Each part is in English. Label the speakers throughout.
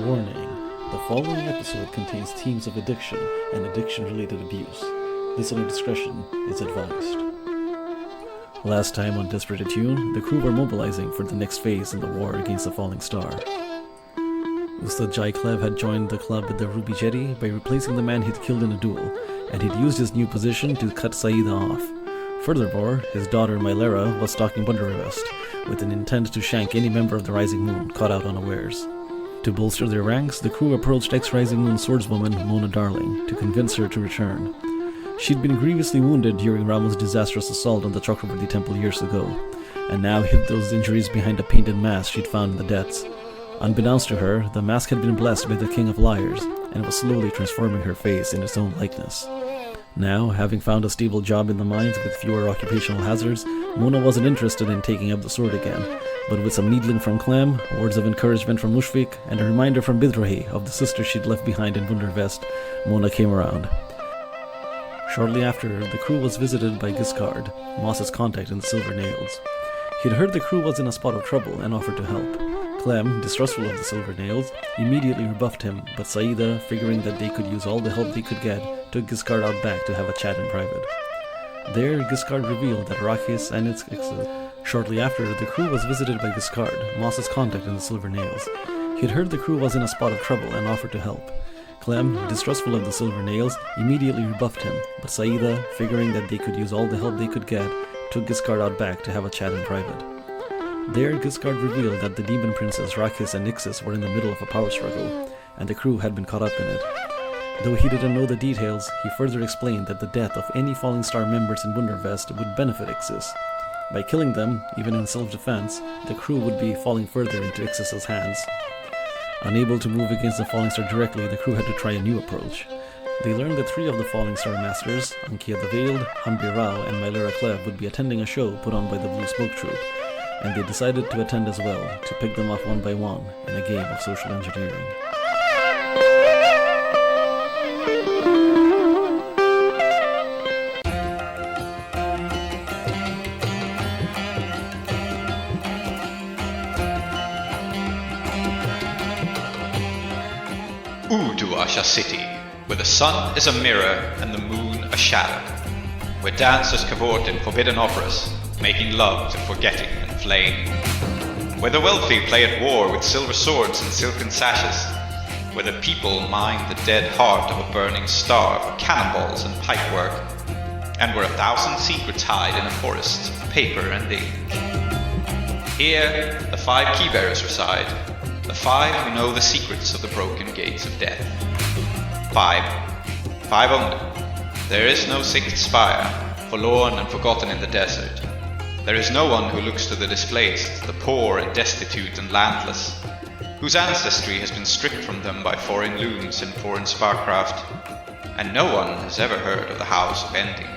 Speaker 1: Warning: the following episode contains themes of addiction and addiction-related abuse. Listener discretion is advised. Last time on Desperate Attune, the crew were mobilizing for the next phase in the war against the falling star. Ustad Klev had joined the club at the Ruby Jetty by replacing the man he'd killed in a duel, and he'd used his new position to cut Saida off. Furthermore, his daughter Mylera was stalking Bidrohi with an intent to shank any member of the Rising Moon caught out unawares. To bolster their ranks, the crew approached ex-Rising Moon swordswoman Mona Darling to convince her to return. She'd been grievously wounded during Rama's disastrous assault on the Chakravarti temple years ago, and now hid those injuries behind a painted mask she'd found in the depths. Unbeknownst to her, the mask had been blessed by the King of Liars, and was slowly transforming her face in its own likeness. Now, having found a stable job in the mines with fewer occupational hazards, Mona wasn't interested in taking up the sword again, but with some needling from Clem, words of encouragement from Mushfiq, and a reminder from Bidrohi of the sister she'd left behind in Wundervest, Mona came around. Shortly after, the crew was visited by Giscard, Moss's contact in the Silver Nails. He'd heard the crew was in a spot of trouble and offered to help. Clem, distrustful of the Silver Nails, immediately rebuffed him, but Saida, figuring that they could use all the help they could get, took Giscard out back to have a chat in private. There, Giscard revealed that Rakis and its exes. Shortly after, the crew was visited by Giscard, Moss's contact in the Silver Nails. He'd heard the crew was in a spot of trouble and offered to help. Clem, distrustful of the Silver Nails, immediately rebuffed him, but Saida, figuring that they could use all the help they could get, took Giscard out back to have a chat in private. There, Giscard revealed that the demon princes Rakis and Ixis were in the middle of a power struggle, and the crew had been caught up in it. Though he didn't know the details, he further explained that the death of any Falling Star members in Wundervest would benefit Ixis. By killing them, even in self-defense, the crew would be falling further into Ixis's hands. Unable to move against the Falling Star directly, the crew had to try a new approach. They learned that 3 of the Falling Star masters, Ankia the Veiled, Ranveer and Mylera Klev, would be attending a show put on by the Blue Smoke Troop, and they decided to attend as well, to pick them off one by one in a game of social engineering.
Speaker 2: Uduasha City, where the sun is a mirror and the moon a shadow, where dancers cavort in forbidden operas, making love to forgetting and flame, where the wealthy play at war with silver swords and silken sashes, where the people mine the dead heart of a burning star for cannonballs and pipework, and where 1,000 secrets hide in a forest of paper and ink. Here, the 5 keybearers reside, the 5 who know the secrets of the broken gates of death. 5 only. There is no 6th spire, forlorn and forgotten in the desert. There is no one who looks to the displaced, the poor and destitute and landless, whose ancestry has been stripped from them by foreign looms and foreign sparkcraft, and no one has ever heard of the House of Ending.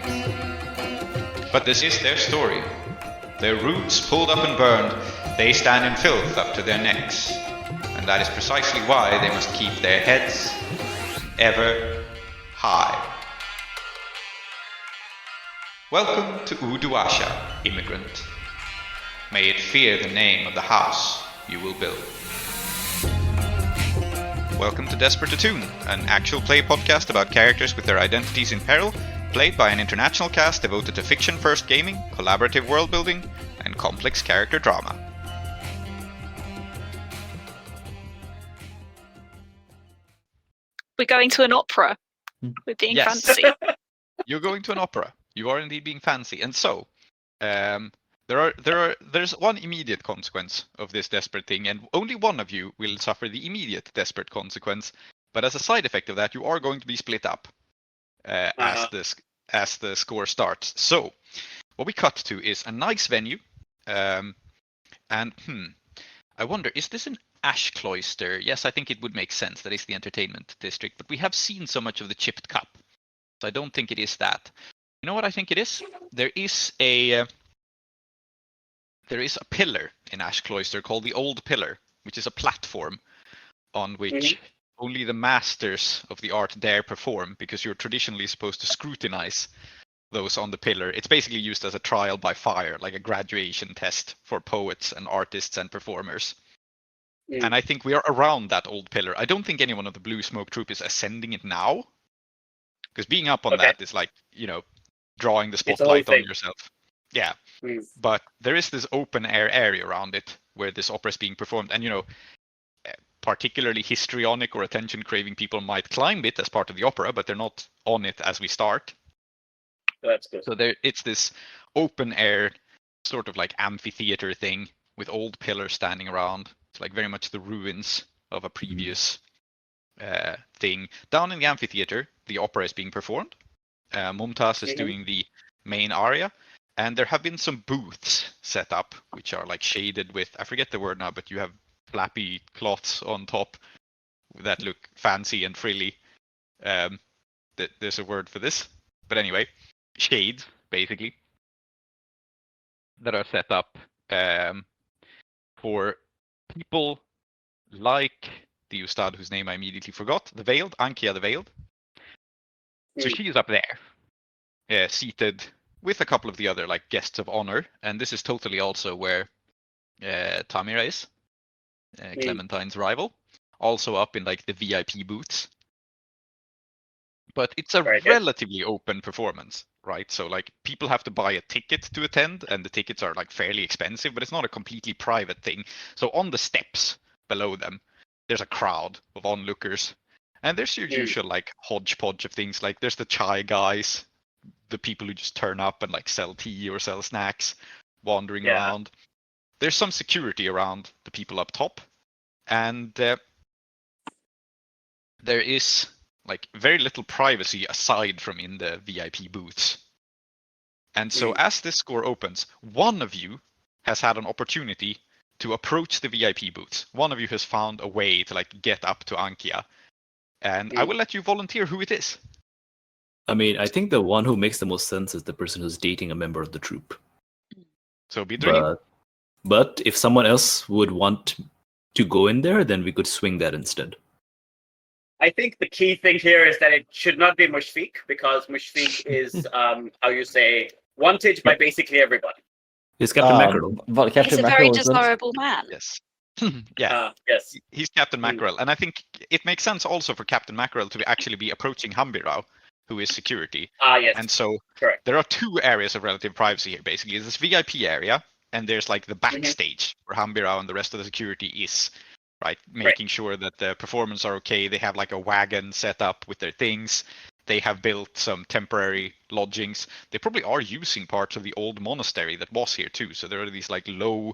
Speaker 2: But this is their story. Their roots pulled up and burned, they stand in filth up to their necks, and that is precisely why they must keep their heads ever high. Welcome to Uduasha, immigrant. May it fear the name of the house you will build. Welcome to Desperate Attune, an actual play podcast about characters with their identities in peril, played by an international cast devoted to fiction-first gaming, collaborative world-building, and complex character drama.
Speaker 3: We're going to an opera. We're being fancy.
Speaker 2: You're going to an opera. You are indeed being fancy. And so, there's one immediate consequence of this desperate thing, and only one of you will suffer the immediate desperate consequence. But as a side effect of that, you are going to be split up as the score starts. So, what we cut to is a nice venue, and I wonder, is this an Ash Cloister? Yes, I think it would make sense. That is the entertainment district. But we have seen so much of the Chipped Cup, so I don't think it is that. You know what I think it is? There is a pillar in Ash Cloister called the Old Pillar, which is a platform on which only the masters of the art dare perform, because you're traditionally supposed to scrutinize those on the pillar. It's basically used as a trial by fire, like a graduation test for poets and artists and performers. And I think we are around that old pillar. I don't think anyone of the blue smoke troop is ascending it now. Because being up on that is like, drawing the spotlight on yourself. Yeah. But there is this open air area around it where this opera is being performed. And, particularly histrionic or attention craving people might climb it as part of the opera, but they're not on it as we start.
Speaker 4: That's good.
Speaker 2: So it's this open air sort of like amphitheater thing with old pillars standing around. It's like very much the ruins of a previous thing. Down in the amphitheater, the opera is being performed. Mumtaz is doing the main aria, and there have been some booths set up, which are like shaded with, I forget the word now, but you have flappy cloths on top that look fancy and frilly. There's a word for this, but anyway, shades basically that are set up for people like the Ustad whose name I immediately forgot, the Veiled, Ankia the Veiled. So she is up there, seated with a couple of the other like guests of honor, and this is totally also where Tamira is, Clementine's rival, also up in like the VIP booths. But it's a relatively open performance, right? So like people have to buy a ticket to attend, and the tickets are like fairly expensive, but it's not a completely private thing. So on the steps below them, there's a crowd of onlookers, and there's your usual like hodgepodge of things. Like there's the chai guys, the people who just turn up and like sell tea or sell snacks, wandering around. There's some security around the people up top, and there is like very little privacy aside from in the VIP booths. And so as this score opens, one of you has had an opportunity to approach the VIP booths. One of you has found a way to like get up to Ankia. And I will let you volunteer who it is.
Speaker 5: I mean, I think the one who makes the most sense is the person who's dating a member of the troop.
Speaker 2: So Bidrohi.
Speaker 5: But if someone else would want to go in there, then we could swing that instead.
Speaker 4: I think the key thing here is that it should not be Mushfiq, because Mushfiq is, wanted by basically everybody.
Speaker 5: He's Captain Mackerel.
Speaker 1: But Captain
Speaker 3: He's a
Speaker 1: Mackerel
Speaker 3: very
Speaker 1: isn't.
Speaker 3: desirable man.
Speaker 2: Yes. Yeah.
Speaker 4: Yes.
Speaker 2: He's Captain Mackerel. And I think it makes sense also for Captain Mackerel to actually be approaching Hambirao, who is security.
Speaker 4: Yes.
Speaker 2: And so
Speaker 4: Correct.
Speaker 2: there are two areas of relative privacy here, basically. There's this VIP area, and there's like the backstage where Hambirao and the rest of the security is, right? Making sure that the performers are okay. They have like a wagon set up with their things. They have built some temporary lodgings. They probably are using parts of the old monastery that was here too. So there are these like low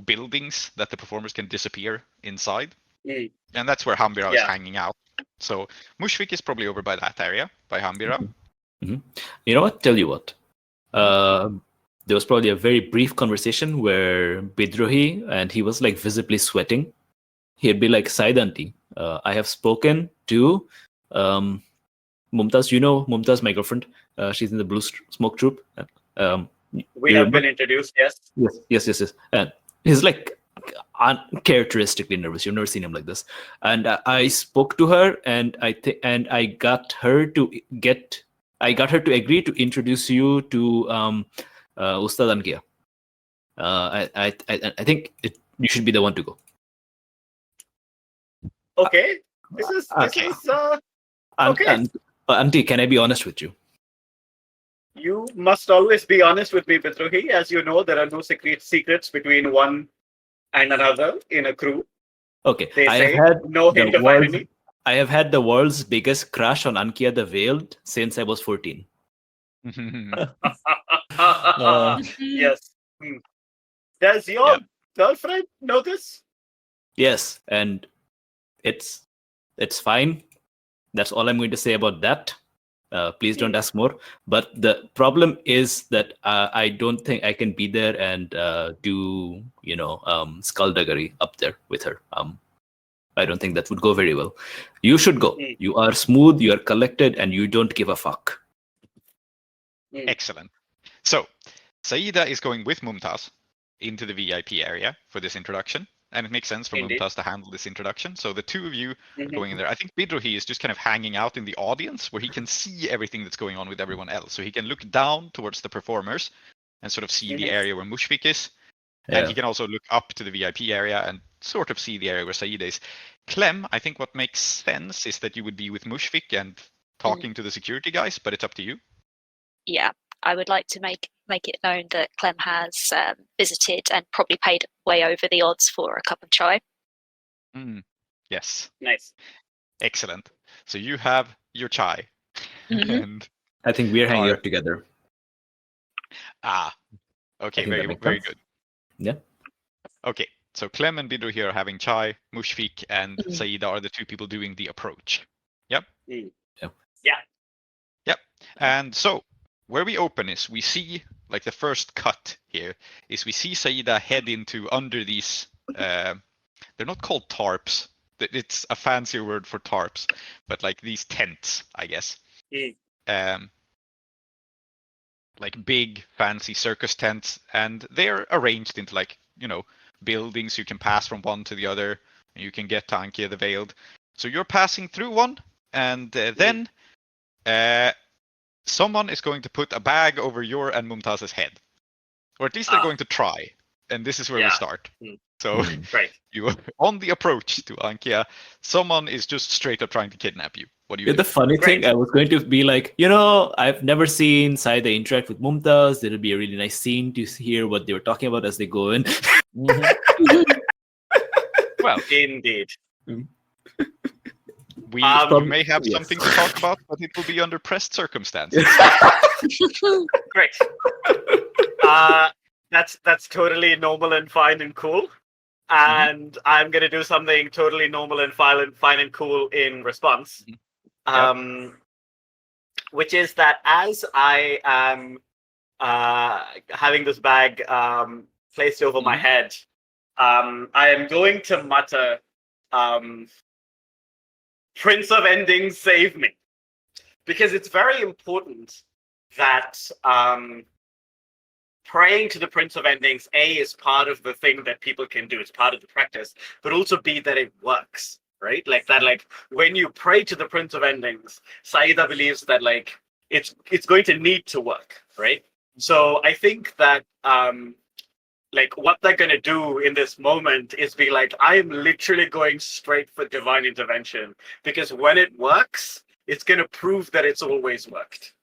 Speaker 2: buildings that the performers can disappear inside. And that's where Hambirao is hanging out. So Mushfiq is probably over by that area, by Hambirao.
Speaker 5: You know what? Tell you what. There was probably a very brief conversation where Bidrohi, and he was like visibly sweating. He'd be like, Saidanti, I have spoken to Mumtaz. You know Mumtaz, my girlfriend. She's in the blue smoke troop.
Speaker 4: We have been introduced, yes.
Speaker 5: Yes. And he's like uncharacteristically nervous. You've never seen him like this. And I spoke to her, and I got her to agree to introduce you to Ustad Ankia. I think you should be the one to go.
Speaker 4: Okay. This is okay.
Speaker 5: Auntie, can I be honest with you?
Speaker 4: You must always be honest with me, Bidrohi. As you know, there are no secrets between one and another in a crew.
Speaker 5: Okay.
Speaker 4: I
Speaker 5: have had the world's biggest crush on Ankia the Veiled since I was 14.
Speaker 4: Yes. Does your girlfriend know this?
Speaker 5: Yes, and it's fine. That's all I'm going to say about that. Please don't ask more. But the problem is that I don't think I can be there and do skullduggery up there with her. I don't think that would go very well. You should go. You are smooth, you are collected, and you don't give a fuck.
Speaker 2: Excellent. So, Saida is going with Mumtaz into the VIP area for this introduction. And it makes sense for Mumtaz to handle this introduction. So the two of you are going in there. I think Bidrohi is just kind of hanging out in the audience where he can see everything that's going on with everyone else. So he can look down towards the performers and sort of see the area where Mushfiq is. And he can also look up to the VIP area and sort of see the area where Saida is. Clem, I think what makes sense is that you would be with Mushfik and talking to the security guys, but it's up to you.
Speaker 3: Yeah, I would like to make it known that Clem has visited and probably paid way over the odds for a cup of chai.
Speaker 2: Yes.
Speaker 4: Nice.
Speaker 2: Excellent. So you have your chai. And
Speaker 5: I think we're hanging out together.
Speaker 2: Okay,
Speaker 5: very
Speaker 2: good.
Speaker 5: Yeah.
Speaker 2: Okay, so Clem and Bidrohi are having chai, Mushfik and Saida are the two people doing the approach. Yep? Yep. And so, where we open is, we see, like the first cut here, is we see Saida head into under these, they're not called tarps, it's a fancier word for tarps, but like these tents, I guess. Like big fancy circus tents, and they're arranged into like, buildings you can pass from one to the other, and you can get to Ankia the Veiled. So you're passing through one, and then someone is going to put a bag over your and Mumtaz's head. Or at least they're going to try. And this is where we start. So you are on the approach to Ankia. Someone is just straight up trying to kidnap you. What do you do?
Speaker 5: The funny thing, I was going to be like, I've never seen Saida interact with Mumtaz. It'll be a really nice scene to hear what they were talking about as they go in.
Speaker 2: Well,
Speaker 4: indeed.
Speaker 2: We may have something to talk about, but it will be under pressed circumstances.
Speaker 4: Great. That's totally normal and fine and cool. And I'm going to do something totally normal and fine and cool in response. Which is that as I am having this bag placed over my head, I am going to mutter, Prince of Endings, save me. Because it's very important that praying to the Prince of Endings, A, is part of the thing that people can do. It's part of the practice. But also B, that it works, right? Like that, like, when you pray to the Prince of Endings, Saida believes that, like, it's going to need to work, right? So I think that, like, what they're going to do in this moment is be like, I am literally going straight for divine intervention. Because when it works, it's going to prove that it's always worked.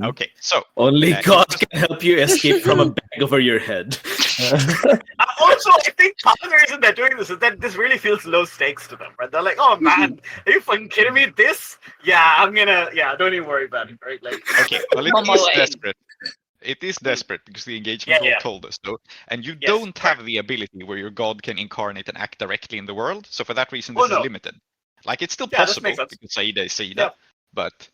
Speaker 2: Okay, so
Speaker 5: only God can help you escape from a bag over your head.
Speaker 4: Also, I think part of the reason they're doing this is that this really feels low stakes to them, right? They're like, "Oh man, are you fucking kidding me? This? Yeah, don't even worry about it, right?" Like,
Speaker 2: okay, well, it is desperate. It is desperate because the engagement rule told us so, and you don't have the ability where your god can incarnate and act directly in the world. So for that reason, this is limited. Like, it's still possible because Saida is Saida. But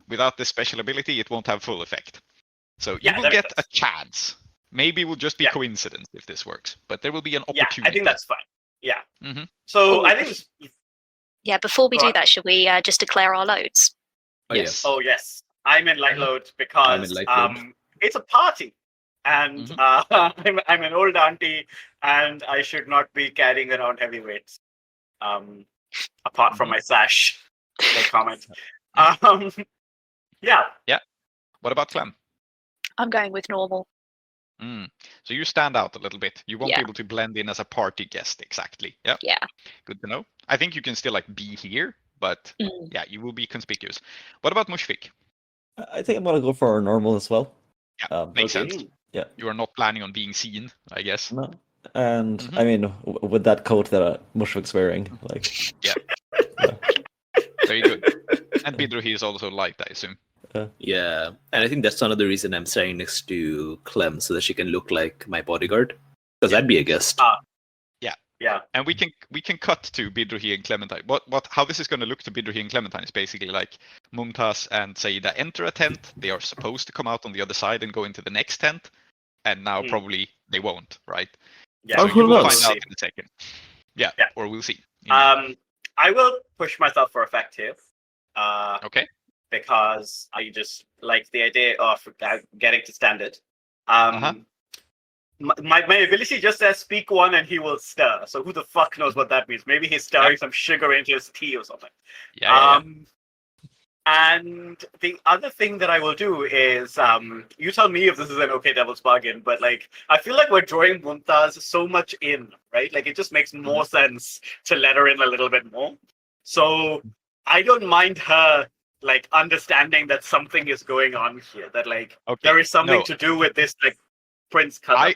Speaker 2: without this special ability, it won't have full effect. So you will get a chance. Maybe it will just be coincidence if this works, but there will be an opportunity.
Speaker 4: Yeah, I think that's fine. Yeah. So I think.
Speaker 3: Yeah. Before we do that, should we just declare our loads?
Speaker 2: Yes.
Speaker 4: Oh yes, I'm in light load because it's a party, and I'm an old auntie, and I should not be carrying around heavy weights. Apart from my sash, no comment. Yeah.
Speaker 2: What about Clem?
Speaker 3: I'm going with normal.
Speaker 2: So you stand out a little bit. You won't be able to blend in as a party guest exactly. Yeah. Good to know. I think you can still like be here, but you will be conspicuous. What about Mushfik?
Speaker 1: I think I'm gonna go for normal as well.
Speaker 2: Yeah, makes sense.
Speaker 1: Yeah.
Speaker 2: You are not planning on being seen, I guess.
Speaker 1: No. And I mean, with that coat that Mushfik's wearing, like.
Speaker 2: Yeah. Very good. And Bidrohi is also light, I assume.
Speaker 5: Yeah, and I think that's another reason I'm standing next to Clem, so that she can look like my bodyguard. Because I'd be a guest.
Speaker 2: Yeah. And we can cut to Bidrohi and Clementine. How this is going to look to Bidrohi and Clementine is basically like Mumtaz and Saida enter a tent. They are supposed to come out on the other side and go into the next tent, and now probably they won't, right?
Speaker 4: Yeah.
Speaker 2: So you will find out in a second. Yeah. Or we'll see.
Speaker 4: I will push myself for effect here.
Speaker 2: Okay.
Speaker 4: Because I just like the idea of getting to standard. My ability just says speak one and he will stir. So who the fuck knows what that means? Maybe he's stirring some sugar into his tea or something. And the other thing that I will do is, you tell me if this is an okay devil's bargain, but like, I feel like we're drawing Mumtaz so much in, right? Like, it just makes more sense to let her in a little bit more. So I don't mind her, like, understanding that something is going on here, that, like, there is something to do with this, like, Prince Kadak.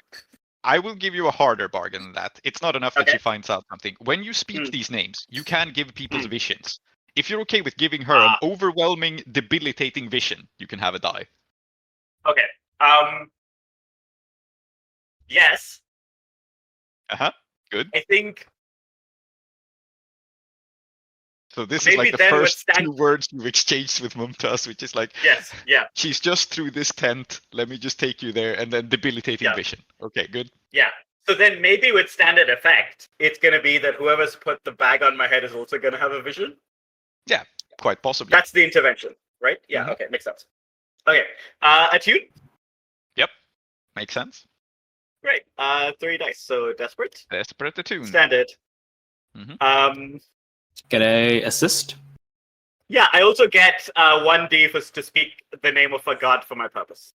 Speaker 2: I will give you a harder bargain than that. It's not enough that she finds out something. When you speak these names, you can give people's visions. If you're okay with giving her an overwhelming, debilitating vision, you can have a die.
Speaker 4: Okay. Yes.
Speaker 2: Good.
Speaker 4: I think.
Speaker 2: So this is like the first 2 words you've exchanged with Mumtaz, which is like,
Speaker 4: yes, yeah.
Speaker 2: She's just through this tent. Let me just take you there, and then debilitating vision. Okay, good.
Speaker 4: Yeah. So then maybe with standard effect, it's going to be that whoever's put the bag on my head is also going to have a vision?
Speaker 2: Yeah, quite possibly.
Speaker 4: That's the intervention, right? Yeah, okay, makes sense. Okay, Attune?
Speaker 2: Yep, makes sense.
Speaker 4: Great, 3 dice, so Desperate.
Speaker 2: Desperate Attune.
Speaker 4: Standard.
Speaker 5: Can I assist?
Speaker 4: Yeah, I also get 1d to speak the name of a god for my purpose.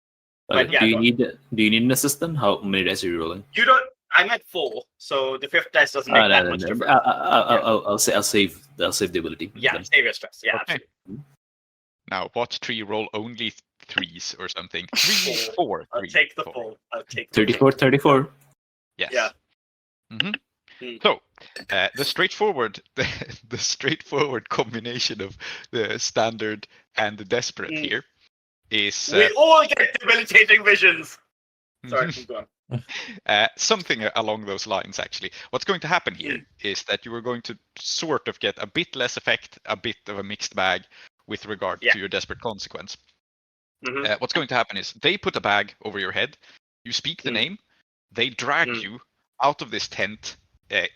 Speaker 5: Okay. Do you need an assist then? How many dice are you rolling?
Speaker 4: You don't. I'm at 4, so the 5th dice doesn't make that much difference.
Speaker 5: I'll save the ability.
Speaker 4: Yeah,
Speaker 5: then.
Speaker 4: save your stress. Yeah,
Speaker 2: okay.
Speaker 4: Absolutely.
Speaker 2: Now, watch Tree roll only 3s or something. 3, 4.
Speaker 4: I'll take the 4. I'll take the
Speaker 5: 34.
Speaker 2: Yes.
Speaker 4: Yeah.
Speaker 2: So, the straightforward combination of the standard and the desperate here is
Speaker 4: we all get debilitating visions. Sorry, keep going.
Speaker 2: Something along those lines, actually. What's going to happen here is that you are going to sort of get a bit less effect, a bit of a mixed bag with regard to your desperate consequence. What's going to happen is they put a bag over your head, you speak the name, they drag you out of this tent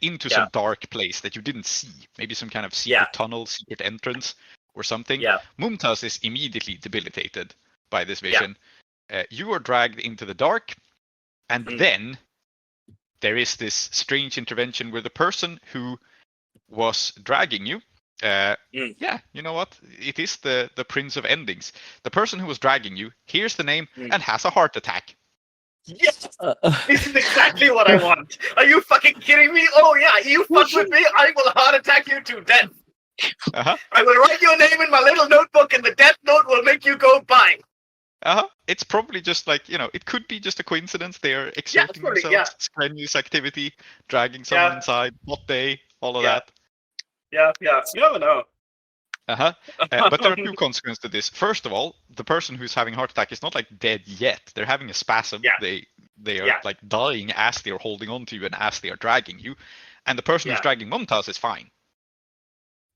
Speaker 2: into some dark place that you didn't see, maybe some kind of secret tunnel, secret entrance or something. Mumtaz is immediately debilitated by this vision. You are dragged into the dark, and then there is this strange intervention where the person who was dragging you, you know what? It is the Prince of Endings. The person who was dragging you hears the name and has a heart attack.
Speaker 4: Yes! This is exactly what I want. Are you fucking kidding me? Oh yeah, you fuck with me, I will heart attack you to death. I will write your name in my little notebook and the death note will make you go by.
Speaker 2: It's probably just like, it could be just a coincidence. They are exerting themselves, strenuous activity, dragging someone inside, hot day, all of that.
Speaker 4: Yeah, you never know.
Speaker 2: But there are 2 consequences to this. First of all, the person who's having a heart attack is not like dead yet. They're having a spasm. They are like dying as they are holding on to you and as they are dragging you. And the person who's dragging Mumtaz is fine.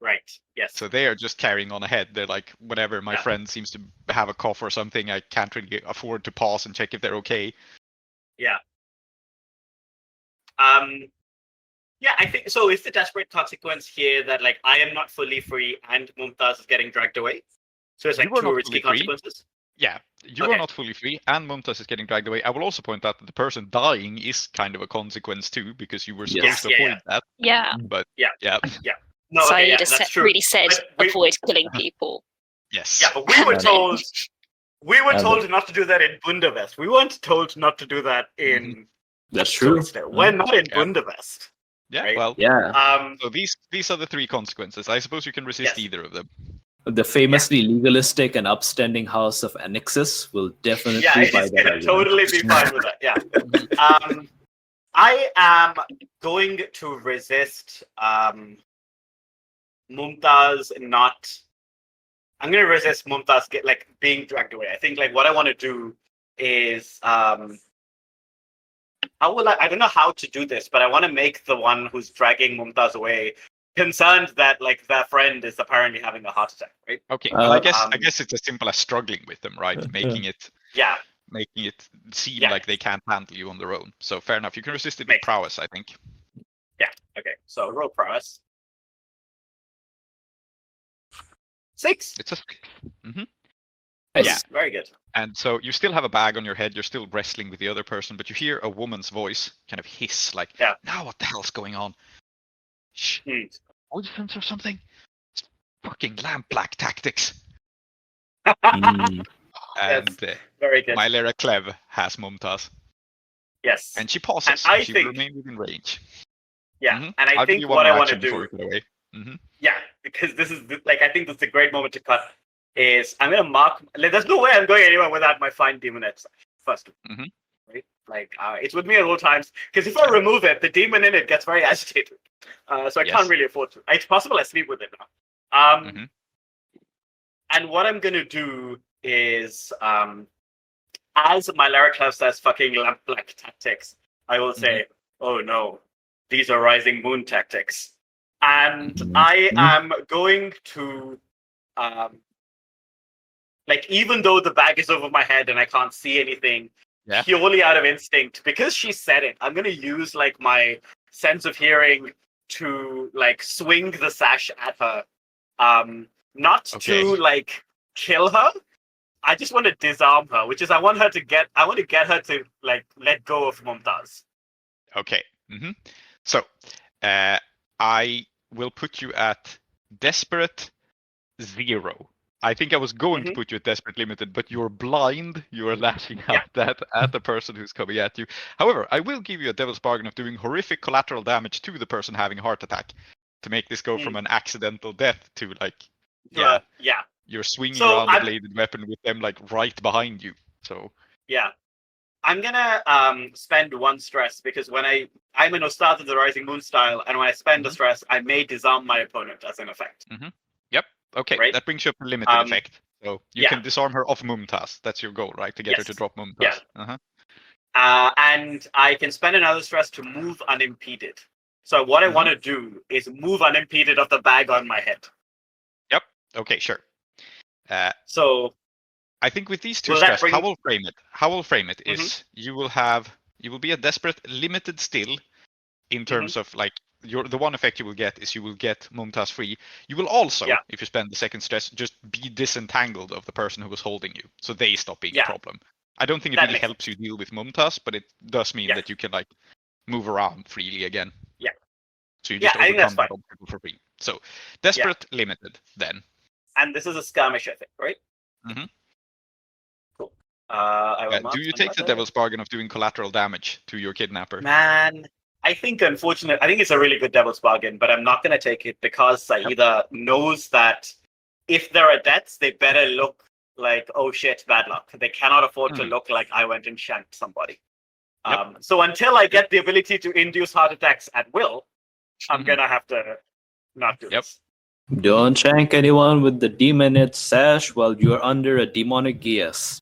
Speaker 4: Right, yes.
Speaker 2: So they are just carrying on ahead. They're like, whatever, my friend seems to have a cough or something. I can't really afford to pause and check if they're okay.
Speaker 4: Yeah. Yeah, I think so. Is the desperate consequence here that like I am not fully free and Mumtaz is getting dragged away? So it's like 2 risky consequences?
Speaker 2: Yeah, you are not fully free and Mumtaz is getting dragged away. I will also point out that the person dying is kind of a consequence too, because you were supposed to avoid that.
Speaker 3: Yeah.
Speaker 2: But
Speaker 4: No,
Speaker 3: Saeed
Speaker 4: that's true.
Speaker 3: really said avoid killing people.
Speaker 2: Yes.
Speaker 4: Yeah, but we were told not to do that in Bundavest. We weren't told not to do that in
Speaker 5: That's true.
Speaker 4: We're not in Bundavest.
Speaker 2: Yeah,
Speaker 4: right?
Speaker 2: well, so these are the 3 consequences. I suppose you can resist either of them.
Speaker 5: The famously legalistic and upstanding house of Annexus will definitely buy that argument.
Speaker 4: Totally be fine with that. Yeah. I am going to resist Mumtaz not. I'm going to resist Mumtaz being dragged away. I think what I want to do is I don't know how to do this, but I want to make the one who's dragging Mumtaz away concerned that their friend is apparently having a heart attack, right?
Speaker 2: Okay, well, I guess it's as simple as struggling with them, right? Making it seem like they can't handle you on their own. So fair enough. You can resist it with prowess, I think.
Speaker 4: Yeah. Okay. So roll prowess. 6.
Speaker 2: It's a 6.
Speaker 4: Yeah, very good.
Speaker 2: And so you still have a bag on your head. You're still wrestling with the other person, but you hear a woman's voice kind of hiss, now what the hell's going on? Shh. Poisons or something? It's fucking lamp black tactics.
Speaker 5: Mm.
Speaker 2: And
Speaker 4: Very good.
Speaker 2: Mylera Klev has Mumtaz.
Speaker 4: Yes.
Speaker 2: And she pauses.
Speaker 4: And I
Speaker 2: She will
Speaker 4: think-
Speaker 2: remain within range.
Speaker 4: Yeah,
Speaker 2: Mhm.
Speaker 4: and I
Speaker 2: I'll give
Speaker 4: think
Speaker 2: you
Speaker 4: what
Speaker 2: one
Speaker 4: I
Speaker 2: more
Speaker 4: want to
Speaker 2: action before
Speaker 4: do,
Speaker 2: we get away. Mhm.
Speaker 4: yeah, because this is like, I think this is a great moment to cut. Is I'm gonna mark. Like, there's no way I'm going anywhere without my fine demonette first.
Speaker 2: Mhm.
Speaker 4: Right? Like it's with me at all times. Because if I remove it, the demon in it gets very agitated. So I
Speaker 2: Yes.
Speaker 4: can't really afford to. It's possible I sleep with it now.
Speaker 2: Mhm.
Speaker 4: And what I'm gonna do is, as Mylera Klev says, "fucking lamp black tactics," I will say, "Oh no, these are rising moon tactics," and I am going to, like, even though the bag is over my head and I can't see anything,
Speaker 2: Yeah.
Speaker 4: purely out of instinct, because she said it, I'm gonna use like my sense of hearing to like swing the sash at her, not to like kill her. I just want to disarm her, which is I want to get her to like let go of Mumtaz.
Speaker 2: Okay. Mm-hmm. So, I will put you at desperate 0. I think I was going to put you at desperate limited, but you're blind. You are lashing out at the person who's coming at you. However, I will give you a devil's bargain of doing horrific collateral damage to the person having a heart attack to make this go from an accidental death to like, you're swinging around the bladed weapon with them like right behind you. So
Speaker 4: I'm gonna spend 1 stress because when I'm an Ustad of the Rising Moon style, and when I spend a stress, I may disarm my opponent as an effect.
Speaker 2: Yep. Okay,
Speaker 4: right?
Speaker 2: that brings you up a limited effect. So you can disarm her off Mumtaz. That's your goal, right? To get her to drop Mumtaz.
Speaker 4: And I can spend another stress to move unimpeded. So what I want to do is move unimpeded off the bag on my head.
Speaker 2: Yep. Okay, sure.
Speaker 4: So
Speaker 2: I think with these two stress, how we'll frame it is you will be a desperate limited still in terms of like the one effect you will get is you will get Mumtaz free. You will also, if you spend the second stress, just be disentangled of the person who was holding you, so they stop being a problem. I don't think it really helps you deal with Mumtaz, but it does mean that you can like move around freely again.
Speaker 4: Yeah.
Speaker 2: So you just overcome that obstacle for free. So desperate limited then.
Speaker 4: And this is a skirmish, I think, right? Cool.
Speaker 2: Do you take the devil's bargain of doing collateral damage to your kidnapper?
Speaker 4: Man, I think it's a really good devil's bargain, but I'm not going to take it because Saida knows that if there are deaths, they better look like, oh shit, bad luck. They cannot afford to look like I went and shanked somebody. So until I get the ability to induce heart attacks at will, I'm going to have to not do this.
Speaker 5: Don't shank anyone with the demonette sash while you're under a demonic geas.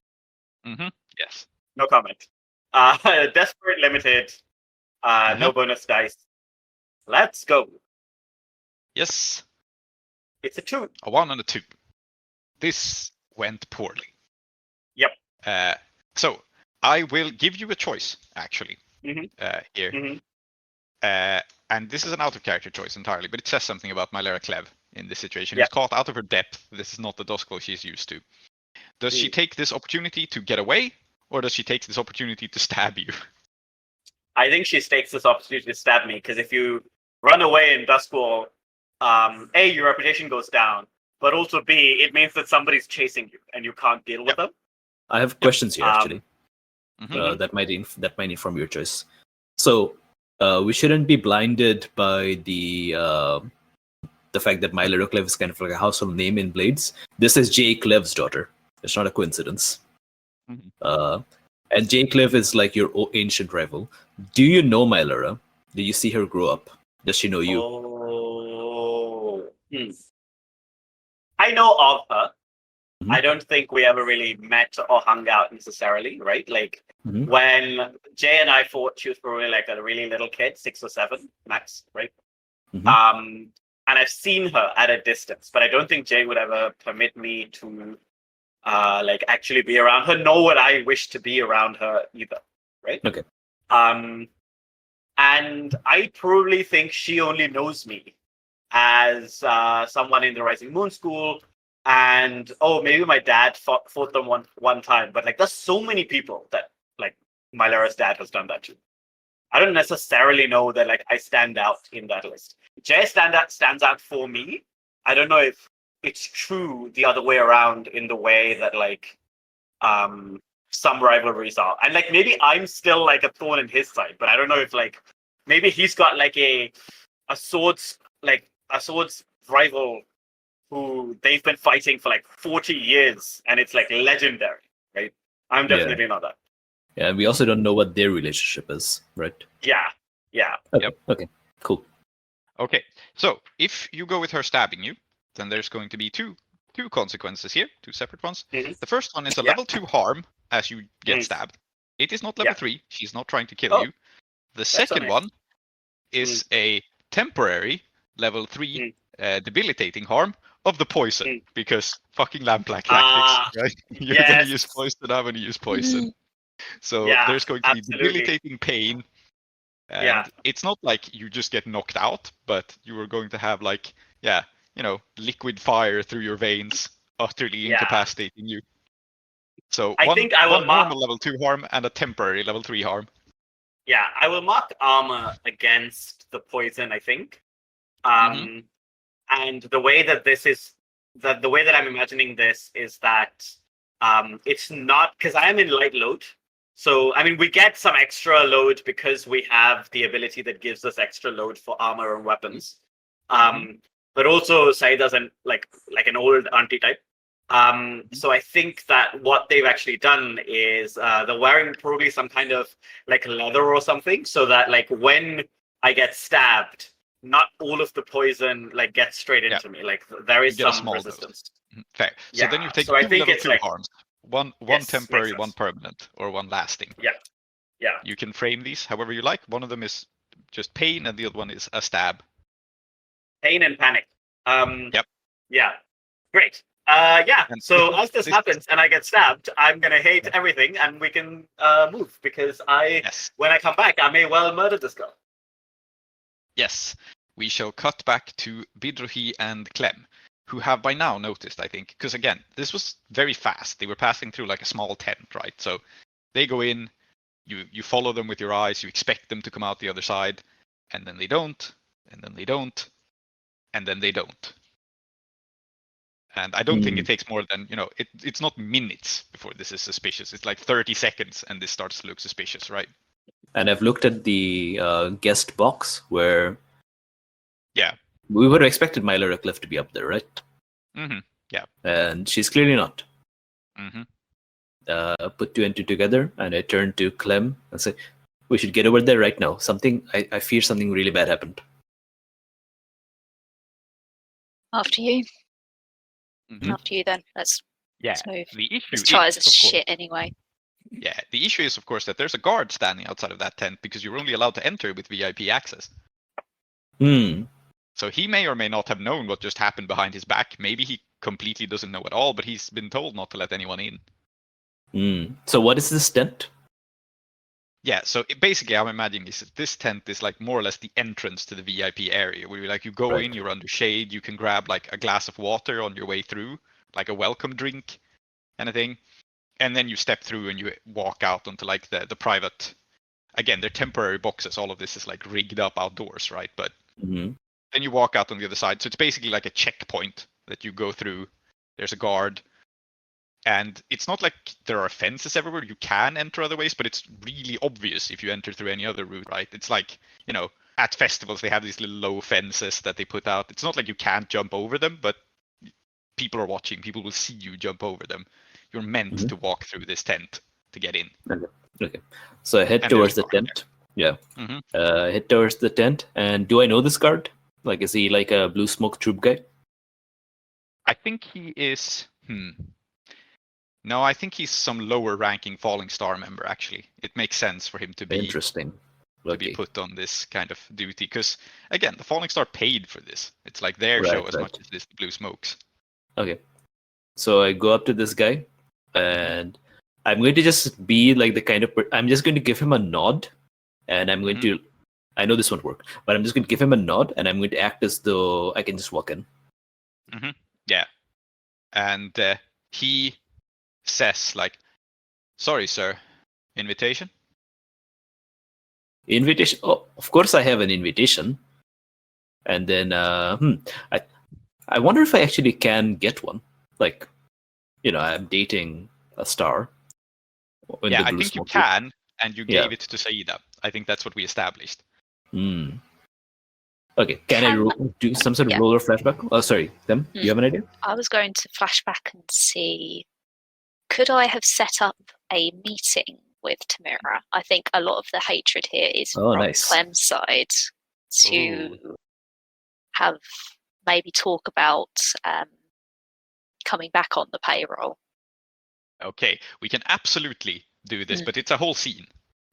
Speaker 2: Yes.
Speaker 4: No comment. Desperate limited. No bonus dice. Let's go.
Speaker 2: Yes.
Speaker 4: It's a 2.
Speaker 2: A 1 and a 2. This went poorly.
Speaker 4: Yep.
Speaker 2: So I will give you a choice, actually, here. And this is an out-of-character choice entirely, but it says something about Mylera Klev in this situation. It's caught out of her depth. This is not the Dosco she's used to. Does she take this opportunity to get away, or does she take this opportunity to stab you?
Speaker 4: I think she takes this opportunity to stab me, because if you run away in Duskwall, A, your reputation goes down, but also B, it means that somebody's chasing you, and you can't deal with them.
Speaker 5: I have questions here, actually. That might inform your choice. So, we shouldn't be blinded by the fact that Mylera Klev is kind of like a household name in Blades. This is J. Klev's daughter. It's not a coincidence. And J. Klev is like your ancient rival. Do you know Mylera? Did you see her grow up? Does she know you?
Speaker 4: I know of her. I don't think we ever really met or hung out necessarily, right? Like, when Jay and I fought, she was probably like a really little kid, 6 or 7 max, right? And I've seen her at a distance, but I don't think Jay would ever permit me to like actually be around her, nor would I wish to be around her either, right?
Speaker 5: Okay.
Speaker 4: And I probably think she only knows me as someone in the Rising Moon School, and maybe my dad fought them one time, but like there's so many people that like Mylera's dad has done that to. I don't necessarily know that like I stand out in that list. Jay stands out for me. I don't know if it's true the other way around in the way that like some rivalries are. And like maybe I'm still like a thorn in his side, but I don't know if like maybe he's got like a swords rival who they've been fighting for like 40 years and it's like legendary, right? I'm definitely not that.
Speaker 5: Yeah, and we also don't know what their relationship is, right?
Speaker 4: Yeah.
Speaker 5: Okay.
Speaker 2: Yep.
Speaker 5: Okay, cool.
Speaker 2: Okay, so if you go with her stabbing you, then there's going to be two consequences here, two separate ones.
Speaker 4: Mm-hmm.
Speaker 2: The first one is a
Speaker 4: Yeah.
Speaker 2: level 2 harm as you get stabbed. It is not level 3. She's not trying to kill you. The second
Speaker 4: nice.
Speaker 2: one is a temporary level 3 debilitating harm of the poison, because fucking lampblack tactics, right? You're gonna use poison, I'm gonna use poison. So there's going to be debilitating pain. And it's not like you just get knocked out, but you are going to have like, liquid fire through your veins, utterly incapacitating you. So
Speaker 4: I think I will
Speaker 2: one normal level 2 harm and a temporary level 3 harm.
Speaker 4: Yeah, I will mark armor against the poison, I think. And the way that the way that I'm imagining this is that it's not, because I am in light load. So, I mean, we get some extra load because we have the ability that gives us extra load for armor and weapons. But also Saida's like an old auntie type. So I think that what they've actually done is they're wearing probably some kind of like leather or something, so that like when I get stabbed, not all of the poison like gets straight into me. Like there is some resistance.
Speaker 2: Fair. So then you take two level 2 harms. One temporary, one permanent, or one lasting.
Speaker 4: Yeah.
Speaker 2: You can frame these however you like. One of them is just pain, and the other one is a stab.
Speaker 4: Pain and panic.
Speaker 2: Yep.
Speaker 4: Yeah. Great. So as this happens and I get stabbed, I'm gonna hate everything, and we can move, because when I come back, I may well murder this girl.
Speaker 2: Yes. We shall cut back to Bidrohi and Clem, who have by now noticed, I think, because again, this was very fast. They were passing through like a small tent, right? So they go in, you follow them with your eyes, you expect them to come out the other side, and then they don't, and then they don't, and then they don't. And I don't think it takes more than, it's not minutes before this is suspicious. It's like 30 seconds and this starts to look suspicious, right?
Speaker 5: And I've looked at the guest box where we would have expected Mylera Klev to be up there, right?
Speaker 2: Yeah.
Speaker 5: And she's clearly not. Put two and two together, and I turn to Clem and say, we should get over there right now. I fear something really bad happened.
Speaker 3: After you. After you, then. Let's move.
Speaker 2: The issue
Speaker 3: Let's try
Speaker 2: is,
Speaker 3: as shit anyway.
Speaker 2: Yeah, the issue is, of course, that there's a guard standing outside of that tent because you're only allowed to enter with VIP access. So he may or may not have known what just happened behind his back. Maybe he completely doesn't know at all, but he's been told not to let anyone in.
Speaker 5: So what is this tent?
Speaker 2: Yeah, so basically I'm imagining this tent is like more or less the entrance to the VIP area, where you go in, you're under shade, you can grab like a glass of water on your way through, like a welcome drink kind of thing. And then you step through and you walk out onto like the private, again, they're temporary boxes. All of this is like rigged up outdoors, right? But then you walk out on the other side. So it's basically like a checkpoint that you go through. There's a guard. And it's not like there are fences everywhere. You can enter other ways, but it's really obvious if you enter through any other route, right? It's like, at festivals, they have these little low fences that they put out. It's not like you can't jump over them, but people are watching. People will see you jump over them. You're meant to walk through this tent to get in.
Speaker 5: Okay. So I head towards the tent. Yeah. Head towards the tent. And do I know this guard? Like, is he like a blue smoke troop guy?
Speaker 2: I think he is... No, I think he's some lower ranking Falling Star member, actually. It makes sense for him to be...
Speaker 5: Interesting.
Speaker 2: To be put on this kind of duty. Because, again, the Falling Star paid for this. It's like their show as much as this Blue Smokes.
Speaker 5: Okay. So I go up to this guy. And I'm going to just be like the kind of... I'm just going to give him a nod. And I'm going to... I know this won't work. But I'm just going to give him a nod. And I'm going to act as though I can just walk in.
Speaker 2: Yeah. And he says, like, sorry, sir. Invitation?
Speaker 5: Invitation? Oh, of course I have an invitation. And then... I wonder if I actually can get one. Like, I'm dating a star. In
Speaker 2: Yeah,
Speaker 5: the
Speaker 2: I
Speaker 5: Blue
Speaker 2: think you
Speaker 5: Smoke group.
Speaker 2: can, and you
Speaker 5: Yeah.
Speaker 2: gave it to Saida. I think that's what we established.
Speaker 5: Hmm. Okay, can I do some sort of
Speaker 3: Yeah.
Speaker 5: roll or flashback? Oh, sorry, Tim, do you have an idea?
Speaker 3: I was going to flash back and see, could I have set up a meeting with Tamira? I think a lot of the hatred here is from
Speaker 5: Nice.
Speaker 3: Clem's side to have maybe talk about coming back on the payroll.
Speaker 2: Okay, we can absolutely do this, but it's a whole scene.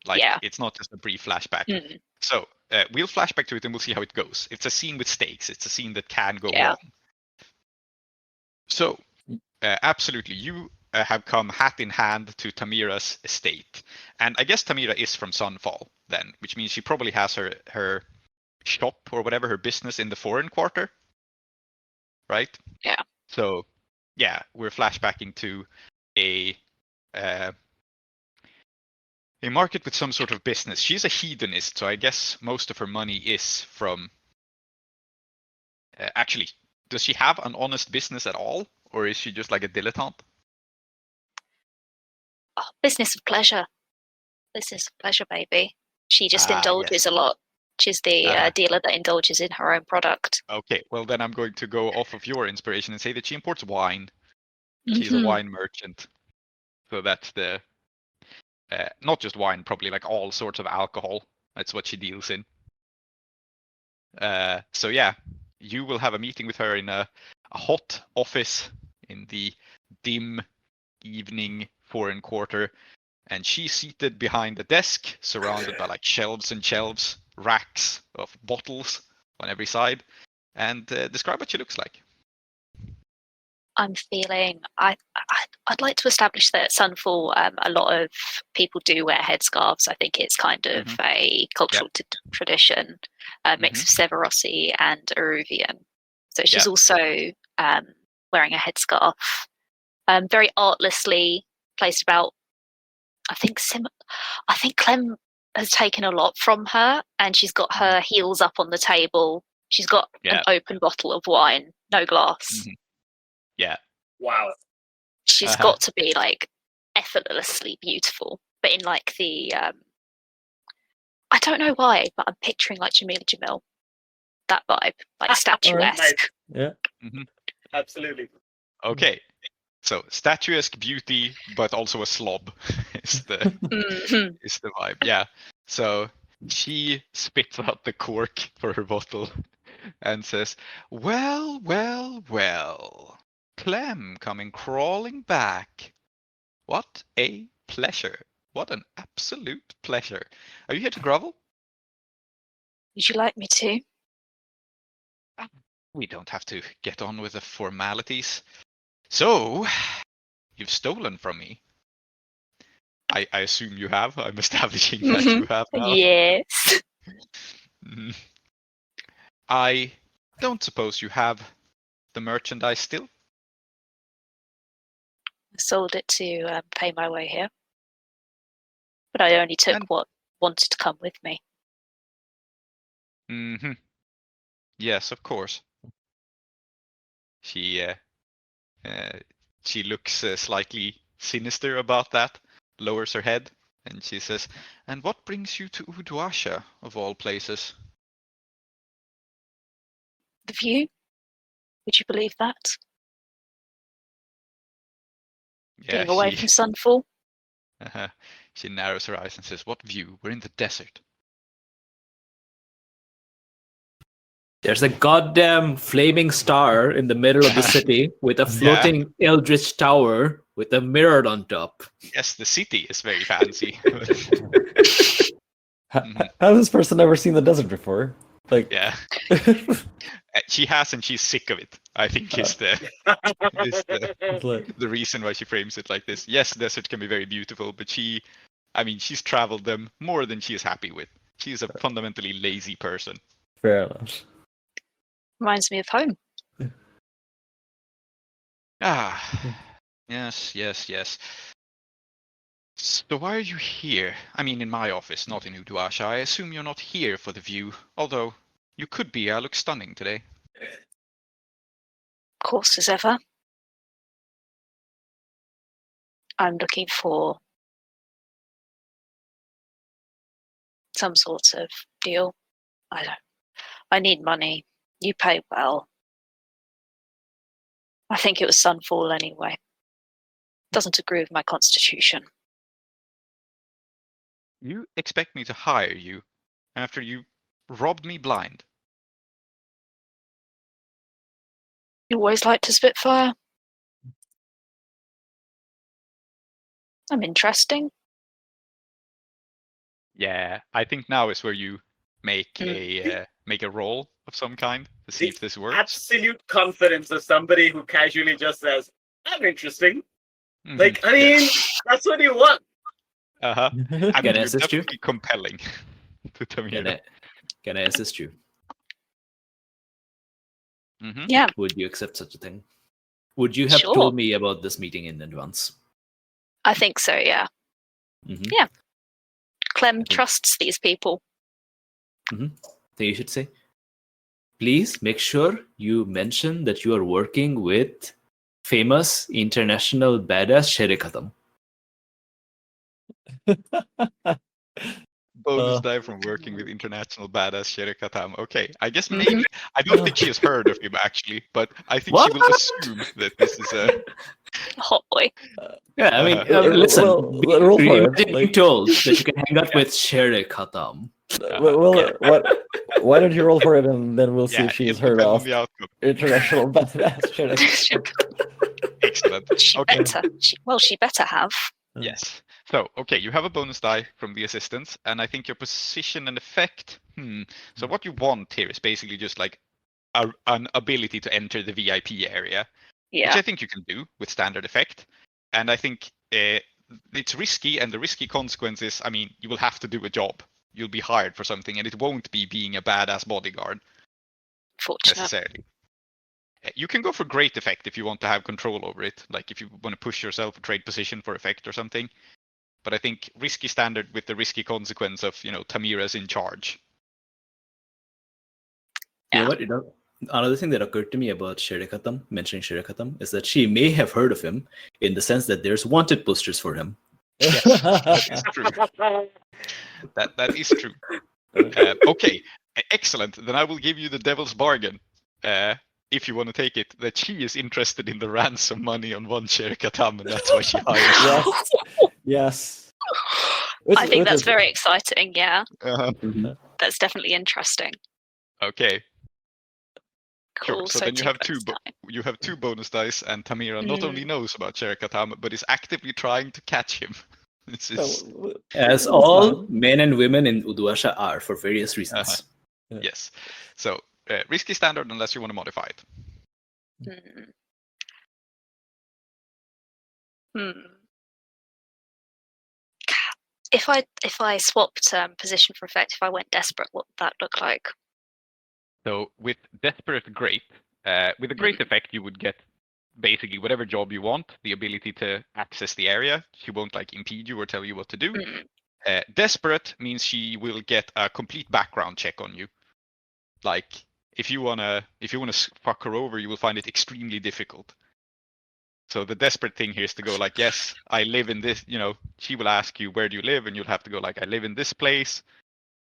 Speaker 2: Like, it's not just a brief flashback. So we'll flash back to it and we'll see how it goes. It's a scene with stakes. It's a scene that can go wrong. So, absolutely, you have come hat in hand to Tamira's estate. And I guess Tamira is from Sunfall then, which means she probably has her shop or whatever, her business in the foreign quarter. Right?
Speaker 3: Yeah.
Speaker 2: So, yeah, we're flashbacking to a market with some sort of business. She's a hedonist, so I guess most of her money is from... actually, does she have an honest business at all? Or is she just like a dilettante?
Speaker 3: Oh, business of pleasure. Business of pleasure, baby. She just indulges a lot. She's the dealer that indulges in her own product.
Speaker 2: Okay, well then I'm going to go off of your inspiration and say that she imports wine. She's a wine merchant. So that's the... not just wine, probably like all sorts of alcohol. That's what she deals in. So yeah, you will have a meeting with her in a hot office in the dim evening foreign quarter. And she's seated behind a desk, surrounded by like shelves and shelves, racks of bottles on every side. And describe what she looks like.
Speaker 3: I'm feeling I'd like to establish that at Sunfall a lot of people do wear headscarves. I think it's kind of a cultural tradition, a mix of Severosi and Iruvian. So she's also wearing a headscarf, very artlessly placed about. I think Clem has taken a lot from her, and she's got her heels up on the table. She's got an open bottle of wine, no glass.
Speaker 2: Yeah.
Speaker 4: Wow.
Speaker 3: She's got to be like effortlessly beautiful, but in like the I don't know why, but I'm picturing like Jamil, that vibe, like statuesque.
Speaker 4: Nice.
Speaker 1: Yeah.
Speaker 4: Absolutely.
Speaker 2: Okay. So statuesque beauty, but also a slob is the is the vibe. Yeah. So she spits out the cork for her bottle and says, "Well, well, well. Clem coming crawling back. What a pleasure. What an absolute pleasure. Are you here to grovel?"
Speaker 3: Would you like me to?
Speaker 2: We don't have to get on with the formalities. So, you've stolen from me. I assume you have. I'm establishing that you have now.
Speaker 3: Yes.
Speaker 2: I don't suppose you have the merchandise still?
Speaker 3: I sold it to pay my way here. But I only took what wanted to come with me.
Speaker 2: Yes, of course. She looks slightly sinister about that, lowers her head, and she says, "And what brings you to Uduasha, of all places?"
Speaker 3: The view? Would you believe that?
Speaker 2: Yeah,
Speaker 3: Getting away from Sunfall?
Speaker 2: She narrows her eyes and says, "What view? We're in the desert."
Speaker 5: There's a goddamn flaming star in the middle of the city with a floating eldritch tower with a mirror on top.
Speaker 2: Yes, the city is very fancy.
Speaker 1: Has this person ever seen the desert before? Like,
Speaker 2: yeah. She has, and she's sick of it. I think is the reason why she frames it like this. Yes, desert can be very beautiful, but she's traveled them more than she is happy with. She's a fundamentally lazy person.
Speaker 1: Fair enough.
Speaker 3: Reminds me of home.
Speaker 2: Yes. So why are you here? I mean, in my office, not in Uduasha. I assume you're not here for the view, although you could be. I look stunning today.
Speaker 3: course as ever. I'm looking for some sort of deal. I need money. You pay well. I think it was Sunfall anyway. Doesn't agree with my constitution.
Speaker 2: You expect me to hire you after you robbed me blind?
Speaker 3: You always like to spitfire. I'm interesting.
Speaker 2: Yeah, I think now is where you make a roll of some kind to see if this works.
Speaker 4: Absolute confidence of somebody who casually just says, "I'm interesting."
Speaker 2: Mhm.
Speaker 4: Like, I mean, that's what you want.
Speaker 2: I mean,
Speaker 5: Can I
Speaker 2: you're
Speaker 5: assist you?
Speaker 2: definitely compelling to Tamira.
Speaker 5: Can I assist you?
Speaker 2: Mhm.
Speaker 3: Yeah,
Speaker 5: Would you accept such a thing? Would you have
Speaker 3: Sure.
Speaker 5: told me about this meeting in advance?
Speaker 3: I think so, yeah.
Speaker 5: Mm-hmm.
Speaker 3: Yeah. Clem
Speaker 5: think-
Speaker 3: trusts these people.
Speaker 5: Then you should say, please make sure you mention that you are working with famous international badass Sherikatam.
Speaker 2: Bonus die from working with international badass Sherikatam. Okay, I guess
Speaker 3: Mhm.
Speaker 2: maybe I don't think she has heard of him actually, but I think she will
Speaker 5: What?
Speaker 2: assume that this is a.
Speaker 3: Hot boy.
Speaker 5: Yeah, I mean, listen.
Speaker 1: Roll for it.
Speaker 5: Imagine being told that you can hang out with Sherikatam.
Speaker 1: Why don't you roll for it and then we'll see
Speaker 2: Yeah,
Speaker 1: if she's
Speaker 2: it
Speaker 1: heard
Speaker 2: depends on
Speaker 1: of
Speaker 2: the outcome.
Speaker 1: international badass shit.
Speaker 2: Excellent.
Speaker 3: She
Speaker 2: Okay.
Speaker 3: better. She better have.
Speaker 2: Yes. So, okay, you have a bonus die from the assistants, and I think your position and effect. So what you want here is basically just like an ability to enter the VIP area, which
Speaker 3: Yeah.
Speaker 2: I think you can do with standard effect. And I think it's risky, and the risky consequences. I mean, you will have to do a job. You'll be hired for something, and it won't be being a badass bodyguard
Speaker 3: Fortunate.
Speaker 2: necessarily. You can go for great effect if you want to have control over it, like if you want to push yourself a trade position for effect or something. But I think risky standard with the risky consequence of, Tamira's in charge.
Speaker 5: You know what? Another thing that occurred to me about Sherikatam, mentioning Sherikatam, is that she may have heard of him in the sense that there's wanted posters for him.
Speaker 2: Yes, that is true. That is true. Okay, excellent. Then I will give you the devil's bargain, if you want to take it, that she is interested in the ransom money on one Sherikatam, and that's why she hires you.
Speaker 1: Yes.
Speaker 3: I think that's very exciting, yeah.
Speaker 5: Mm-hmm.
Speaker 3: That's definitely interesting.
Speaker 2: Okay.
Speaker 3: Cool.
Speaker 2: Sure. So then you have
Speaker 3: bonus die.
Speaker 2: you have two bonus dice, and Tamira not only knows about Sherikatam, but is actively trying to catch him. This is
Speaker 5: As all men and women in Uduasha are for various reasons.
Speaker 2: yes. So risky standard unless you want to modify it.
Speaker 3: If I swapped position for effect, if I went desperate, what would that look like?
Speaker 2: So with desperate great, with a great effect, you would get basically whatever job you want, the ability to access the area. She won't impede you or tell you what to do. Desperate means she will get a complete background check on you. Like if you wanna fuck her over, you will find it extremely difficult. So the desperate thing here is to go yes, I live in this. She will ask you, where do you live, and you'll have to go I live in this place.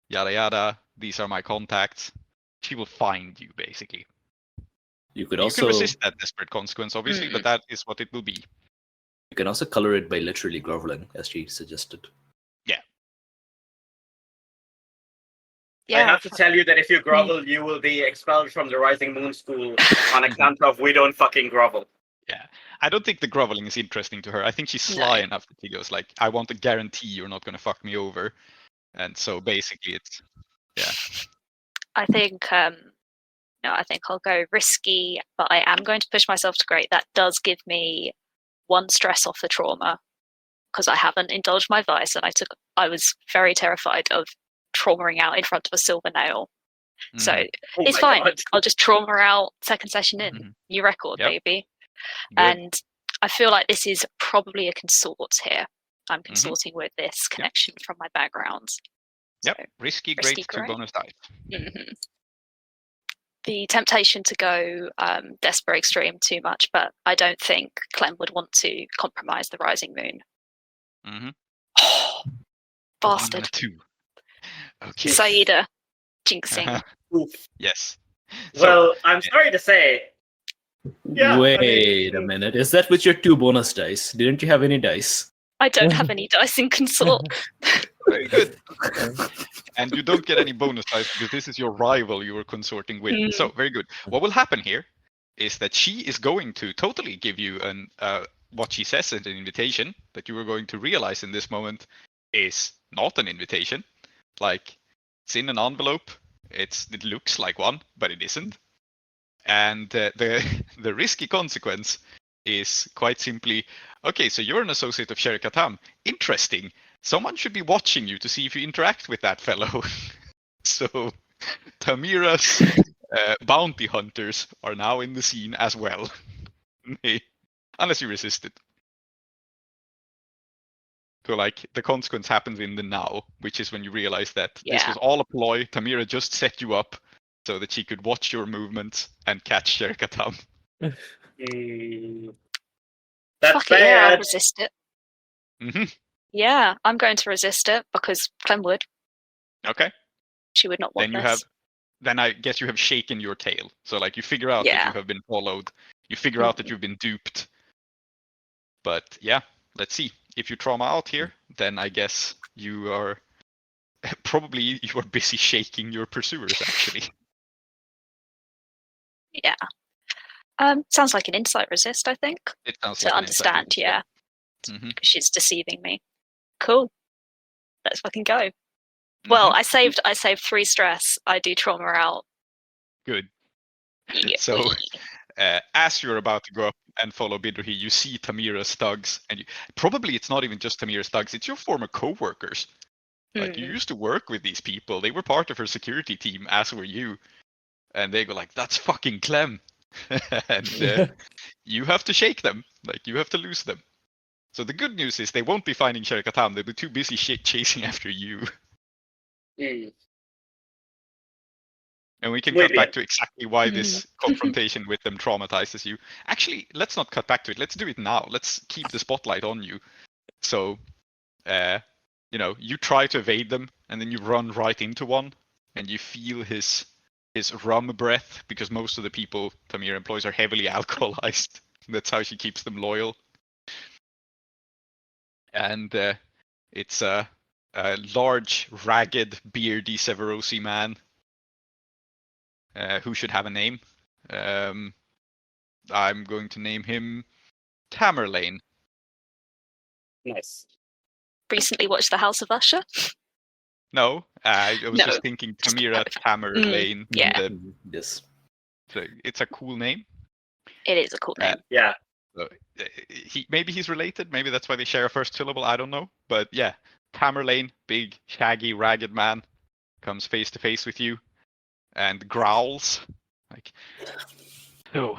Speaker 2: Yada yada. These are my contacts. She will find you basically.
Speaker 5: You can
Speaker 2: resist that desperate consequence, obviously, but that is what it will be.
Speaker 5: You can also color it by literally groveling, as she suggested.
Speaker 2: Yeah.
Speaker 4: I have to tell you that if you grovel, you will be expelled from the Rising Moon School on account of we don't fucking grovel.
Speaker 2: Yeah. I don't think the groveling is interesting to her. I think she's sly enough that she goes I want to guarantee you're not going to fuck me over. And so basically it's, yeah.
Speaker 3: I think I think I'll go risky, but I am going to push myself to great. That does give me one stress off the trauma because I haven't indulged my vice, and I was very terrified of traumaing out in front of a silver nail. So it's fine. God. I'll just trauma out second session in. New record, baby. Good. And I feel like this is probably a consort here. I'm consorting with this connection from my background.
Speaker 2: Yep. So, risky, great, 2 bonus dice.
Speaker 3: the temptation to go desperate extreme too much, but I don't think Clem would want to compromise the rising moon.
Speaker 2: Mm-hmm.
Speaker 3: Bastard.
Speaker 2: 1 and a 2. Okay.
Speaker 3: Saida, jinxing.
Speaker 4: Oof.
Speaker 2: Yes.
Speaker 4: Well, I'm sorry to say. Yeah,
Speaker 5: Wait a minute. Is that with your 2 bonus dice? Didn't you have any dice?
Speaker 3: I don't have any dice in consort.
Speaker 2: Very good. And you don't get any bonus dice because this is your rival you were consorting with. So very good. What will happen here is that she is going to totally give you an what she says is an invitation that you are going to realize in this moment is not an invitation. Like, it's in an envelope. It looks like one, but it isn't. And the risky consequence is quite simply, okay, so you're an associate of Sher Katam. Interesting. Someone should be watching you to see if you interact with that fellow. So Tamira's bounty hunters are now in the scene as well. Unless you resist it. So like the consequence happens in the now, which is when you realize that this was all a ploy. Tamira just set you up so that she could watch your movements and catch Sher Katam.
Speaker 4: That's
Speaker 3: Fuck it, yeah, I'll
Speaker 4: bad.
Speaker 3: resist it.
Speaker 2: Mm-hmm.
Speaker 3: Yeah, I'm going to resist it because Clem would.
Speaker 2: Okay.
Speaker 3: She would not want this.
Speaker 2: Then I guess you have shaken your tail. So like you figure out that you have been followed. You figure out that you've been duped. But yeah, let's see. If you trauma out here, then I guess you are probably busy shaking your pursuers actually.
Speaker 3: Yeah. Sounds like an insight resist, I think.
Speaker 2: It sounds
Speaker 3: to
Speaker 2: like
Speaker 3: understand,
Speaker 2: resist,
Speaker 3: yeah.
Speaker 2: Mm-hmm.
Speaker 3: Because she's deceiving me. Cool. Let's fucking go. Mm-hmm. Well, I saved 3 stress. I do trauma out.
Speaker 2: Good. So as you're about to go up and follow Bidrohi, you see Tamira's thugs, and probably it's not even just Tamira's thugs, it's your former co-workers. Like, you used to work with these people. They were part of her security team, as were you. And they go like, that's fucking Clem. And you have to shake them. Like, you have to lose them. So the good news is they won't be finding Sher Katam. They'll be too busy chasing after you. And we can cut back to exactly why this confrontation with them traumatizes you. Actually, let's not cut back to it. Let's do it now. Let's keep the spotlight on you. So, you try to evade them, and then you run right into one, and you feel his rum breath, because most of the people Tamir employs are heavily alcoholized. That's how she keeps them loyal. And it's a large, ragged, beardy Severosi man. Who should have a name. I'm going to name him Tamerlane.
Speaker 4: Nice.
Speaker 3: Recently watched The House of Usher?
Speaker 2: No, I was just thinking Tamira Tamerlane.
Speaker 3: Yeah.
Speaker 5: Yes.
Speaker 2: So it's a cool name.
Speaker 3: It is a cool name.
Speaker 4: Yeah.
Speaker 2: So, maybe he's related. Maybe that's why they share a first syllable. I don't know. But yeah, Tamerlane, big, shaggy, ragged man, comes face to face with you. And growls, like, so,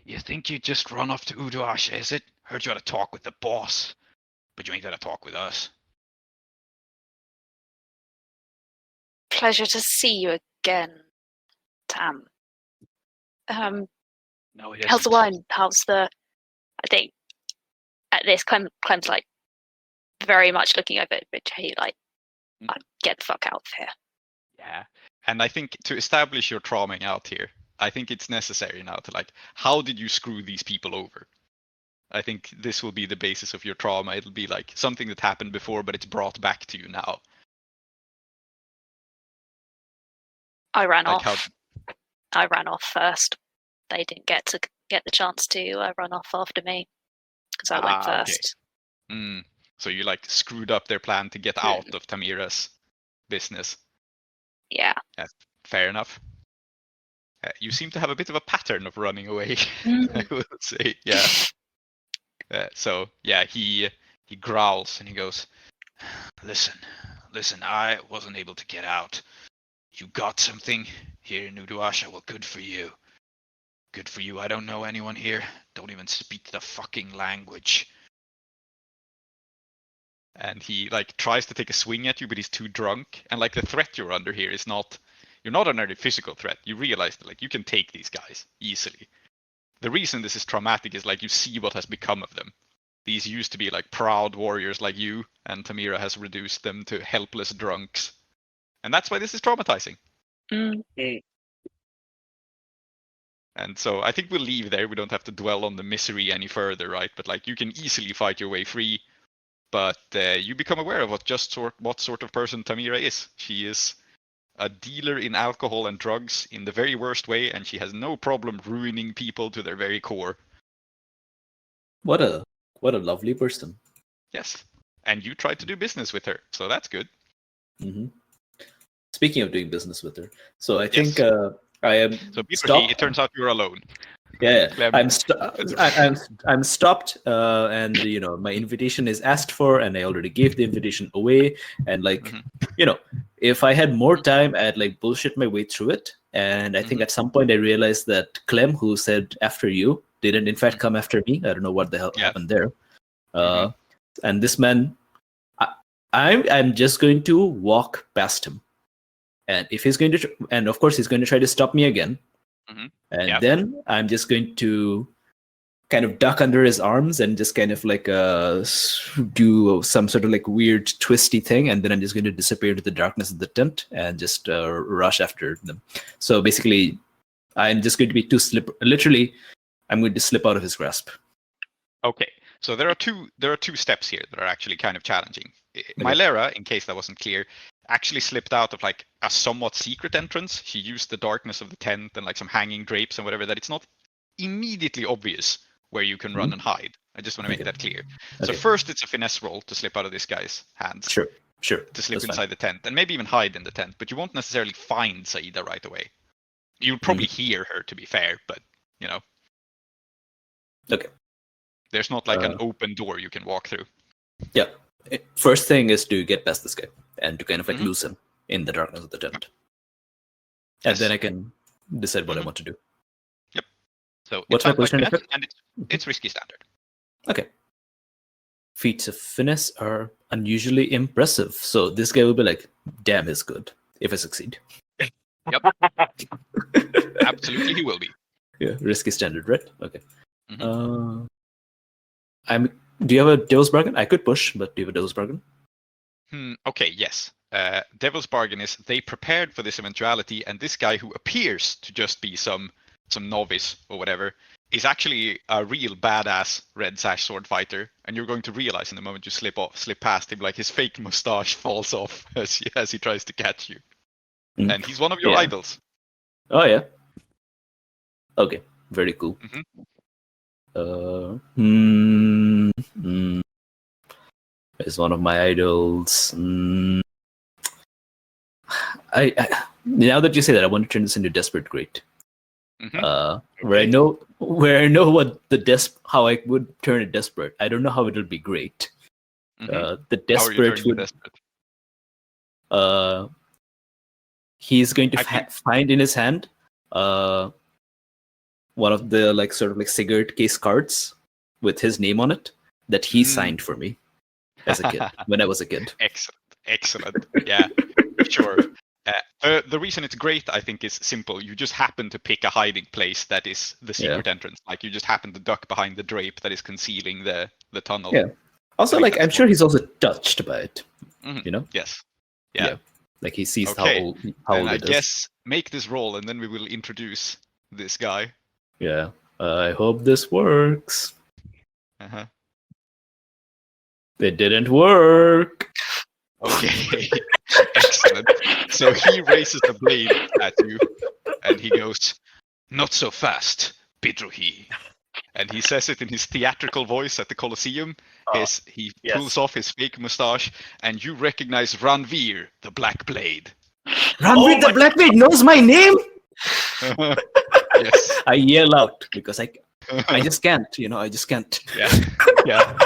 Speaker 2: you think you just run off to Uduasha, is it? Heard you had a talk with the boss, but you ain't had a talk with us.
Speaker 3: Pleasure to see you again, Tam.
Speaker 2: No, it isn't.
Speaker 3: How's the wine? How's the... I think, at this, Clem's like, very much looking over it, but he like, get the fuck out of here.
Speaker 2: Yeah. And I think to establish your trauming out here, I think it's necessary now to like, how did you screw these people over? I think this will be the basis of your trauma. It'll be like something that happened before, but it's brought back to you now.
Speaker 3: I ran off. I ran off first. They didn't get the chance to run off after me because I went first.
Speaker 2: Okay. So you like screwed up their plan to get out of Tamira's business.
Speaker 3: Yeah.
Speaker 2: Fair enough. You seem to have a bit of a pattern of running away, I would say. Yeah. So, yeah, he growls and he goes, Listen, I wasn't able to get out. You got something here in Uduasha? Well, good for you. Good for you. I don't know anyone here. Don't even speak the fucking language. And he like tries to take a swing at you, but he's too drunk. And like the threat you're under here is not, You're not under any physical threat. You realize that like you can take these guys easily. The reason this is traumatic is like you see what has become of them. These used to be like proud warriors like you, and Tamira has reduced them to helpless drunks. And that's why this is traumatizing. And so I think we'll leave there. We don't have to dwell on the misery any further, right? But like you can easily fight your way free. But you become aware of what sort of person Tamira is. She is a dealer in alcohol and drugs in the very worst way, and she has no problem ruining people to their very core.
Speaker 1: What a lovely person.
Speaker 2: Yes, and you tried to do business with her, so that's good.
Speaker 1: Mm-hmm. Speaking of doing business with her, so I think I am.
Speaker 2: So Bidrohi, it turns out you're alone.
Speaker 1: Yeah,
Speaker 2: Clem.
Speaker 1: I'm stopped, and my invitation is asked for, and I already gave the invitation away. And like, if I had more time, I'd like bullshit my way through it. And I think at some point I realized that Clem, who said after you, didn't in fact come after me. I don't know what the hell happened there. And this man, I'm just going to walk past him, and if he's going to, and of course he's going to try to stop me again. And then I'm just going to kind of duck under his arms and just kind of like do some sort of like weird twisty thing, and then I'm just going to disappear into the darkness of the tent and just rush after them. So basically, I'm just going to be literally, I'm going to slip out of his grasp.
Speaker 2: Okay, so there are two steps here that are actually kind of challenging. Mylera, in case that wasn't clear, actually slipped out of like a somewhat secret entrance. She used the darkness of the tent and like some hanging drapes and whatever, that it's not immediately obvious where you can run and hide. I just want to make that clear. So first it's a finesse roll to slip out of this guy's hands.
Speaker 1: Sure.
Speaker 2: To slip inside the tent and maybe even hide in the tent, but you won't necessarily find Saida right away. You'll probably hear her, to be fair, but
Speaker 1: Okay.
Speaker 2: There's not like an open door you can walk through.
Speaker 1: Yeah. First thing is to get past this guy and to kind of like lose him in the darkness of the tent. And then I can decide what I want to do.
Speaker 2: Yep. So
Speaker 1: what's my position?
Speaker 2: And it's risky standard.
Speaker 1: Okay. Feats of finesse are unusually impressive. So this guy will be like, damn, he's good if I succeed.
Speaker 2: Yep. Absolutely he will be.
Speaker 1: Yeah, risky standard, right? Okay. Do you have a Devil's Bargain? I could push, but do you have a Devil's Bargain?
Speaker 2: Okay, yes. Devil's Bargain is they prepared for this eventuality, and this guy who appears to just be some novice or whatever is actually a real badass red sash sword fighter, and you're going to realize in the moment you slip past him, like his fake mustache falls off as he tries to catch you. And he's one of your idols.
Speaker 1: Oh yeah. Okay, very cool. Is one of my idols. I now that you say that, I want to turn this into Desperate Great. Where I know what how I would turn it desperate. I don't know how it'll be great. The Desperate would. He's going to find in his hand one of the like sort of like cigarette case cards with his name on it that he signed for me as a kid when I was a kid.
Speaker 2: Excellent. Yeah, sure. The reason it's great, I think, is simple. You just happen to pick a hiding place that is the secret entrance. Like you just happen to duck behind the drape that is concealing the tunnel.
Speaker 1: Yeah. Also, like I'm sure he's also touched by it.
Speaker 2: Yes. Yeah.
Speaker 1: Like he sees how old
Speaker 2: I guess make this roll, and then we will introduce this guy.
Speaker 1: Yeah. I hope this works. It didn't work.
Speaker 2: Okay. Excellent. So he raises the blade at you, and he goes, "Not so fast, Bidrohi." And he says it in his theatrical voice at the Colosseum. He pulls off his fake mustache, and you recognize Ranveer the Black Blade.
Speaker 1: Ranveer the Black Blade knows my name?
Speaker 2: Yes.
Speaker 1: I yell out because I just can't, I just can't.
Speaker 2: Yeah.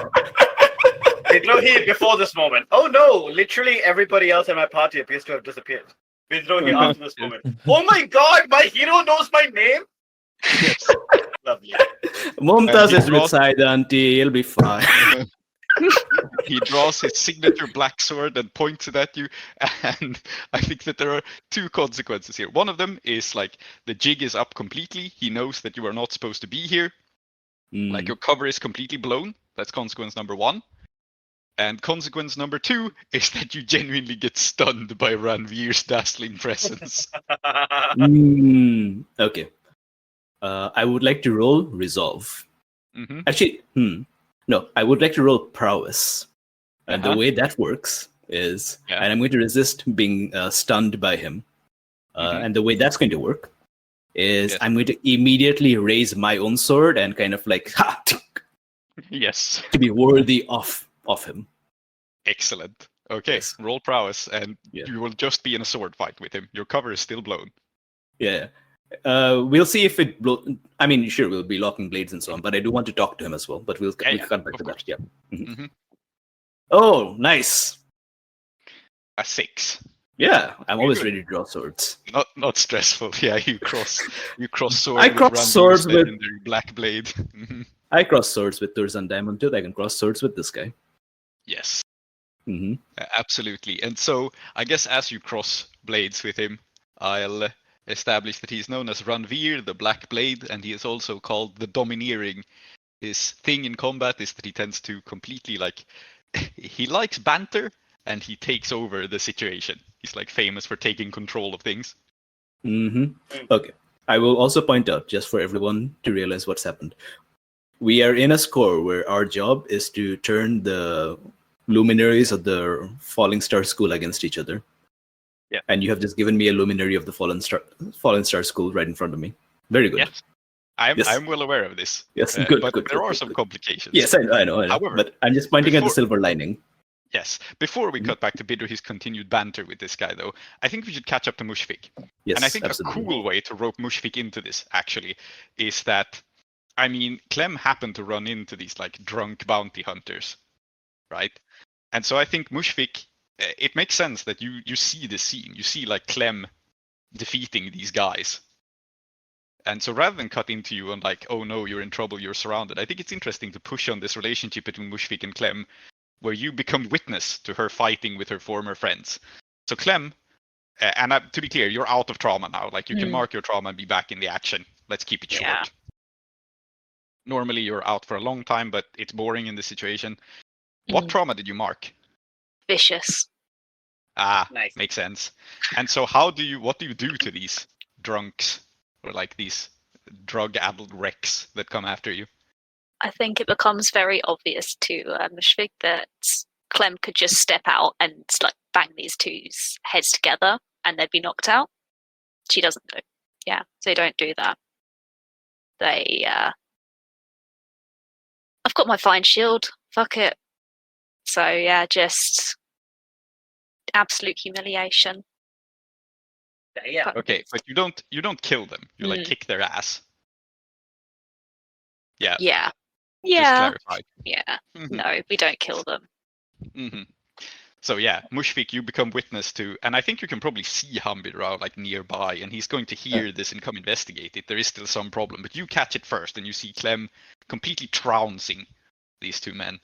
Speaker 4: Bidrohi before this moment. Oh no, literally everybody else in my party appears to have disappeared. Bidrohi after this moment. Oh my god, my hero knows my name?
Speaker 2: Yes.
Speaker 4: Lovely.
Speaker 1: Mumtaz is with side auntie, he'll be fine.
Speaker 2: he draws his signature black sword and points it at you. And I think that there are two consequences here. One of them is like the jig is up completely. He knows that you are not supposed to be here. Like your cover is completely blown. That's consequence number one. And consequence number two is that you genuinely get stunned by Ranveer's dazzling presence.
Speaker 5: Okay. I would like to roll resolve.
Speaker 2: Mm-hmm.
Speaker 5: Actually, no, I would like to roll prowess. And the way that works is, and I'm going to resist being stunned by him. And the way that's going to work is I'm going to immediately raise my own sword and kind of like,
Speaker 2: Yes.
Speaker 5: to be worthy of him.
Speaker 2: Excellent. Okay, roll prowess, and you will just be in a sword fight with him. Your cover is still blown.
Speaker 5: Yeah. We'll see if it I mean, sure, we'll be locking blades and so on, but I do want to talk to him as well. But we'll come back to that. Yeah. Mm-hmm. Oh, nice.
Speaker 2: A 6.
Speaker 5: Yeah, I'm always ready to draw swords.
Speaker 2: Not stressful. Yeah, you cross swords.
Speaker 5: I cross swords with
Speaker 2: Black Blade.
Speaker 5: I cross swords with Turzan Diamond too. I can cross swords with this guy.
Speaker 2: Yes.
Speaker 5: Mm-hmm.
Speaker 2: Absolutely. And so I guess as you cross blades with him, I'll establish that he's known as Ranveer the Black Blade, and he is also called the Domineering. His thing in combat is that he tends to completely he likes banter, and he takes over the situation. He's famous for taking control of things.
Speaker 5: Mm-hmm. Okay. I will also point out, just for everyone to realize what's happened, we are in a score where our job is to turn the luminaries of the Falling Star School against each other.
Speaker 2: Yeah.
Speaker 5: And you have just given me a luminary of the Fallen Star School right in front of me. Very good.
Speaker 2: Yes. I'm well aware of this.
Speaker 5: Yes, good.
Speaker 2: But there are
Speaker 5: good,
Speaker 2: some
Speaker 5: good.
Speaker 2: complications.
Speaker 5: Yes, I know.
Speaker 2: However,
Speaker 5: but I'm just pointing at the silver lining.
Speaker 2: Yes. Before we cut back to Bidrohi's continued banter with this guy, though, I think we should catch up to Mushfik.
Speaker 5: Yes,
Speaker 2: and I think
Speaker 5: absolutely.
Speaker 2: a cool way to rope Mushfik into this, actually, is that, I mean, Clem happened to run into these drunk bounty hunters, right? And so I think Mushfik, it makes sense that you see the scene. You see Clem defeating these guys. And so rather than cut into you and oh no, you're in trouble, you're surrounded, I think it's interesting to push on this relationship between Mushfik and Clem, where you become witness to her fighting with her former friends. So Clem, and to be clear, you're out of trauma now. You can mark your trauma and be back in the action. Let's keep it short.
Speaker 3: Yeah.
Speaker 2: Normally you're out for a long time, but it's boring in this situation. What trauma did you mark?
Speaker 3: Vicious.
Speaker 4: Nice.
Speaker 2: Makes sense. And so what do you do to these drunks, or these drug-addled wrecks that come after you?
Speaker 3: I think it becomes very obvious to Mushfik that Clem could just step out and bang these two's heads together and they'd be knocked out. She doesn't do. Yeah, so they don't do that. They I've got my fine shield. Fuck it. So yeah, just absolute humiliation.
Speaker 4: Yeah.
Speaker 2: Okay, but you don't kill them. You kick their ass. Yeah.
Speaker 3: Yeah.
Speaker 2: Just
Speaker 3: Yeah.
Speaker 2: clarify.
Speaker 3: Yeah. No, we don't kill them.
Speaker 2: Mm-hmm. So yeah, Mushfik, you become witness to, and I think you can probably see Hambirao nearby, and he's going to hear this and come investigate it. There is still some problem, but you catch it first, and you see Clem completely trouncing these two men.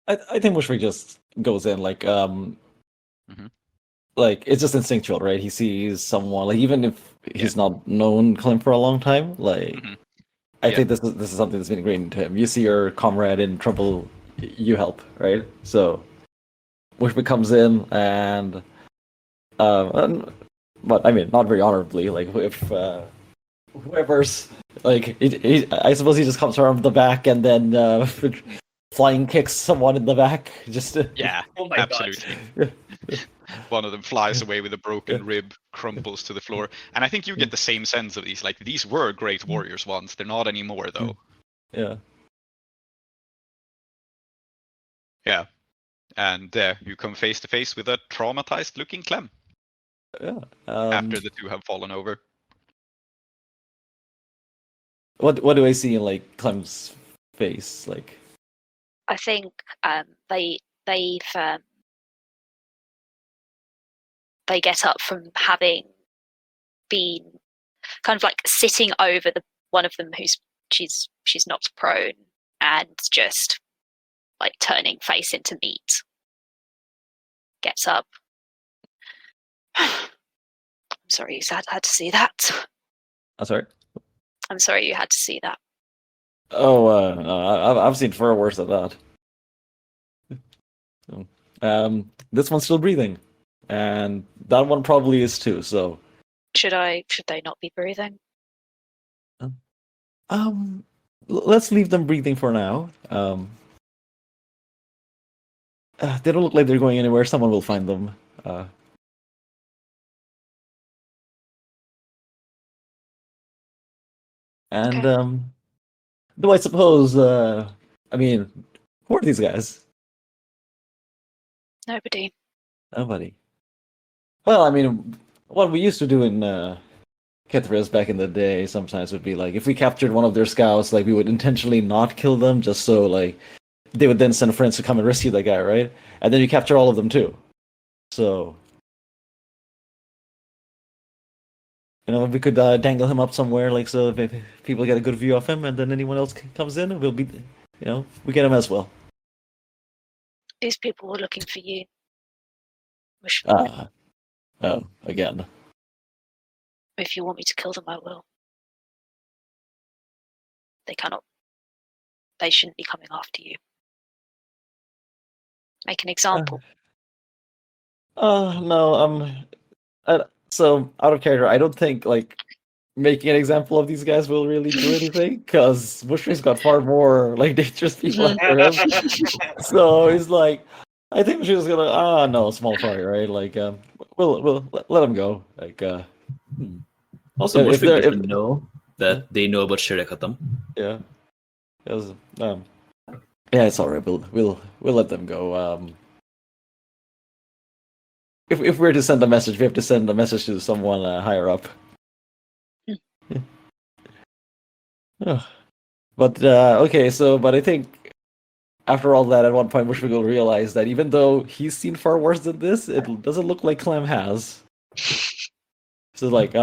Speaker 1: I think Mushfik just goes in it's just instinctual, right? He sees someone even if he's not known Clem for a long time, I think this is something that's been ingrained into him. You see your comrade in trouble, you help, right? So Mushfik comes in and but I mean not very honorably, if whoever's I suppose he just comes from the back and then flying kicks someone in the back.
Speaker 2: Yeah,
Speaker 4: Oh my
Speaker 2: absolutely.
Speaker 4: God.
Speaker 2: One of them flies away with a broken rib, crumples to the floor, and I think you get the same sense of these. These were great warriors once; they're not anymore, though.
Speaker 1: Yeah.
Speaker 2: Yeah, and you come face to face with a traumatized-looking Clem.
Speaker 1: Yeah.
Speaker 2: After the two have fallen over.
Speaker 1: What do I see in Clem's face?
Speaker 3: I think they get up from having been kind of sitting over the one of them she's knocked prone and just like turning face into meat. Gets up. I'm sorry you had to see that.
Speaker 1: I'm sorry.
Speaker 3: I'm sorry you had to see that.
Speaker 1: Oh, I've seen far worse than that. This one's still breathing, and that one probably is too. So,
Speaker 3: Should they not be breathing?
Speaker 1: let's leave them breathing for now. They don't look like they're going anywhere. Someone will find them. And
Speaker 3: Okay.
Speaker 1: though I suppose, I mean, who are these guys?
Speaker 3: Nobody.
Speaker 1: Nobody. Well, I mean, what we used to do in Kethris back in the day sometimes would be like, if we captured one of their scouts, like we would intentionally not kill them, just so like they would then send friends to come and rescue that guy, right? And then you capture all of them too. So, we could dangle him up somewhere, like so if people get a good view of him, and then anyone else comes in, we'll be, we get him as well.
Speaker 3: These people were looking for you.
Speaker 1: Oh, again.
Speaker 3: If you want me to kill them, I will. They cannot. They shouldn't be coming after you. Make an example.
Speaker 1: No, so out of character, I don't think like making an example of these guys will really do anything, because Bushra's got far more like dangerous people after him. So he's like, I think she was gonna no, small fry, right? Like we'll let him go. Like
Speaker 5: Also,
Speaker 1: if
Speaker 5: Mushfiq
Speaker 1: they're-
Speaker 5: doesn't know that they know about Shirakatam.
Speaker 1: yeah. It was, yeah, it's alright. We'll let them go. If we're to send a message, we have to send a message to someone higher up. Oh. But okay, but I think after all that, at one point, Bushwick will realize that even though he's seen far worse than this, it doesn't look like Clem has. So like,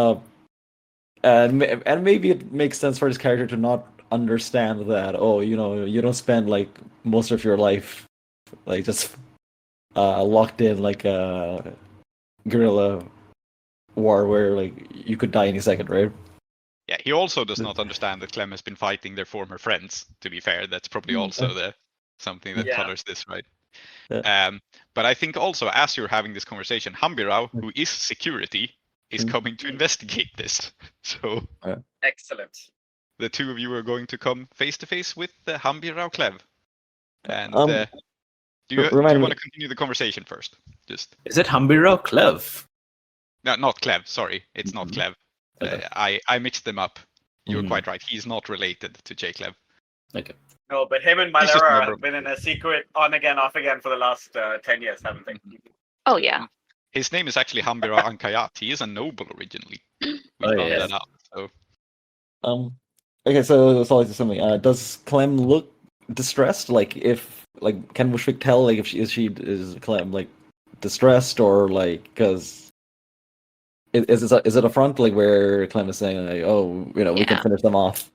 Speaker 1: and maybe it makes sense for his character to not understand that. Oh, you don't spend like most of your life like just locked in like a guerrilla war where like you could die any second, right?
Speaker 2: Yeah, he also does not understand that Clem has been fighting their former friends. To be fair, that's probably also something that colors this, right?
Speaker 1: Yeah.
Speaker 2: But I think also as you're having this conversation, Hambirao, who is security, is coming to investigate this. So
Speaker 4: Excellent.
Speaker 2: the two of you are going to come face to face with Hambirao Klev. And do you want to continue the conversation first?
Speaker 5: Is it Hambirao Klev?
Speaker 2: No, not Klev. Sorry, it's not Klev.
Speaker 5: Okay.
Speaker 2: I mixed them up. You're quite right. He's not related to J. Klev.
Speaker 5: Okay.
Speaker 4: No, but him and
Speaker 2: He's just
Speaker 4: Mylera
Speaker 2: another-
Speaker 4: have been in a secret on again, off again for the last 10 years, haven't they?
Speaker 3: Oh yeah.
Speaker 2: His name is actually Hambira Ankayat. He is a noble originally. We found that out. So.
Speaker 1: Okay, so something. Does Clem look distressed? Like can Bushwick tell like if she is Clem like distressed, or like because is it a front like where Clem is saying like, oh, we can finish them off?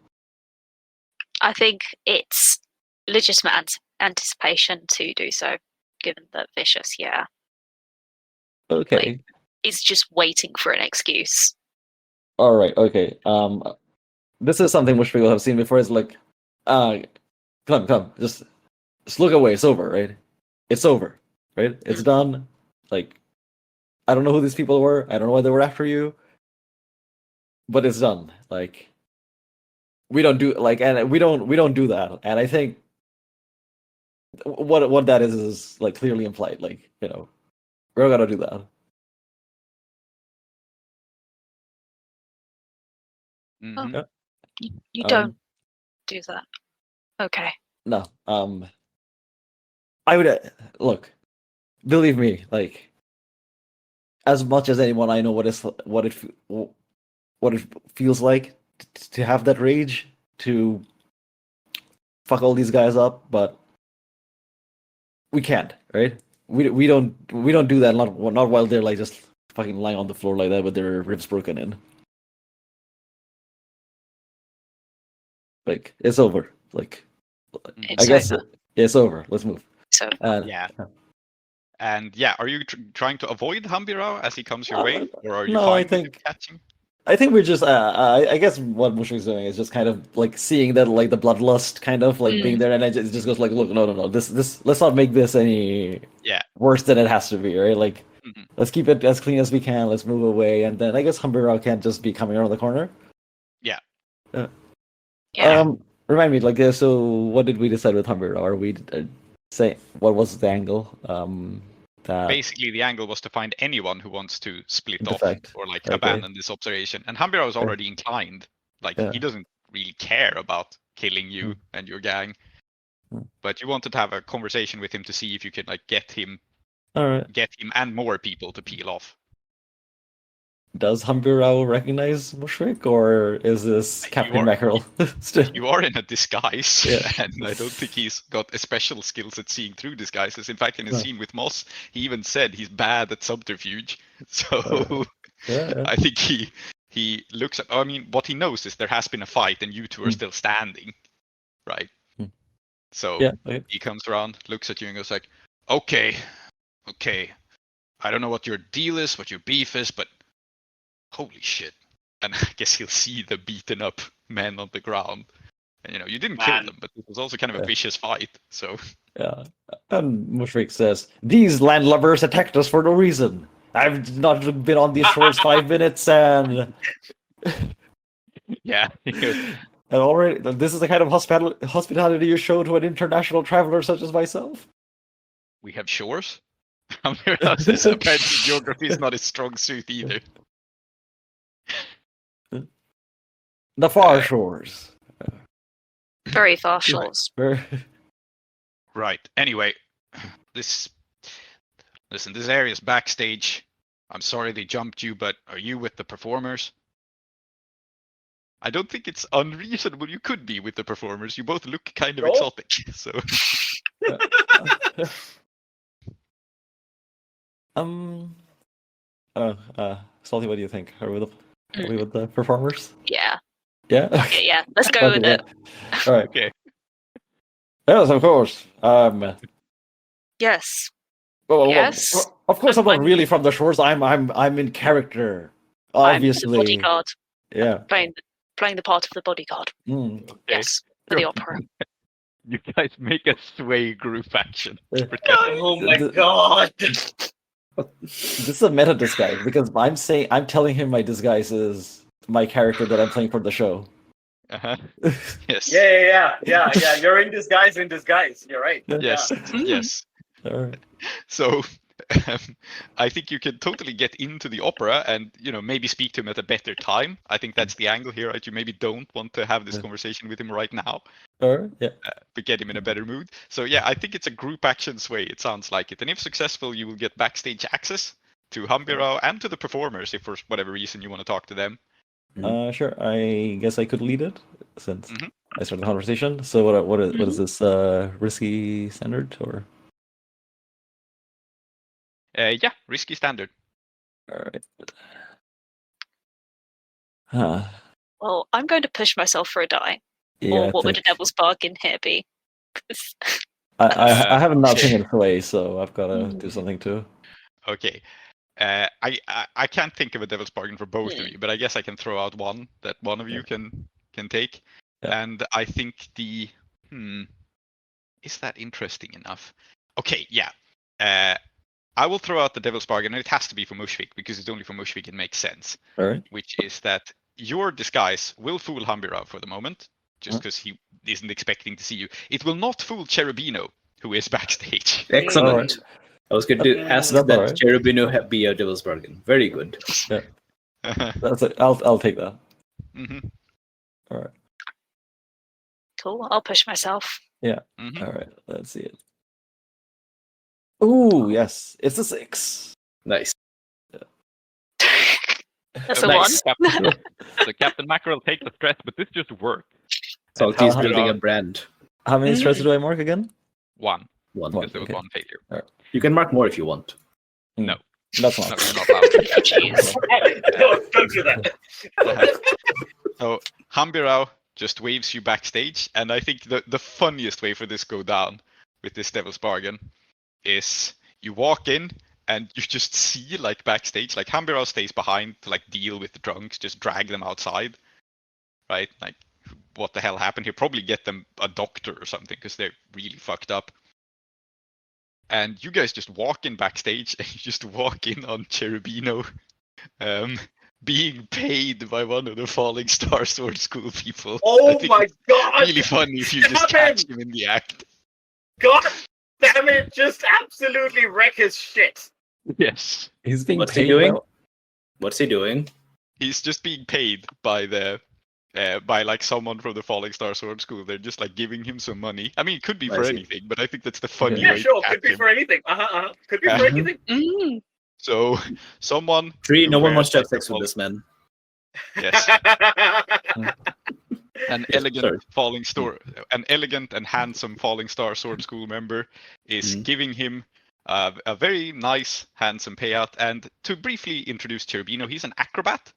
Speaker 3: I think it's legitimate anticipation to do so, given that Vicious,
Speaker 1: Okay.
Speaker 3: is just waiting for an excuse.
Speaker 1: All right. Okay. This is something which people have seen before. It's like, come, just look away. It's over, right? It's over, right? It's done. Like, I don't know who these people were. I don't know why they were after you, but it's done. Like, we don't do and we don't do that. And I think what that is like clearly implied. Like, we're gonna do that.
Speaker 2: Mm-hmm.
Speaker 3: Oh. You don't do that. Okay.
Speaker 1: No. I would look. Believe me, like as much as anyone, I know what it feels like to have that rage, to fuck all these guys up, but we can't, right? We don't do that. Not while they're like just fucking lying on the floor like that with their ribs broken in. Like it's over. Like
Speaker 3: It's
Speaker 1: I guess
Speaker 3: over.
Speaker 1: It's over. Let's move.
Speaker 3: So
Speaker 2: Yeah. And yeah, are you trying to avoid Hambirao as he comes your way, or are you
Speaker 1: No,
Speaker 2: fine
Speaker 1: I think-
Speaker 2: with him catching?
Speaker 1: I think we're just. I guess what Mushfik's doing is just kind of like seeing that, like the bloodlust, kind of like being there, and it just goes like, look, no. This. Let's not make this any worse than it has to be, right? Like, let's keep it as clean as we can. Let's move away, and then I guess Hambirao can't just be coming around the corner.
Speaker 2: Yeah.
Speaker 1: Remind me, like, so what did we decide with Hambirao? Are we say what was the angle? That
Speaker 2: Basically, the angle was to find anyone who wants to split off
Speaker 1: defect.
Speaker 2: or like
Speaker 1: Okay.
Speaker 2: abandon this observation. And Hambirao is already inclined. Like he doesn't really care about killing you and your gang. But you wanted to have a conversation with him to see if you could like get him and more people to peel off.
Speaker 1: Does Hambirao recognize Mushfik, or is this Captain Mackerel?
Speaker 2: You are in a disguise,
Speaker 1: Yeah.
Speaker 2: and I don't think he's got special skills at seeing through disguises. In fact, in his scene with Moss, he even said he's bad at subterfuge. So I think he looks at. I mean, what he knows is there has been a fight, and you two are still standing, right? So he comes around, looks at you, and goes like, "Okay, I don't know what your deal is, what your beef is, but holy shit." And I guess he'll see the beaten up men on the ground. And you didn't kill them, but it was also kind of a vicious fight. So
Speaker 1: yeah. And Mushrik says, "These landlubbers attacked us for no reason. I've not been on these shores 5 minutes, and
Speaker 2: yeah.
Speaker 1: and already this is the kind of hospitality you show to an international traveler such as myself."
Speaker 2: We have shores. Apparently geography is not his strong suit either.
Speaker 1: The far shores.
Speaker 3: very far shores.
Speaker 2: Right. Anyway, this area's backstage. I'm sorry they jumped you, but are you with the performers? I don't think it's unreasonable you could be with the performers. You both look kind of exotic, so.
Speaker 1: Salty, what do you think? Are we with the performers?
Speaker 3: Yeah.
Speaker 1: Yeah?
Speaker 3: Okay, yeah. Let's go with it.
Speaker 1: All right.
Speaker 2: Okay.
Speaker 1: Yes, of course.
Speaker 3: Yes.
Speaker 1: Well,
Speaker 3: Yes.
Speaker 1: of course, I'm not really from the shores. I'm in character, obviously.
Speaker 3: I'm the bodyguard.
Speaker 1: Yeah.
Speaker 3: Playing the part of the bodyguard. Yes, for the opera.
Speaker 2: You guys make a sway group action.
Speaker 4: Oh my god!
Speaker 1: This is a meta disguise because I'm telling him my disguise is my character that I'm playing for the show.
Speaker 2: Yes.
Speaker 4: Yeah. You're in disguise. You're right.
Speaker 2: Yes.
Speaker 4: Yeah.
Speaker 2: Yes.
Speaker 1: All right.
Speaker 2: So I think you can totally get into the opera and maybe speak to him at a better time. I think that's the angle here, right? You maybe don't want to have this conversation with him right now.
Speaker 1: All right. Yeah.
Speaker 2: But get him in a better mood. So yeah, I think it's a group action sway. It sounds like it. And if successful, you will get backstage access to Hambirao and to the performers if for whatever reason you want to talk to them.
Speaker 1: Sure. I guess I could lead it since I started the conversation. So what is this risky standard or?
Speaker 2: Yeah, risky standard.
Speaker 1: All right.
Speaker 3: Well, I'm going to push myself for a die.
Speaker 1: Yeah,
Speaker 3: Or what would a devil's bargain here be?
Speaker 1: I have not taken it away, so I've got to do something too.
Speaker 2: Okay. I can't think of a devil's bargain for both of you, but I guess I can throw out one that one of you can take.
Speaker 1: Yeah.
Speaker 2: And I think is that interesting enough? Okay, yeah. I will throw out the devil's bargain, and it has to be for Mushfik, because it's only for Mushfik it makes sense.
Speaker 1: All right.
Speaker 2: Which is that your disguise will fool Hambirao for the moment, just because he isn't expecting to see you. It will not fool Cherubino, who is backstage.
Speaker 5: Excellent.
Speaker 1: Right.
Speaker 5: I was going to ask
Speaker 1: That's
Speaker 5: that
Speaker 1: all right.
Speaker 5: Cherubino be a devil's bargain. Very good.
Speaker 1: Yeah. That's it. I'll take that. All right.
Speaker 3: Cool. I'll push myself.
Speaker 1: Yeah. All right. Let's see it. Ooh, yes. It's a 6.
Speaker 5: Nice.
Speaker 3: That's a
Speaker 5: Nice.
Speaker 3: 1.
Speaker 2: So Captain Mackerel, take the stress, but this just worked.
Speaker 5: Salty's
Speaker 1: how-
Speaker 5: building a brand.
Speaker 1: How many stresses do I mark again?
Speaker 2: One,
Speaker 5: One.
Speaker 1: One.
Speaker 2: because there was
Speaker 1: Okay.
Speaker 2: one failure.
Speaker 5: You can mark more if you want.
Speaker 2: No.
Speaker 1: That's
Speaker 2: No,
Speaker 1: not.
Speaker 2: you're not allowed.
Speaker 3: Jeez.
Speaker 4: Don't do that.
Speaker 2: So Hambirao just waves you backstage, and I think the funniest way for this go down with this devil's bargain is you walk in and you just see like backstage, like Hambira stays behind to like deal with the drunks, just drag them outside, right? Like, what the hell happened here? Probably get them a doctor or something because they're really fucked up. And you guys just walk in backstage and you just walk in on Cherubino being paid by one of the Falling Star Sword School people.
Speaker 4: Oh my god!
Speaker 2: Really funny if you just catch him in the act.
Speaker 4: God damn it! Just absolutely wreck his shit.
Speaker 2: Yes.
Speaker 1: He's being
Speaker 5: What's
Speaker 1: paid.
Speaker 5: he doing?
Speaker 1: by-
Speaker 5: What's he doing?
Speaker 2: He's just being paid by the by like someone from the Falling Star Sword School. They're just like giving him some money. I mean, it could be
Speaker 5: I
Speaker 2: for
Speaker 5: see.
Speaker 2: anything, but I think that's the funny
Speaker 4: Yeah,
Speaker 2: way
Speaker 4: sure.
Speaker 2: to
Speaker 4: Could
Speaker 2: catch
Speaker 4: be
Speaker 2: him.
Speaker 4: for anything. Could be for anything.
Speaker 2: So someone.
Speaker 5: Tree,
Speaker 2: who
Speaker 5: no one
Speaker 2: wears,
Speaker 5: wants to have
Speaker 2: like, a
Speaker 5: sex with this man.
Speaker 2: Yes, an elegant
Speaker 5: sorry.
Speaker 2: an elegant and handsome Falling Star Sword School member is
Speaker 5: Mhm.
Speaker 2: giving him a very nice, handsome payout. And to briefly introduce Cherubino, he's an acrobat.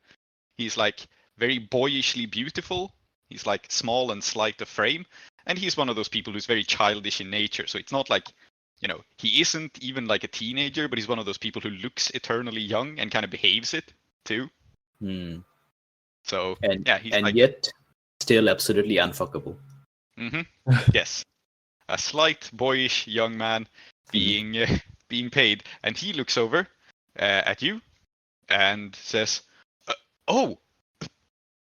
Speaker 2: He's like very boyishly beautiful. He's like small and slight of frame, and he's one of those people who's very childish in nature. So it's not like, he isn't even like a teenager, but he's one of those people who looks eternally young and kind of behaves it too.
Speaker 5: Hmm.
Speaker 2: So
Speaker 5: And
Speaker 2: yeah, he's
Speaker 5: and
Speaker 2: like,
Speaker 5: yet still absolutely unfuckable.
Speaker 2: yes, a slight boyish young man being paid, and he looks over at you and says, "Oh,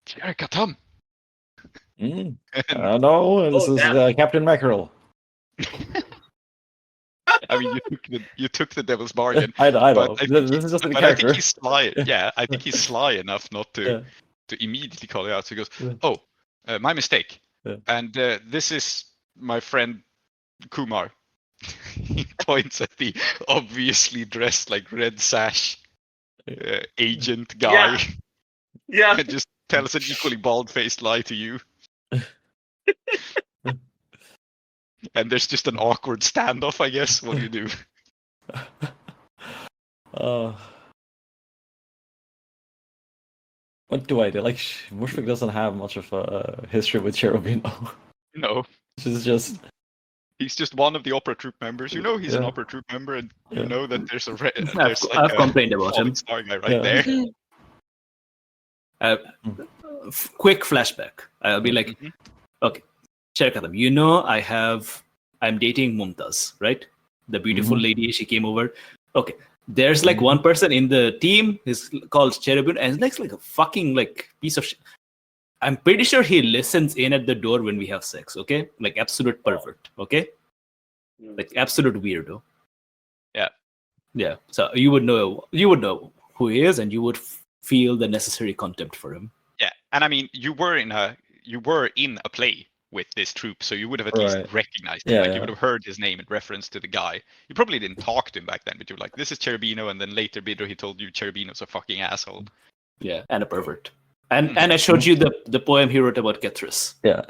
Speaker 2: Jerikatum."
Speaker 1: Mm. No, this is
Speaker 4: damn.
Speaker 1: Captain Mackerel.
Speaker 2: I mean, you took the devil's bargain.
Speaker 1: I know.
Speaker 2: But I think
Speaker 1: This is just the
Speaker 2: but I
Speaker 1: character.
Speaker 2: think he's sly. Yeah, I think he's sly enough not to
Speaker 1: Yeah.
Speaker 2: to immediately call you out. So he goes,
Speaker 1: Yeah.
Speaker 2: "Oh, my mistake."
Speaker 1: Yeah.
Speaker 2: And this is my friend Kumar. He points at the obviously dressed like red sash agent guy,
Speaker 4: Yeah.
Speaker 2: and just tells an equally bald-faced lie to you. And there's just an awkward standoff, I guess. What do you do?
Speaker 1: What do I do? Like, Mushfik doesn't have much of a history with Cherubino.
Speaker 2: No,
Speaker 1: This is just
Speaker 2: he's just one of the opera troupe members. You know he's an
Speaker 1: Yeah.
Speaker 2: opera troupe member, and
Speaker 1: Yeah.
Speaker 2: you know that there's
Speaker 5: I've complained about
Speaker 2: Falling
Speaker 5: him.
Speaker 2: Star guy right
Speaker 1: Yeah.
Speaker 2: there.
Speaker 5: Quick flashback. I'll be like,
Speaker 2: Mhm.
Speaker 5: okay, Cherikatam, I'm dating Mumtaz, right? The beautiful lady, she came over. Okay, there's like one person in the team is called Cherubin, and it's like a fucking like piece of shit. I'm pretty sure he listens in at the door when we have sex, okay? Like absolute pervert, okay? Like absolute weirdo.
Speaker 2: Yeah.
Speaker 5: Yeah. So you would know who he is, and you would feel the necessary contempt for him.
Speaker 2: Yeah, and I mean, you were in a play with this troupe, so you would have at least
Speaker 1: Right.
Speaker 2: recognized him.
Speaker 1: Yeah,
Speaker 2: Like
Speaker 1: yeah.
Speaker 2: you would have heard his name in reference to the guy. You probably didn't talk to him back then, but you were like, "This is Cherubino," and then later Bidrohi told you Cherubino's a fucking asshole.
Speaker 5: Yeah, and a pervert. And I showed you the poem he wrote about Kethris.
Speaker 1: yeah.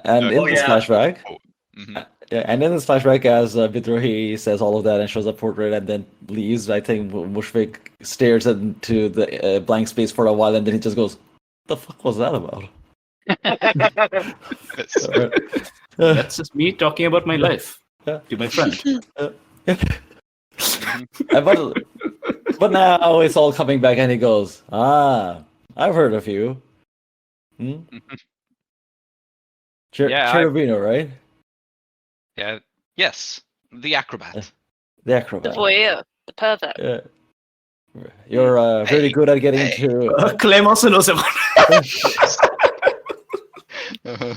Speaker 1: And in
Speaker 2: Oh,
Speaker 1: this
Speaker 4: yeah.
Speaker 1: flashback,
Speaker 2: hmm
Speaker 1: yeah, and in this flashback, as Bidrohi says all of that and shows a portrait and then leaves, I think Mushfik stares into the blank space for a while, and then he just goes, "The fuck was that about?"
Speaker 5: That's just me talking about my life
Speaker 1: Yeah.
Speaker 5: to my friend.
Speaker 1: But now it's all coming back, and he goes, I've heard of you.
Speaker 2: Yeah,
Speaker 1: Cherubino, right?
Speaker 2: Yeah. Yes, the acrobat.
Speaker 1: The
Speaker 3: The
Speaker 1: acrobat.
Speaker 3: voyeur, the pervert.
Speaker 1: Yeah. You're very
Speaker 2: Hey,
Speaker 1: good at getting
Speaker 2: hey.
Speaker 1: into.
Speaker 5: Clem also knows about
Speaker 2: Uh-huh.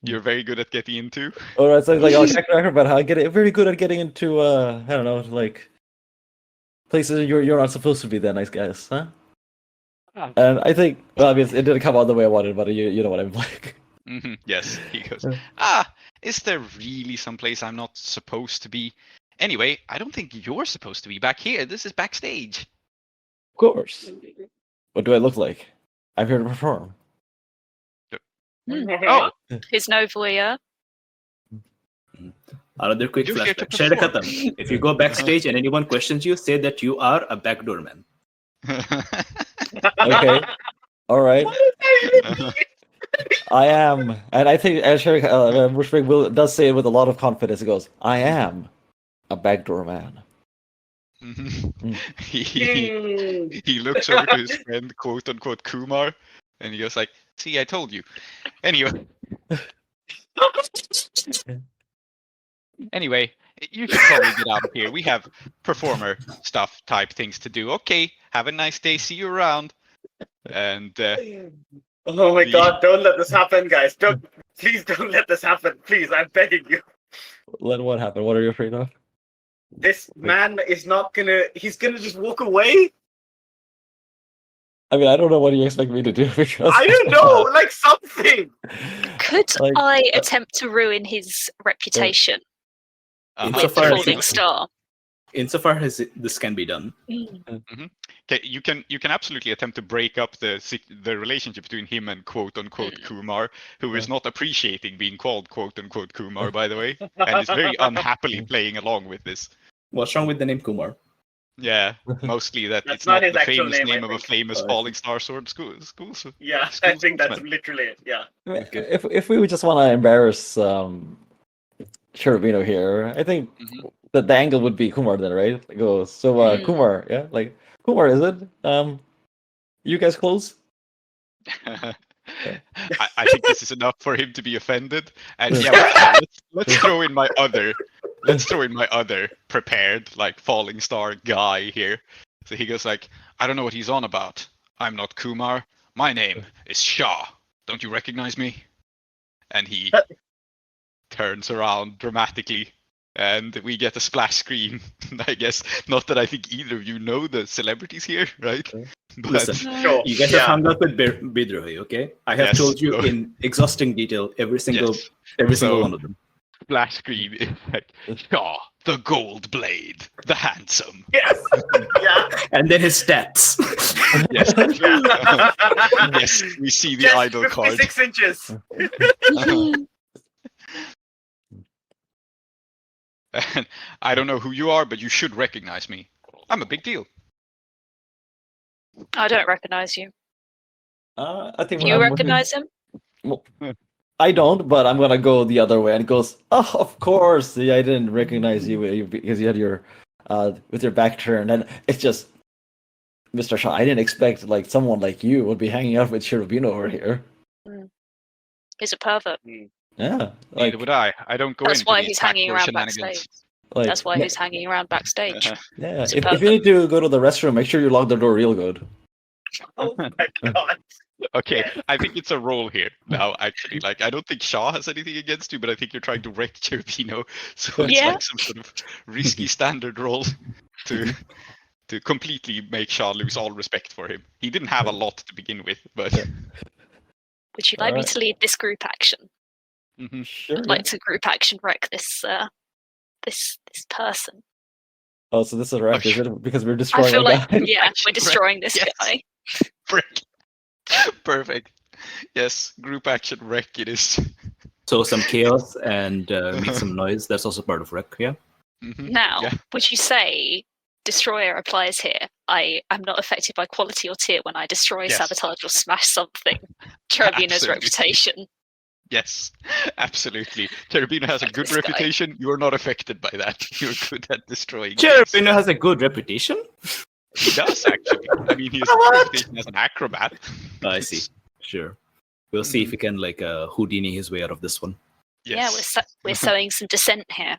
Speaker 2: You're very good at getting into.
Speaker 1: All right, so like acrobat, how very good at getting into. I don't know, like places you're not supposed to be. Then I guess, huh?
Speaker 2: Ah.
Speaker 1: And I think, well, I mean, it didn't come out the way I wanted, but you know what I'm like.
Speaker 2: Yes, he goes,
Speaker 1: Yeah.
Speaker 2: is there really some place I'm not supposed to be? Anyway, I don't think you're supposed to be back here. This is backstage.
Speaker 1: Of course. What do I look like? I'm here to perform.
Speaker 2: Oh,
Speaker 3: Who's no voyeur?
Speaker 5: another quick
Speaker 2: You're here to
Speaker 5: flashback.
Speaker 2: perform.
Speaker 5: Sherikatam, if you go backstage and anyone questions you, say that you are a backdoor man.
Speaker 1: Okay. All right. I am, and I think Rushbrig does say it with a lot of confidence. He goes, "I am a backdoor man."
Speaker 2: He looks over to his friend, quote unquote Kumar, and he goes like, "See, I told you." Anyway, you should probably get out of here. We have performer stuff type things to do. Okay, have a nice day. See you around. And
Speaker 4: oh my god! Don't let this happen, guys. Please don't let this happen. Please, I'm begging you.
Speaker 1: Let what happen? What are you afraid of?
Speaker 4: This man is not gonna. He's gonna just walk away.
Speaker 1: I mean, I don't know what you expect me to do because
Speaker 4: I don't know, like something.
Speaker 3: Could
Speaker 1: Like,
Speaker 3: I attempt to ruin his reputation with the
Speaker 5: Insofar as
Speaker 3: Falling Star?
Speaker 5: Insofar as this can be done.
Speaker 2: Okay, you can absolutely attempt to break up the relationship between him and quote unquote Kumar, who is not appreciating being called quote unquote Kumar, by the way, and is very unhappily playing along with this.
Speaker 5: What's wrong with the name Kumar?
Speaker 2: Yeah, mostly that
Speaker 4: That's
Speaker 2: it's
Speaker 4: not
Speaker 2: not
Speaker 4: his
Speaker 2: the
Speaker 4: actual
Speaker 2: famous
Speaker 4: name, I
Speaker 2: name of a
Speaker 4: think.
Speaker 2: famous
Speaker 5: Oh, I
Speaker 2: falling star sword school.
Speaker 4: Yeah, I
Speaker 2: School
Speaker 4: think that's
Speaker 2: swordsman.
Speaker 4: literally it. Yeah.
Speaker 1: if we would just want to embarrass Cherubino here, I think that the angle would be Kumar then, right? It goes, so Kumar, yeah, like Kumar, is it? You guys close?
Speaker 2: I think this is enough for him to be offended. And yeah, let's throw in my other prepared like falling star guy here. So he goes like, I don't know what he's on about. I'm not Kumar. My name is Shah. Don't you recognize me? And he turns around dramatically. And we get a splash screen. I guess not that I think either of you know the celebrities here, right? But
Speaker 5: Listen,
Speaker 4: Sure.
Speaker 5: you guys have hung out with Bidrohi, okay? I have
Speaker 2: Yes.
Speaker 5: told you in exhausting detail every single
Speaker 2: So-
Speaker 5: one of them.
Speaker 2: splash screen is like Shah, the gold blade, the handsome.
Speaker 4: Yes. Yeah.
Speaker 5: And then his stats.
Speaker 2: Yes.
Speaker 4: Yeah.
Speaker 2: Yes, we see the
Speaker 4: Just
Speaker 2: idol card.
Speaker 4: 56 inches.
Speaker 2: And I don't know who you are, but you should recognize me. I'm a big deal.
Speaker 3: I don't recognize you.
Speaker 1: I think
Speaker 3: You recognize him?
Speaker 1: I don't, but I'm gonna go the other way. And it goes, oh, of course. Yeah, I didn't recognize you because you had your with your back turned, and it's just, Mr. Shah. I didn't expect like someone like you would be hanging out with Cherubino over here.
Speaker 3: He's a pervert.
Speaker 1: Yeah,
Speaker 2: Neither
Speaker 1: like
Speaker 2: would I. I don't go
Speaker 3: That's
Speaker 2: into
Speaker 3: why
Speaker 2: these
Speaker 3: he's hanging
Speaker 2: backdoor
Speaker 3: around
Speaker 2: shenanigans.
Speaker 3: backstage.
Speaker 1: like
Speaker 3: That's why he's hanging around backstage.
Speaker 1: yeah.
Speaker 3: He's a
Speaker 1: If you need to go to the restroom, make sure you lock the door real good.
Speaker 4: Oh my god.
Speaker 2: Okay,
Speaker 4: Yes.
Speaker 2: I think it's a roll here now. Actually, like I don't think Shah has anything against you, but I think you're trying to wreck Cherubino. So it's
Speaker 3: Yeah.
Speaker 2: like some sort of risky standard roll to completely make Shah lose all respect for him. He didn't have a lot to begin with, but
Speaker 3: Would you like me
Speaker 1: Alright.
Speaker 3: to lead this group action?
Speaker 2: Mhm.
Speaker 1: Sure.
Speaker 3: I'd like to group action wreck this this person.
Speaker 1: Oh, so this is right, is it? Because we're
Speaker 3: I
Speaker 1: destroying
Speaker 3: feel
Speaker 1: a
Speaker 3: like
Speaker 1: guy.
Speaker 3: yeah, we're destroying this
Speaker 2: Yes.
Speaker 3: guy.
Speaker 2: Frick. Perfect. Yes, group action wreck it is.
Speaker 5: So some chaos and make some noise. That's also part of wreck, yeah?
Speaker 2: Mhm.
Speaker 3: Now,
Speaker 2: Yeah.
Speaker 3: would you say destroyer applies here? I am not affected by quality or tier when I destroy,
Speaker 2: Yes.
Speaker 3: sabotage, or smash something. Cherubino's
Speaker 2: Absolutely.
Speaker 3: reputation.
Speaker 2: Yes, absolutely. Cherubino has a good
Speaker 3: This guy.
Speaker 2: reputation. You are not affected by that. You're good at destroying. things.
Speaker 5: Cherubino has a good reputation.
Speaker 2: He does actually. I mean, he has a good reputation as an acrobat.
Speaker 5: I see. Sure. We'll see if we can like Houdini his way out of this one.
Speaker 3: Yeah,
Speaker 2: Yes.
Speaker 3: we're sowing some dissent here.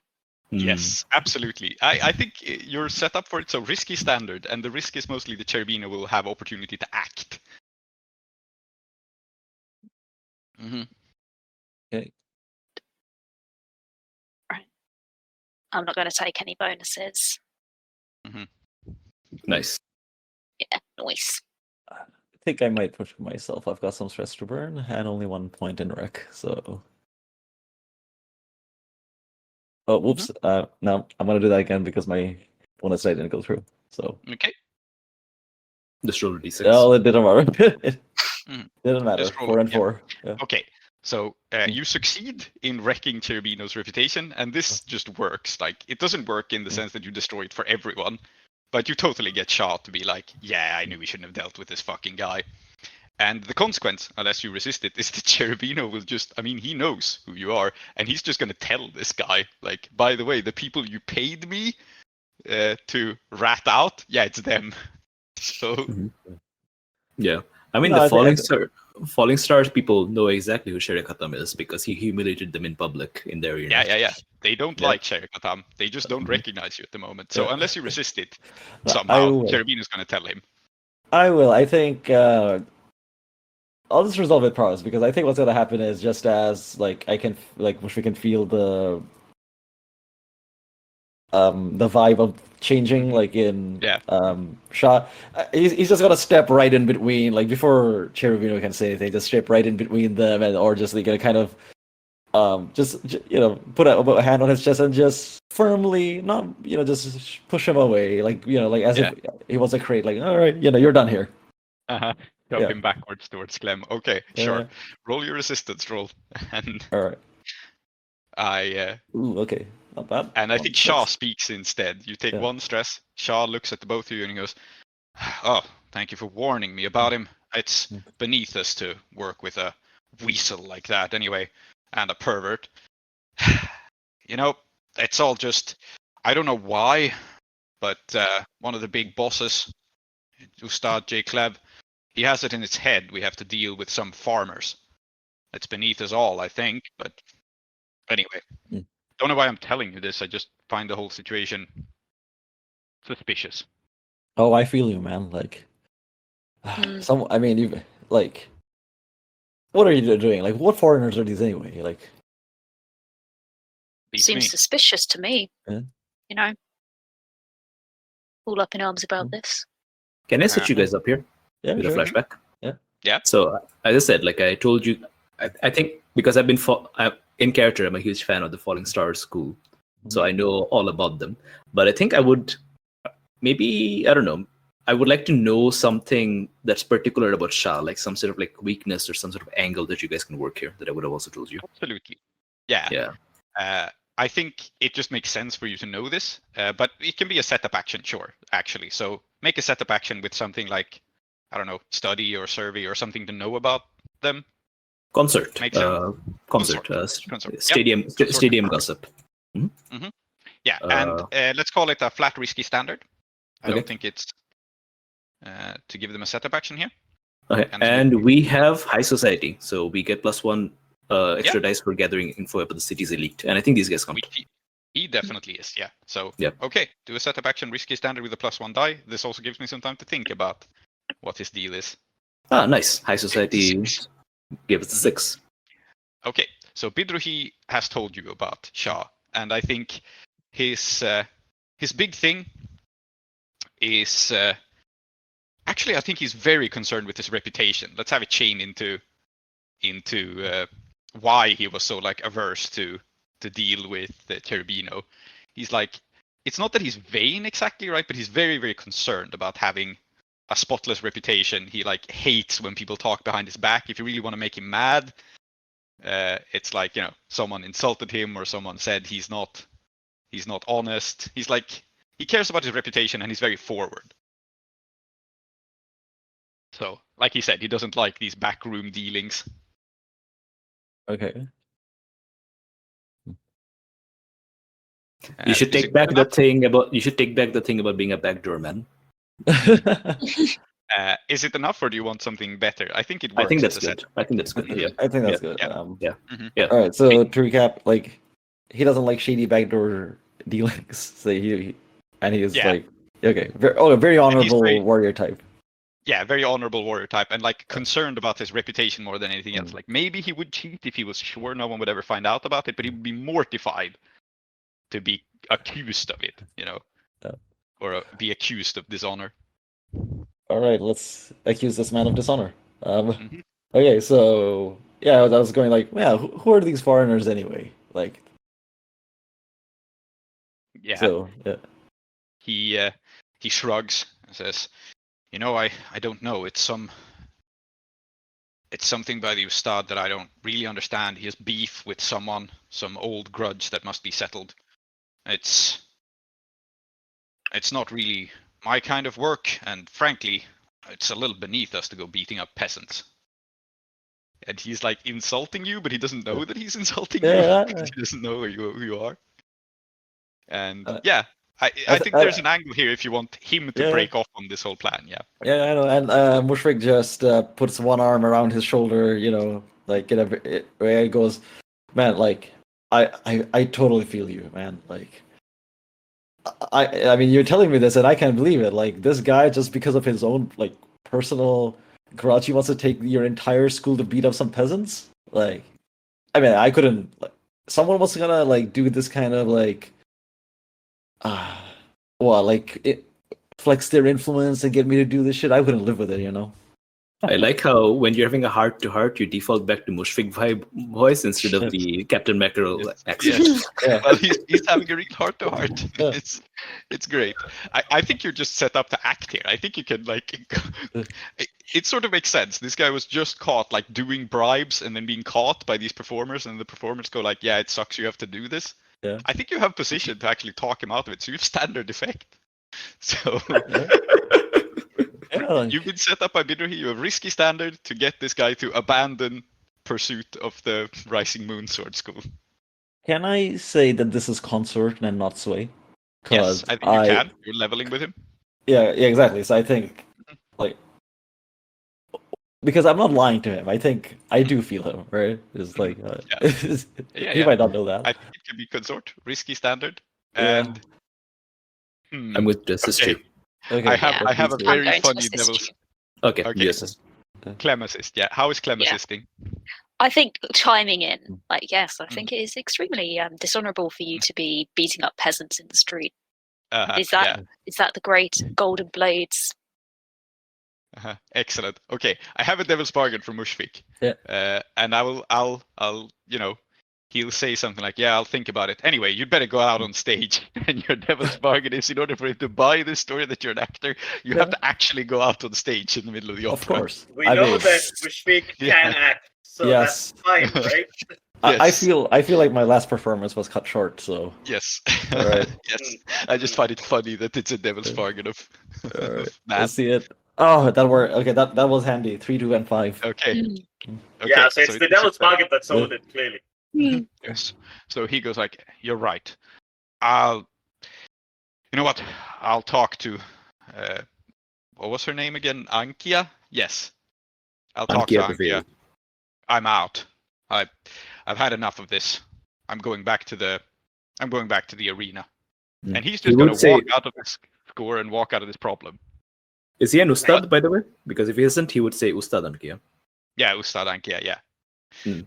Speaker 2: Yes, absolutely. I think you're set up for it. So risky standard, and the risk is mostly the Cherubino will have opportunity to act. Mm-hmm.
Speaker 3: I'm not going to take any bonuses.
Speaker 5: Nice.
Speaker 3: Yeah, nice.
Speaker 1: I think I might push myself. I've got some stress to burn and only 1 point in wreck, so. Oh, whoops. No, I'm gonna do that again because my bonus die didn't go through. So.
Speaker 2: Okay.
Speaker 5: Just roll a d6.
Speaker 1: No, it didn't matter. It
Speaker 2: Mhm.
Speaker 1: didn't matter.
Speaker 2: Just roll
Speaker 1: 4
Speaker 2: it,
Speaker 1: and
Speaker 2: yeah.
Speaker 1: 4. Yeah.
Speaker 2: Okay. So you succeed in wrecking Cherubino's reputation, and this just works. Like it doesn't work in the sense that you destroy it for everyone, but you totally get Shah to be like, "Yeah, I knew we shouldn't have dealt with this fucking guy." And the consequence, unless you resist it, is that Cherubino will just, I mean, he knows who you are, and he's just going to tell this guy, like, by the way, the people you paid me to rat out, yeah, it's them. So,
Speaker 5: Yeah. I mean,
Speaker 1: No,
Speaker 5: the
Speaker 1: I think-
Speaker 5: Falling Stars people know exactly who Shere Khatam is because he humiliated them in public in their arena.
Speaker 2: yeah. They don't
Speaker 5: Yeah.
Speaker 2: like Sherikatam. They just don't recognize you at the moment. So,
Speaker 1: Yeah.
Speaker 2: unless you resist it
Speaker 1: No, I
Speaker 2: somehow,
Speaker 1: will.
Speaker 2: Cherubino's going to tell him.
Speaker 1: I will. I think I'll just resolve it first because I think what's gonna happen is just as like I can like we can feel the vibe of changing like in
Speaker 2: Yeah.
Speaker 1: Shah. He's just gonna step right in between like before Cherubino can say anything, just step right in between them and or just like gonna kind of put a hand on his chest and just firmly not just push him away like like as if he was a crate like all right you're done here.
Speaker 2: Shove
Speaker 1: Yeah.
Speaker 2: him backwards towards Clem. Okay, sure. Roll your resistance roll. And
Speaker 1: All right.
Speaker 2: Ooh,
Speaker 1: okay. Not bad.
Speaker 2: And I
Speaker 1: One
Speaker 2: think
Speaker 1: stress.
Speaker 2: Shah speaks instead. You take 1 stress. Shah looks at the both of you and he goes, "Oh, thank you for warning me about him. It's beneath us to work with a weasel like that anyway, and a pervert. It's all just, I don't know why, but one of the big bosses, Ustad J. Klev, he has it in his head we have to deal with some farmers. It's beneath us all, I think, but anyway. Don't know why I'm telling you this. I just find the whole situation suspicious.
Speaker 1: Oh, I feel you, man. Like, I mean, you like, what are you doing? Like, what foreigners are these anyway? Like,
Speaker 3: Seems suspicious to me.
Speaker 1: Yeah.
Speaker 3: All up in arms about this.
Speaker 5: Can I set you guys up here?
Speaker 1: Yeah,
Speaker 5: with
Speaker 1: sure.
Speaker 5: a flashback?
Speaker 2: Yeah.
Speaker 5: So, as I said, like I told you, I think because I've been in character, I'm a huge fan of the Falling Stars school. So I know all about them. But I think I would, maybe, I don't know, I would like to know something that's particular about Shah, like some sort of like weakness or some sort of angle that you guys can work here that I would have also told you.
Speaker 2: Absolutely. Yeah.
Speaker 5: Yeah.
Speaker 2: I think it just makes sense for you to know this, but it can be a setup action, sure, actually. So make a setup action with something like, I don't know, study or survey or something to know about them.
Speaker 5: Concert.
Speaker 2: Makes sense.
Speaker 5: Concert. Stadium gossip.
Speaker 2: Mm-hmm. Yeah, and let's call it a flat risky standard. I don't think it's to give them a setup action here.
Speaker 5: Okay, and we have high society, so we get +1 extra dice for gathering info about the city's elite, and I think these guys come.
Speaker 2: He definitely is, yeah. So, okay, do a setup action risky standard with a +1 die. This also gives me some time to think about what his deal is.
Speaker 5: Ah, nice. High society gave us a 6.
Speaker 2: Okay, so Bidrohi has told you about Shah, and I think his big thing is actually I think he's very concerned with his reputation. Let's have it chain into why he was so like averse to deal with Cherubino. He's like, it's not that he's vain exactly, right? But he's very, very concerned about having a spotless reputation. He like hates when people talk behind his back. If you really want to make him mad, it's like, someone insulted him or someone said he's not honest. He's like, he cares about his reputation and he's very forward. So, like he said, he doesn't like these backroom dealings.
Speaker 1: Okay.
Speaker 5: You should take back the thing about being a backdoor man.
Speaker 2: Is it enough, or do you want something better? I think it works.
Speaker 5: I think that's good. I think that's good. Yeah.
Speaker 1: I think that's good.
Speaker 5: Yeah.
Speaker 1: All right. So to recap, like he doesn't like shady backdoor dealings. So he is like okay, very honorable warrior type.
Speaker 2: Yeah, very honorable warrior type, and like concerned about his reputation more than anything else. Like maybe he would cheat if he was sure no one would ever find out about it, but he would be mortified to be accused of it, or be accused of dishonor.
Speaker 1: All right, let's accuse this man of dishonor. Okay, so I was going like, who are these foreigners anyway? Like, So
Speaker 2: he shrugs and says, I don't know. It's something by the Ustad that I don't really understand. He has beef with someone, some old grudge that must be settled. It's not really my kind of work, and frankly, it's a little beneath us to go beating up peasants. And he's like insulting you, but he doesn't know that he's insulting you because he doesn't know who you are. And I think there's an angle here if you want him to break off on this whole plan. Yeah.
Speaker 1: Yeah, I know. And Mushrik just puts one arm around his shoulder, like where he goes, man, like I totally feel you, man. Like I mean, you're telling me this, and I can't believe it. Like this guy, just because of his own like personal grudge, he wants to take your entire school to beat up some peasants. Like, I mean, I couldn't. Like, someone was gonna like do this kind of like, flex their influence and get me to do this shit. I wouldn't live with it,
Speaker 5: I like how when you're having a heart-to-heart, you default back to Mushfik vibe voice instead of the Captain Mackerel accent.
Speaker 2: Yeah. Well, he's having a real heart-to-heart. Yeah. It's great. I think you're just set up to act here. I think you can like. It sort of makes sense. This guy was just caught like doing bribes and then being caught by these performers, and the performers go like, "Yeah, it sucks. You have to do this."
Speaker 1: Yeah.
Speaker 2: I think you have position to actually talk him out of it. So you have standard effect. So. You've been set up by Bidrohi. You have risky standard to get this guy to abandon pursuit of the Rising Moon Sword School.
Speaker 1: Can I say that this is consort and not sway?
Speaker 2: Yes, I think you can. You're leveling with him.
Speaker 1: Yeah, exactly. So I think, like, because I'm not lying to him. I think I do feel him, right? It's like, he might not know that.
Speaker 2: I think it can be consort, risky standard, and
Speaker 5: I'm with Justice too.
Speaker 1: Okay.
Speaker 2: I have a very funny devil's.
Speaker 5: Okay. Yes.
Speaker 2: Clem assist. Yeah. How is Clem assisting?
Speaker 3: I think chiming in, like, yes, I think it is extremely dishonourable for you to be beating up peasants in the street. Is that the great golden blades?
Speaker 2: Excellent. Okay, I have a devil's bargain from Mushfik.
Speaker 1: Yeah.
Speaker 2: And I'll he'll say something like, "Yeah, I'll think about it. Anyway, you'd better go out on stage." And your devil's bargain is, in order for him to buy the story that you're an actor, you have to actually go out on stage in the middle of the opera.
Speaker 1: Of course.
Speaker 4: We know that Mushfik can act, so that's fine, right?
Speaker 2: Yes.
Speaker 1: I feel like my last performance was cut short, so.
Speaker 2: Yes.
Speaker 1: Right.
Speaker 2: Yes. I just find it funny that it's a devil's bargain of
Speaker 1: Let's see it. Oh, that worked. Okay, that was handy. 3, 2, and 5.
Speaker 2: Okay.
Speaker 4: Yeah, so it's the devil's bargain that sold it, clearly.
Speaker 2: Yes. So he goes like, "You're right. You know what? I'll talk to what was her name again? Ankia? Yes. I'll talk to Ankia. I'm out. I've had enough of this. I'm going back to the arena." And he's just going to walk out of this score and walk out of this problem.
Speaker 5: Is he an Ustad, by the way? Because if he isn't, he would say Ustad Ankia.
Speaker 2: Yeah, Ustad Ankia, yeah.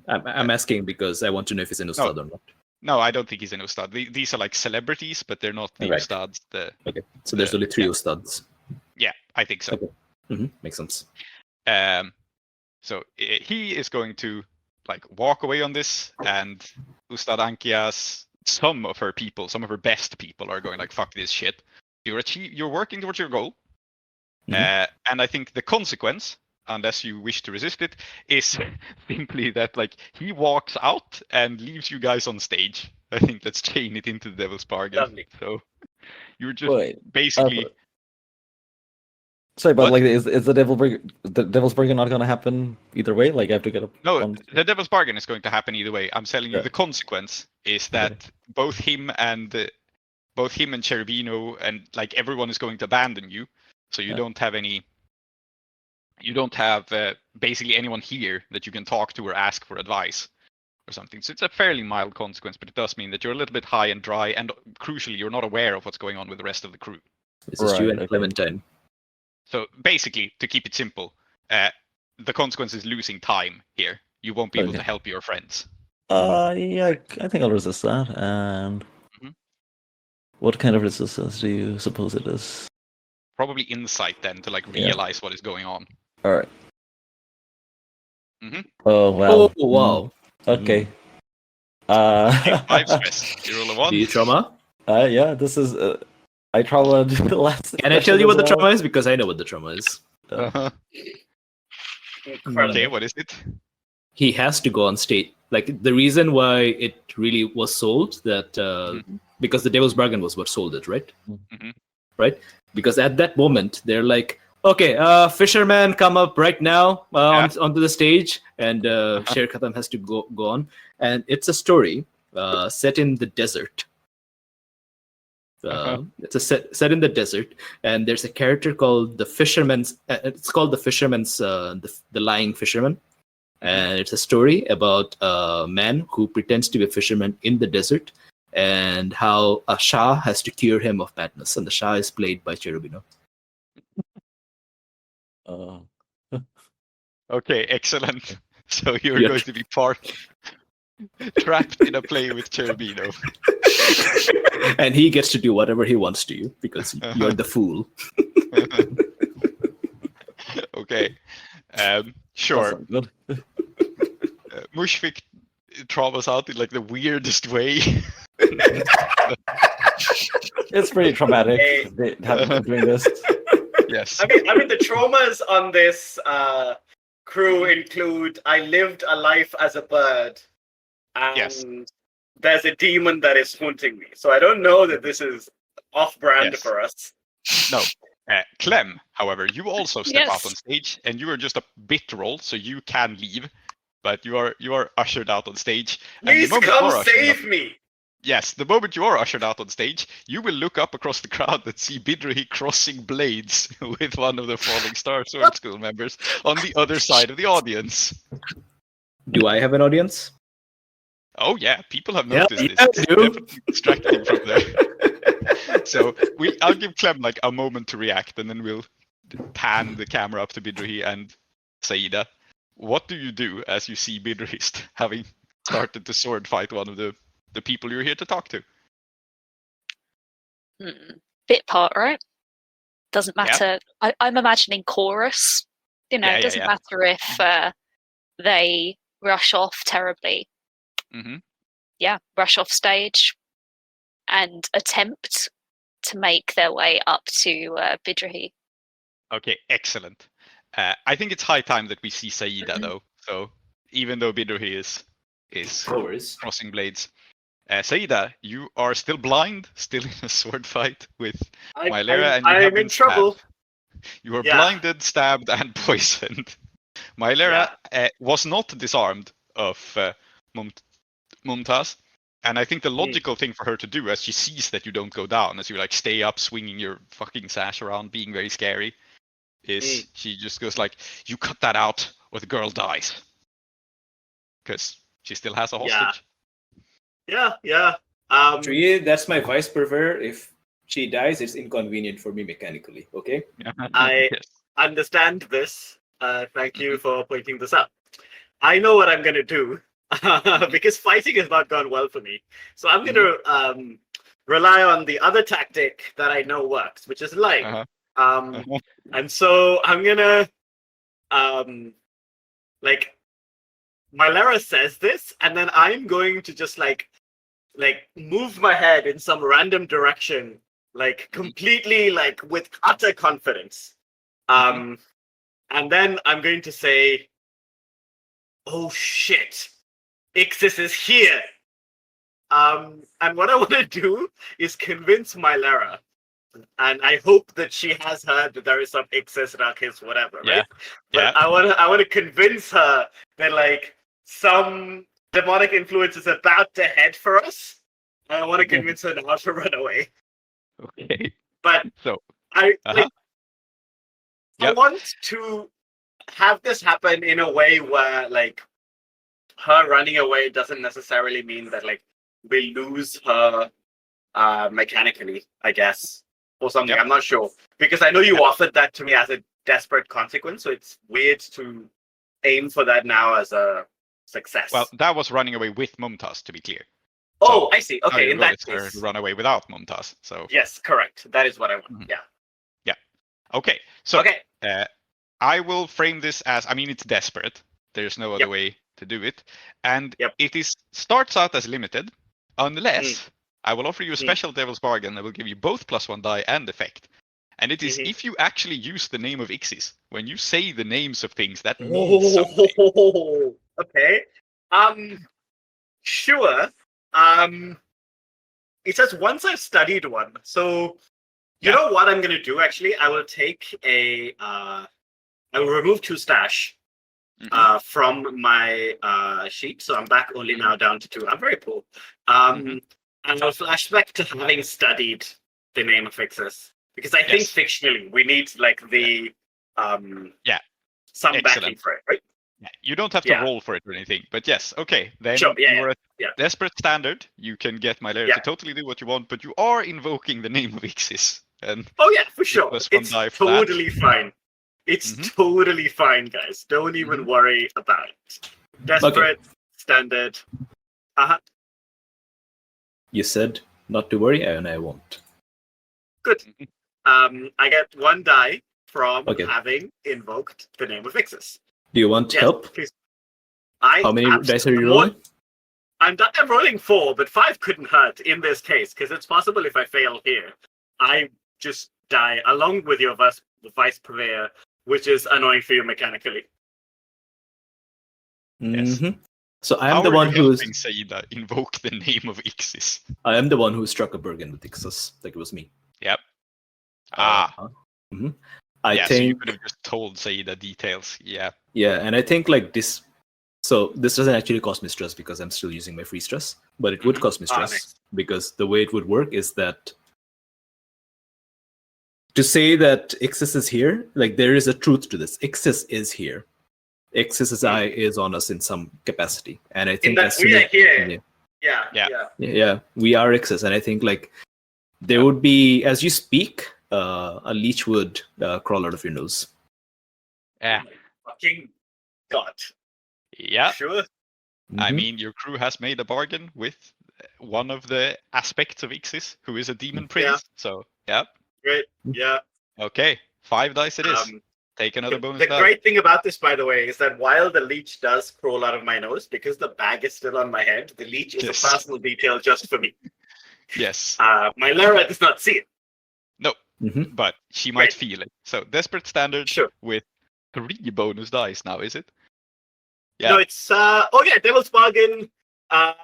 Speaker 5: I'm asking because I want to know if he's an Ustad or not.
Speaker 2: No, I don't think he's an Ustad. These are like celebrities, but they're not the Ustads.
Speaker 5: Okay, so there's only 3 Ustads.
Speaker 2: Yeah, I think so.
Speaker 5: Okay. Makes sense.
Speaker 2: So he is going to like walk away on this, and Ustad Ankia's some of her best people are going like, "Fuck this shit. You're working towards your goal." And I think the consequence, unless you wish to resist it, is simply that like he walks out and leaves you guys on stage. I think let's chain it into the devil's bargain.
Speaker 4: Lovely.
Speaker 2: So you're just basically.
Speaker 1: Sorry, but like, is the devil's bargain not going to happen either way? Like, I have to get up.
Speaker 2: No, the devil's bargain is going to happen either way. I'm telling you, the consequence is that both him and Cherubino and like everyone is going to abandon you. So you don't have any. You don't have basically anyone here that you can talk to or ask for advice or something. So it's a fairly mild consequence, but it does mean that you're a little bit high and dry, and crucially, you're not aware of what's going on with the rest of the crew.
Speaker 5: This is you and Clementine.
Speaker 2: So basically, to keep it simple, the consequence is losing time here. You won't be able to help your friends.
Speaker 1: Yeah, I think I'll resist that. And what kind of resistance do you suppose it is?
Speaker 2: Probably insight then to like realize what is going on.
Speaker 1: All right. Oh well.
Speaker 5: Oh wow.
Speaker 1: Okay.
Speaker 2: 5 stress. You roll a 1.
Speaker 5: Do you trauma?
Speaker 1: Yeah. This is. I trauma the last.
Speaker 5: Can I tell you what the trauma is? Because I know what the trauma is.
Speaker 2: Okay, what is it?
Speaker 5: He has to go on stage. Like the reason why it really was sold that because the Devil's Bargain was what sold it, right? Right? Because at that moment they're like, Okay, fishermen come up right now onto the stage, and Sher Khatam has to go on. And it's a story set in the desert. It's a set in the desert, and there's a character called the Fisherman's. It's called the Fisherman's, the Lying Fisherman, and it's a story about a man who pretends to be a fisherman in the desert, and how a Shah has to cure him of madness, and the Shah is played by Cherubino.
Speaker 2: Okay, excellent. So you're going to be trapped in a play with Cherubino.
Speaker 5: And he gets to do whatever he wants to you because you're the fool.
Speaker 2: Okay. Sure.
Speaker 1: Good.
Speaker 2: Mushfik travels out in like the weirdest way.
Speaker 1: It's pretty traumatic doing this.
Speaker 2: Yes.
Speaker 4: I mean, the traumas on this crew include: I lived a life as a bird, and
Speaker 2: Yes.
Speaker 4: there's a demon that is haunting me. So I don't know that this is off-brand
Speaker 2: Yes.
Speaker 4: for us.
Speaker 2: No. Clem, however, you also step
Speaker 3: Yes.
Speaker 2: out on stage, and you are just a bit roll, so you can leave, but you are ushered out on stage. And the
Speaker 4: Please
Speaker 2: moment you
Speaker 4: come
Speaker 2: are ushered
Speaker 4: save
Speaker 2: out-
Speaker 4: me!
Speaker 2: Yes, the moment you are ushered out on stage, you will look up across the crowd and see Bidrohi crossing blades with one of the Falling Star Sword School members on the other side of the audience.
Speaker 5: Do I have an audience?
Speaker 2: Oh yeah, people have
Speaker 5: Yeah,
Speaker 2: noticed
Speaker 5: yeah,
Speaker 2: this. It's
Speaker 5: I do.
Speaker 2: definitely distracting from there. So I'll give Clem like a moment to react, and then we'll pan the camera up to Bidrohi and Saida. What do you do as you see Bidrohi having started to sword fight one of the people you're here to talk to?
Speaker 3: Bit part, right? Doesn't
Speaker 2: Yeah.
Speaker 3: matter. I'm imagining chorus.
Speaker 2: Yeah,
Speaker 3: It doesn't matter if they rush off terribly.
Speaker 2: Mm-hmm.
Speaker 3: Yeah, rush off stage and attempt to make their way up to Bidrohi.
Speaker 2: Okay, excellent. I think it's high time that we see Saida
Speaker 3: Mhm.
Speaker 2: though. So even though Bidrohi is
Speaker 5: No worries.
Speaker 2: crossing blades, Saida, you are still blind, still in a sword fight with Mylera, and you have
Speaker 4: I'm
Speaker 2: been
Speaker 4: in trouble.
Speaker 2: stabbed. You are
Speaker 4: Yeah.
Speaker 2: blinded, stabbed, and poisoned. Mylera was not disarmed of Mumtaz, and I think the logical thing for her to do, as she sees that you don't go down, as you like stay up, swinging your fucking sash around, being very scary, is she just goes like, "You cut that out, or the girl dies," because she still has a hostage.
Speaker 4: Yeah.
Speaker 5: Actually, that's my vice prefer. If she dies, it's inconvenient for me mechanically. Okay.
Speaker 4: I
Speaker 2: Yes.
Speaker 4: understand this. Thank you for pointing this out. I know what I'm going to do because fighting has not gone well for me. So I'm going to rely on the other tactic that I know works, which is lying. And so I'm going to like Mylera says this, and then I'm going to just like move my head in some random direction, like completely like with utter confidence. And then I'm going to say, "Oh shit, Ixis is here." And what I want to do is convince Mylera, and I hope that she has heard that there is some Ixis, Rakis, whatever, right? But I want to convince her that like some demonic influence is about to head for us. And I want to convince her now to run away.
Speaker 2: Okay.
Speaker 4: But
Speaker 2: So
Speaker 4: I want to have this happen in a way where like her running away doesn't necessarily mean that like we lose her mechanically, I guess, or something. I'm not sure, because I know you offered that to me as a desperate consequence, so it's weird to aim for that now as a success.
Speaker 2: Well, that was running away with Mumtaz, to be clear.
Speaker 4: Oh, I see. Okay, in that
Speaker 2: it's her
Speaker 4: case,
Speaker 2: to run away without Mumtaz. So
Speaker 4: yes, correct. That is what I want. Yeah.
Speaker 2: okay. So
Speaker 4: Okay.
Speaker 2: I will frame this as, I mean, it's desperate. There's no other way to do it, and it starts out as limited, unless I will offer you a special devil's bargain that will give you both +1 die and effect. And it is if you actually use the name of Ixis. When you say the names of things, that means something.
Speaker 4: Okay. Sure. It says once I've studied one. So You know what I'm going to do, actually? I will take I will remove 2 stash from my sheet, so I'm back only now down to 2. I'm very poor. And I'll flashback to having studied the name of Ixis, because I think fictionally we need like the some backing for it, right?
Speaker 2: Yeah, you don't have to roll for it or anything, but yes, okay. Then you're at desperate standard. You can get Mylera to totally do what you want, but you are invoking the name of Ixis. And
Speaker 4: for sure. It's totally fine. It's totally fine, guys. Don't even worry about it. Desperate, standard.
Speaker 5: You said not to worry, and I won't.
Speaker 4: Good. I get 1 die from having invoked the name of Ixis.
Speaker 5: Do you want help?
Speaker 4: Please.
Speaker 5: How many dice are you rolling?
Speaker 4: I'm rolling 4, but 5 couldn't hurt in this case, because it's possible if I fail here, I just die along with your vice purveyor, which is annoying for you mechanically.
Speaker 5: Yes. So I am the one who's
Speaker 2: Saida invoke the name of Ixis.
Speaker 5: I am the one who struck a bargain with Ixis, like it was me.
Speaker 2: Yep.
Speaker 5: I think
Speaker 2: so you could have just told Saida details. Yeah.
Speaker 5: Yeah, and I think like this. So this doesn't actually cost me stress because I'm still using my free stress, but it would cost me stress because the way it would work is that to say that Ixis is here, like there is a truth to this. Ixis is here. Ixis's eye is on us in some capacity, and I think
Speaker 4: we are here. Yeah.
Speaker 5: We are Ixis, and I think like there would be, as you speak, a leech would crawl out of your nose.
Speaker 2: Yeah.
Speaker 4: Fucking God.
Speaker 2: Yeah.
Speaker 4: Sure.
Speaker 2: I mean, your crew has made a bargain with one of the aspects of Ixis, who is a demon prince.
Speaker 4: Yeah.
Speaker 2: So, yeah.
Speaker 4: Great. Yeah.
Speaker 2: Okay. 5 dice it is. Take another bonus.
Speaker 4: The great thing about this, by the way, is that while the leech does crawl out of my nose, because the bag is still on my head, the leech is a personal detail just for me.
Speaker 2: Yes.
Speaker 4: Mylera does not see it.
Speaker 2: No, but she might feel it. So, desperate standard with 3 bonus dice now, is it? Yeah.
Speaker 4: No, it's Devil's Bargain, my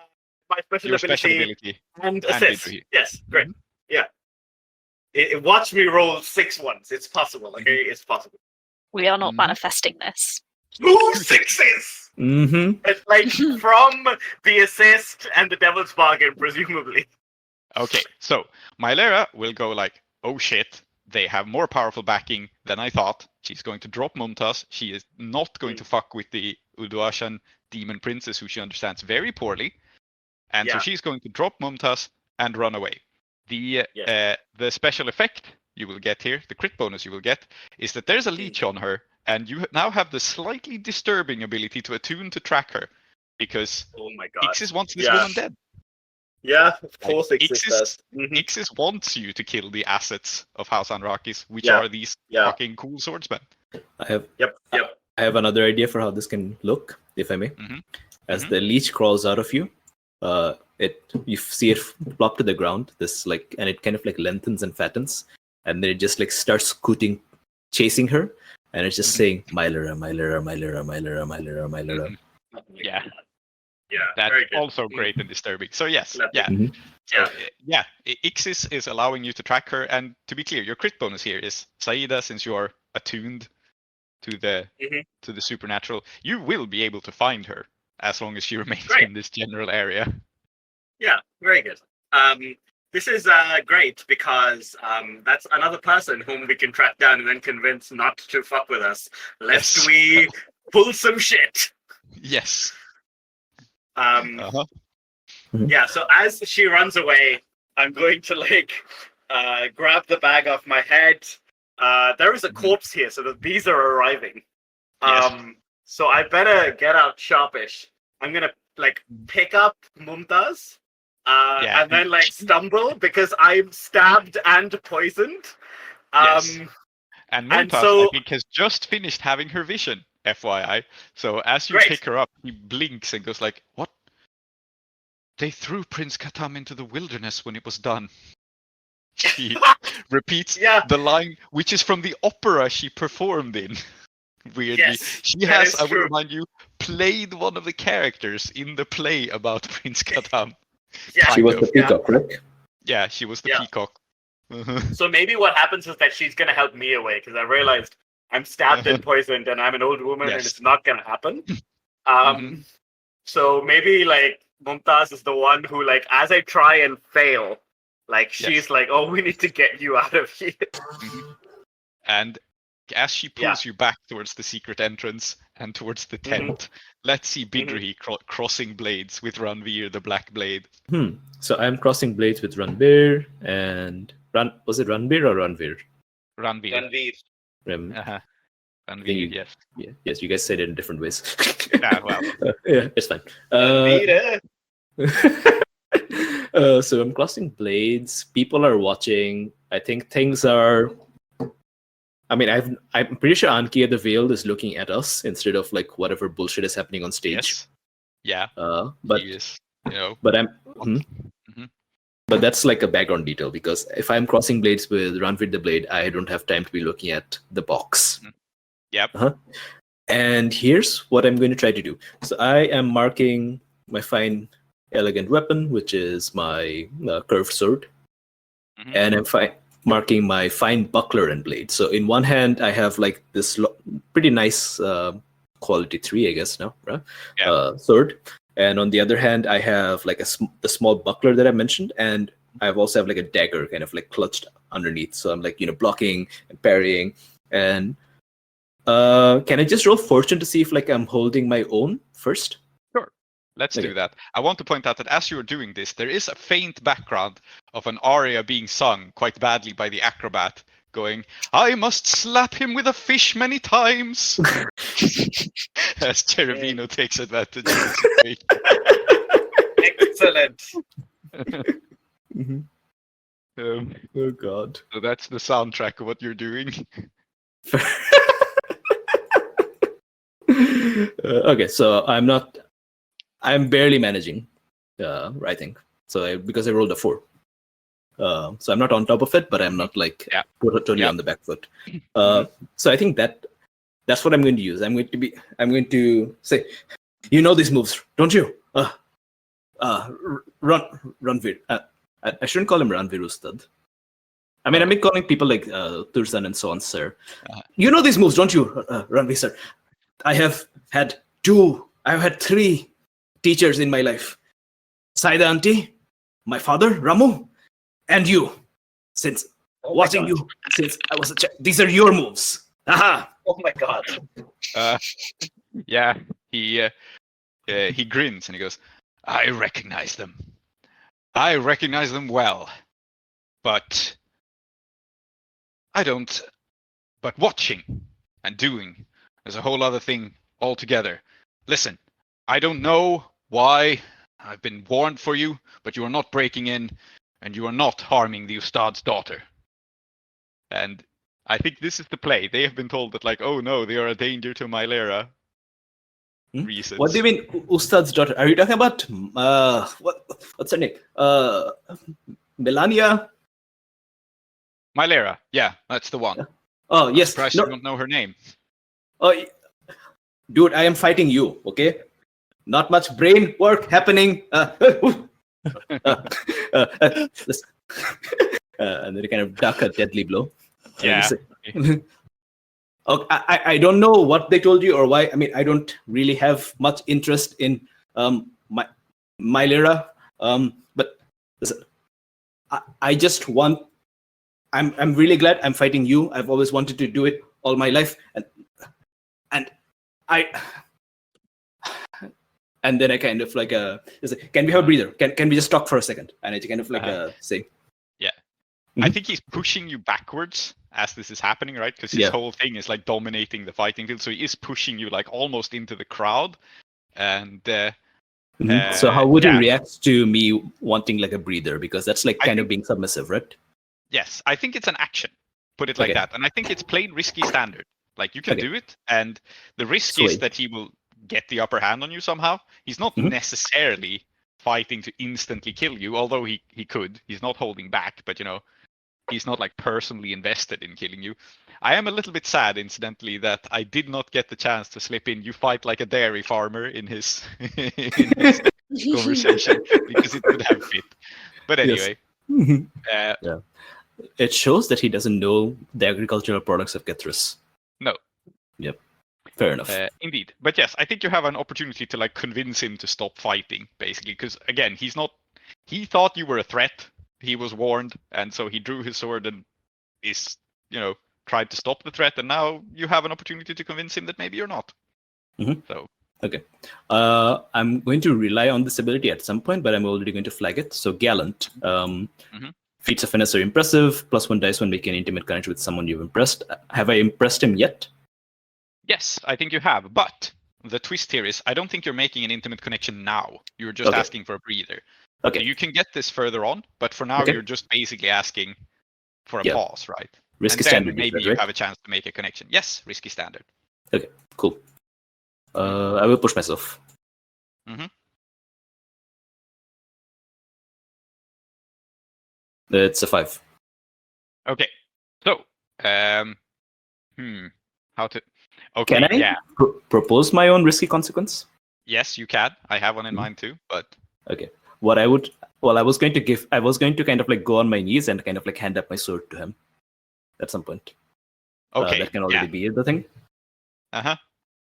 Speaker 4: special ability, and assist. Yes, great. Yeah. Watch me roll 6 ones. It's possible. Okay, it's possible.
Speaker 3: We are not manifesting this.
Speaker 4: 2 6s. It's like from the assist and the Devil's Bargain, presumably.
Speaker 2: Okay, so Mylera will go like, oh shit, they have more powerful backing than I thought. She's going to drop Mumtaz. She is not going to fuck with the Uduashan demon princess, who she understands very poorly. And so she's going to drop Mumtaz and run away. The special effect you will get here, the crit bonus you will get, is that there's a leech on her, and you now have the slightly disturbing ability to attune to track her, because Ixis wants this woman dead.
Speaker 4: Yeah, of course Ixis does.
Speaker 2: Ixis wants you to kill the assets of House Anrakis, which are these fucking cool swordsmen.
Speaker 5: I have another idea for how this can look, if I may. As the leech crawls out of you, you see it plop to the ground, and it kind of like lengthens and fattens, and then it just like starts scooting, chasing her, and it's just saying Mylera, Mylera, Mylera, Mylera, Mylera, Mylera.
Speaker 2: Yeah, that's also great and disturbing. So yes, Ixis is allowing you to track her, and to be clear, your crit bonus here is Saida, since you are attuned to the supernatural, you will be able to find her as long as she remains in this general area.
Speaker 4: Yeah, very good. This is great because that's another person whom we can track down and then convince not to fuck with us, lest we pull some shit.
Speaker 2: Yes.
Speaker 4: Yeah, so as she runs away, I'm going to grab the bag off my head. There is a corpse here, so the bees are arriving. So I better get out sharpish. I'm gonna pick up Mumtaz, and then stumble because I'm stabbed and poisoned.
Speaker 2: And Mumtaz, I think, has just finished having her vision, FYI. So as you pick her up, he blinks and goes like, "What? They threw Prince Katam into the wilderness when it was done." She repeats the line, which is from the opera she performed in. Weirdly, she has, I will remind you, played one of the characters in the play about Prince Katam.
Speaker 5: She was the peacock, correct?
Speaker 2: Yeah, she was the peacock.
Speaker 4: So maybe what happens is that she's gonna help me away because I realized I'm stabbed and poisoned, and I'm an old woman, and it's not gonna happen. So maybe like Mumtaz is the one who, like, as I try and fail, like she's like, "Oh, we need to get you out of here."
Speaker 2: And as she pulls you back towards the secret entrance and towards the tent, let's see Bidrohi crossing blades with Ranveer the Black Blade.
Speaker 5: So I'm crossing blades with Ranveer and was it Ranveer or Ranveer?
Speaker 2: Ranveer. Ranveer, yes.
Speaker 5: Yeah, yes, you guys said it in different ways.
Speaker 2: Well.
Speaker 5: Yeah, it's fine. So I'm crossing blades. People are watching. I think things are. I mean, I'm pretty sure Ankia the Veiled is looking at us instead of like whatever bullshit is happening on stage.
Speaker 2: Yes. Yeah.
Speaker 5: But
Speaker 2: he is, you know.
Speaker 5: But I'm. But that's like a background detail because if I'm crossing blades with Ranveer the Blade, I don't have time to be looking at the box.
Speaker 2: Yep.
Speaker 5: And here's what I'm going to try to do. So I am marking my fine, elegant weapon, which is my curved sword, and I'm marking my fine buckler and blade. So in one hand, I have like this pretty nice quality 3, I guess now, right? Sword. And on the other hand, I have like the small buckler that I mentioned, and I also have like a dagger kind of like clutched underneath. So I'm like, blocking and parrying. And can I just roll fortune to see if like I'm holding my own first?
Speaker 2: Sure. Let's do that. I want to point out that as you're doing this, there is a faint background of an aria being sung quite badly by the acrobat, going, "I must slap him with a fish many times," as Cherubino takes advantage of the situation.
Speaker 4: Excellent.
Speaker 5: Oh God.
Speaker 2: So that's the soundtrack of what you're doing.
Speaker 5: Okay, so I'm barely managing writing. So because I rolled a 4. So I'm not on top of it, but I'm not like totally on the back foot. So I think that's what I'm going to use. I'm going to say, these moves, don't you? Ranveer. I shouldn't call him Ranveer Ustad. I mean, I've been calling people like Turzan and so on, sir. You know these moves, don't you, Ranveer, sir? I've had 3 teachers in my life. Saida auntie, my father, Ramu, and you. Since watching you since I was a child. These are your moves. Aha!
Speaker 4: Oh my God.
Speaker 2: Yeah, he grins and he goes, "I recognize them. I recognize them well. But I don't. But watching and doing is a whole other thing altogether. Listen, I don't know why I've been warned for you, but you are not breaking in, and you are not harming the Ustad's daughter." And I think this is the play. They have been told that, like, oh no, they are a danger to Mylera. Reasons.
Speaker 5: What do you mean, Ustad's daughter? Are you talking about what's her name? Melania?
Speaker 2: Mylera, yeah, that's the one.
Speaker 5: Oh yes.
Speaker 2: Surprised you don't know her name.
Speaker 5: Oh, dude, I am fighting you. Okay, not much brain work happening. And then you kind of duck a deadly blow.
Speaker 2: Yeah.
Speaker 5: Okay, I don't know what they told you or why. I mean, I don't really have much interest in Mylera. But listen, I just want. I'm really glad I'm fighting you. I've always wanted to do it all my life, and then I kind of like can we have a breather? Can we just talk for a second? And I kind of like say.
Speaker 2: Yeah. I think he's pushing you backwards as this is happening, right? Because his whole thing is like dominating the fighting field. So he is pushing you like almost into the crowd. And
Speaker 5: so how would you react to me wanting like a breather? Because that's like kind of being submissive, right?
Speaker 2: Yes, I think it's an action. Put it like that. And I think it's plain risky standard. Like you can do it. And the risk is that he will get the upper hand on you somehow. He's not necessarily fighting to instantly kill you, although he could. He's not holding back, but he's not like personally invested in killing you. I am a little bit sad, incidentally, that I did not get the chance to slip in "you fight like a dairy farmer" in his, conversation, because it would have fit. But anyway.
Speaker 5: it shows that he doesn't know the agricultural products of Kethris.
Speaker 2: No.
Speaker 5: Yep. Fair enough.
Speaker 2: Indeed. But yes, I think you have an opportunity to like convince him to stop fighting, basically. Because again, he thought you were a threat. He was warned, and so he drew his sword and tried to stop the threat. And now you have an opportunity to convince him that maybe you're not.
Speaker 5: Mm-hmm.
Speaker 2: So.
Speaker 5: Okay. I'm going to rely on this ability at some point, but I'm already going to flag it. So Gallant. Feats of finesse are impressive. +1 dice when making an intimate connection with someone you've impressed. Have I impressed him yet?
Speaker 2: Yes, I think you have. But the twist here is I don't think you're making an intimate connection now. You're just asking for a breather.
Speaker 5: Okay.
Speaker 2: So you can get this further on, but for now you're just basically asking for a pause, right?
Speaker 5: Risky
Speaker 2: and
Speaker 5: standard.
Speaker 2: Then maybe you have a chance to make a connection. Yes, risky standard.
Speaker 5: Okay, cool. I will push myself.
Speaker 2: Mm-hmm.
Speaker 5: It's a 5.
Speaker 2: Okay. So, how to? Okay.
Speaker 5: Can I propose my own risky consequence?
Speaker 2: Yes, you can. I have one in mind too, but
Speaker 5: okay. What I would, I was going to kind of like go on my knees and kind of like hand up my sword to him at some point.
Speaker 2: Okay.
Speaker 5: That can already be the thing.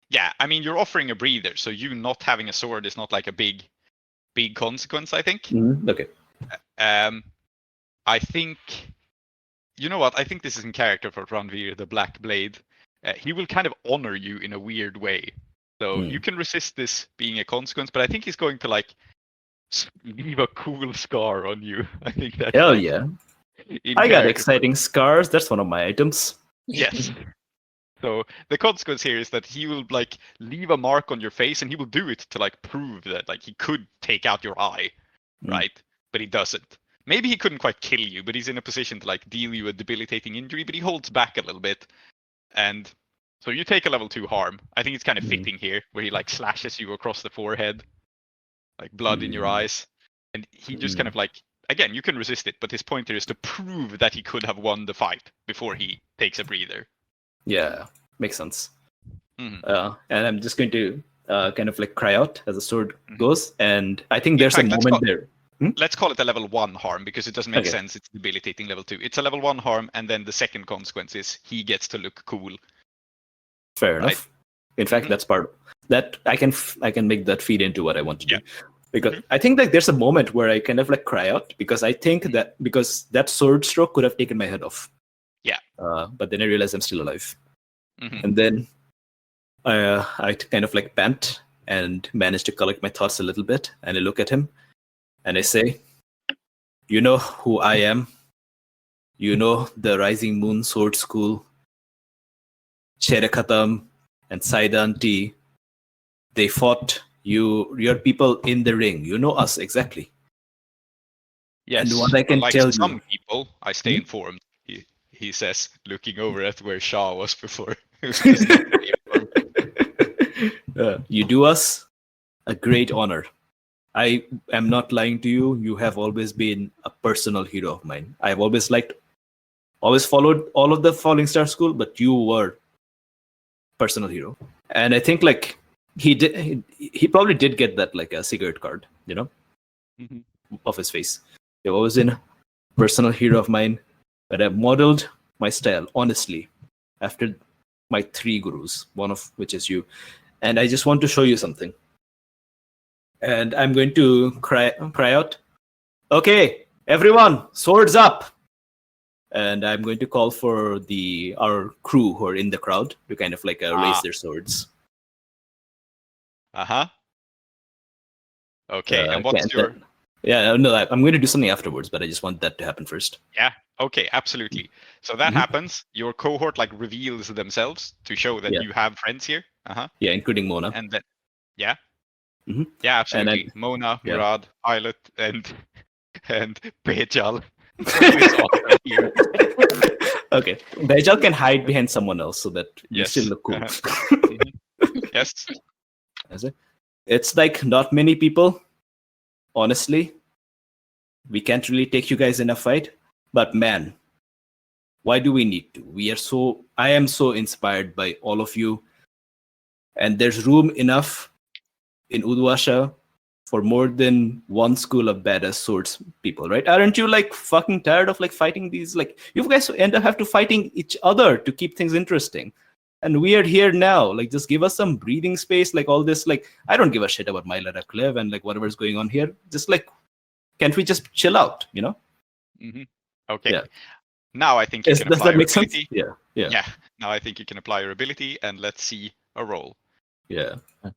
Speaker 2: Yeah, I mean, you're offering a breather, so you not having a sword is not like a big consequence, I think.
Speaker 5: Okay.
Speaker 2: I think, you know what? I think this is in character for Ranveer the Black Blade. He will kind of honor you in a weird way. So you can resist this being a consequence, but I think he's going to like leave a cool scar on you. I think that.
Speaker 5: Hell yeah! I got exciting scars. That's one of my items.
Speaker 2: Yes. So the consequence here is that he will like leave a mark on your face, and he will do it to like prove that like he could take out your eye, right? But he doesn't. Maybe he couldn't quite kill you, but he's in a position to like deal you a debilitating injury, but he holds back a little bit. And so you take a level 2 harm. I think it's kind of fitting here, where he like slashes you across the forehead, like blood in your eyes. And he just kind of like, again, you can resist it, but his point here is to prove that he could have won the fight before he takes a breather.
Speaker 5: Yeah, makes sense. And I'm just going to kind of like cry out as the sword goes. And I think there's a moment there.
Speaker 2: Let's call it a level 1 harm, because it doesn't make sense. It's debilitating level 2. It's a level 1 harm, and then the second consequence is he gets to look cool.
Speaker 5: Fair enough. In fact, that's part that I can make that feed into what I want to do. Because I think like there's a moment where I kind of like cry out, because I think that because that sword stroke could have taken my head off.
Speaker 2: Yeah.
Speaker 5: But then I realized I'm still alive. And then I kind of like pant and manage to collect my thoughts a little bit, and I look at him and I say, "You know who I am. You know the Rising Moon Sword School, Cherekhatam and Saidanti. They fought your people in the ring. You know us exactly."
Speaker 2: Yes.
Speaker 5: And what I can
Speaker 2: like
Speaker 5: tell
Speaker 2: some
Speaker 5: you,
Speaker 2: people, I stay informed. He says, looking over at where Shah was before.
Speaker 5: You do us a great honor. I am not lying to you. You have always been a personal hero of mine. I've always followed all of the Falling Star School, but you were personal hero. And I think like he probably did get that like a cigarette card, of his face. You've always been a personal hero of mine, but I've modeled my style honestly after my 3 gurus, one of which is you. And I just want to show you something. And I'm going to cry out, "Okay, everyone, swords up!" And I'm going to call for our crew who are in the crowd to kind of like raise their swords.
Speaker 2: Okay, and what's your...
Speaker 5: Yeah, no, I'm going to do something afterwards, but I just want that to happen first.
Speaker 2: Yeah, okay, absolutely. So that happens. Your cohort like reveals themselves to show that you have friends here.
Speaker 5: Yeah, including Mona.
Speaker 2: And then, yeah, absolutely. Mona, Murad, Pilot, and Bejal.
Speaker 5: Okay, Bejal can hide behind someone else so that you still look cool.
Speaker 2: Yes.
Speaker 5: It's like not many people. Honestly, we can't really take you guys in a fight, but man, why do we need to? I am so inspired by all of you, and there's room enough in Udwasha for more than one school of badass swords people, right? Aren't you like fucking tired of like fighting these? Like you guys end up have to fighting each other to keep things interesting. And we are here now. Like just give us some breathing space. Like all this, like I don't give a shit about Mylera Klev and like whatever's going on here. Just like, can't we just chill out? You know?
Speaker 2: Okay.
Speaker 5: Yeah.
Speaker 2: Now I think you can
Speaker 5: Does
Speaker 2: apply
Speaker 5: that make
Speaker 2: your
Speaker 5: sense?
Speaker 2: ability.
Speaker 5: Yeah.
Speaker 2: Now I think you can apply your ability, and let's see a roll.
Speaker 5: Yeah.
Speaker 2: And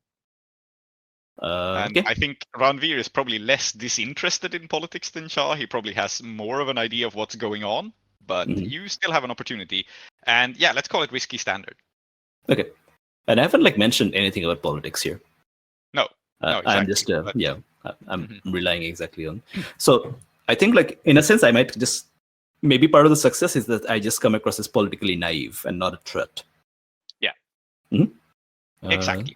Speaker 5: Okay.
Speaker 2: I think Ranveer is probably less disinterested in politics than Shah. He probably has more of an idea of what's going on, but you still have an opportunity. And yeah, let's call it risky standard.
Speaker 5: Okay. And I haven't like mentioned anything about politics here.
Speaker 2: No. No, exactly.
Speaker 5: I'm just I'm relying exactly on. So I think like in a sense I might just maybe part of the success is that I just come across as politically naive and not a threat.
Speaker 2: Yeah. Exactly.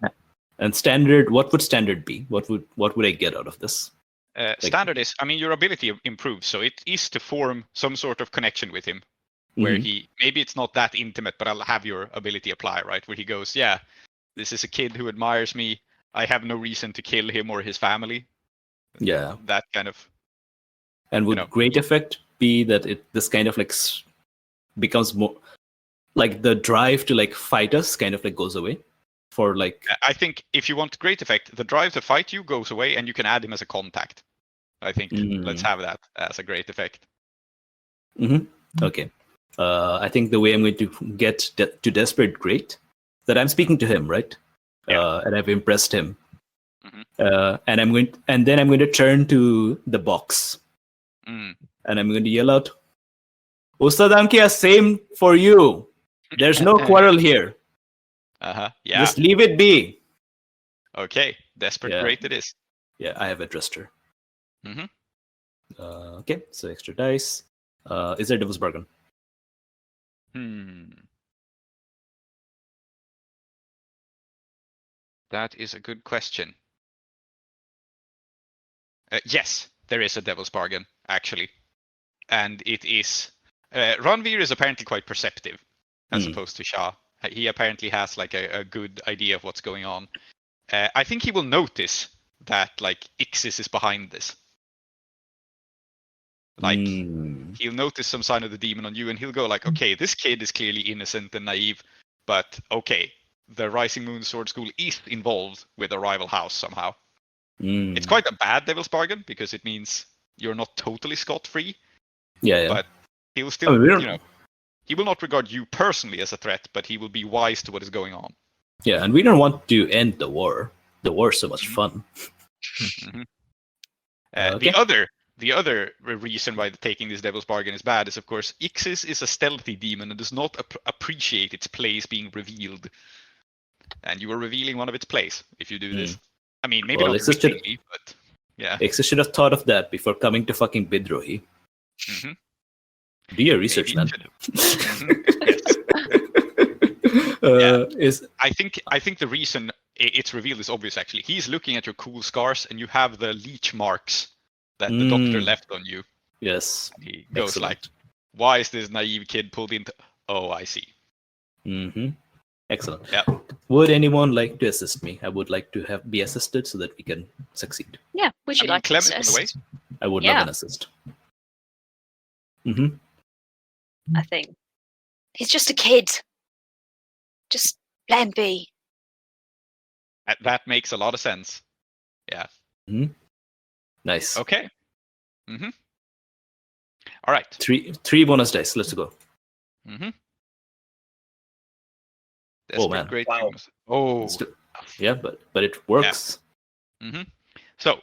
Speaker 5: And standard, what would standard be? What would I get out of this?
Speaker 2: Standard is, I mean, your ability improves, so it is to form some sort of connection with him, where he maybe it's not that intimate, but I'll have your ability apply, right? Where he goes, yeah, this is a kid who admires me. I have no reason to kill him or his family.
Speaker 5: Yeah,
Speaker 2: that kind of.
Speaker 5: And would great effect be that this kind of like becomes more like the drive to like fight us kind of like goes away? For like,
Speaker 2: I think if you want great effect, the drive to fight you goes away, and you can add him as a contact. I think let's have that as a great effect.
Speaker 5: Okay. I think the way I'm going to get to desperate great, that I'm speaking to him, right? And I've impressed him. And then I'm going to turn to the box, and I'm going to yell out, "Ustad Ankia, same for you. There's no quarrel here.
Speaker 2: Yeah.
Speaker 5: Just leave it be."
Speaker 2: Okay. Desperate great it is.
Speaker 5: Yeah, I have addressed her. Okay, so extra dice. Is there Devil's Bargain?
Speaker 2: That is a good question. Yes, there is a Devil's Bargain, actually. And it is... Ranveer is apparently quite perceptive, as opposed to Shah. He apparently has like a good idea of what's going on. I think he will notice that like Ixis is behind this. Like he'll notice some sign of the demon on you, and he'll go like, okay, this kid is clearly innocent and naive, but okay, the Rising Moon Sword School is involved with a rival house somehow. It's quite a bad Devil's Bargain because it means you're not totally scot-free.
Speaker 5: Yeah.
Speaker 2: But he'll still, he will not regard you personally as a threat, but he will be wise to what is going on.
Speaker 5: Yeah, and we don't want to end the war. The war is so much fun.
Speaker 2: The other reason why taking this Devil's Bargain is bad is, of course, Ixis is a stealthy demon and does not appreciate its place being revealed. And you are revealing one of its plays if you do this. I mean, maybe not wittingly, but yeah.
Speaker 5: Ixis should have thought of that before coming to fucking Bidrohi. Do your research, man.
Speaker 2: I think the reason it's revealed is obvious, actually. He's looking at your cool scars, and you have the leech marks that the doctor left on you.
Speaker 5: Yes.
Speaker 2: And he goes like, why is this naive kid pulled into... Oh, I see.
Speaker 5: Excellent.
Speaker 2: Yeah.
Speaker 5: Would anyone like to assist me? I would like to be assisted so that we can succeed.
Speaker 3: Yeah, would you like to assist?
Speaker 5: I would love an assist.
Speaker 3: I think he's just a kid. Just let him be.
Speaker 2: That makes a lot of sense. Yeah.
Speaker 5: Nice.
Speaker 2: Okay. All right.
Speaker 5: Three bonus dice. Let's go.
Speaker 2: Oh man! Great.
Speaker 4: Wow.
Speaker 2: Oh.
Speaker 5: Yeah, but it works.
Speaker 2: Yeah. So,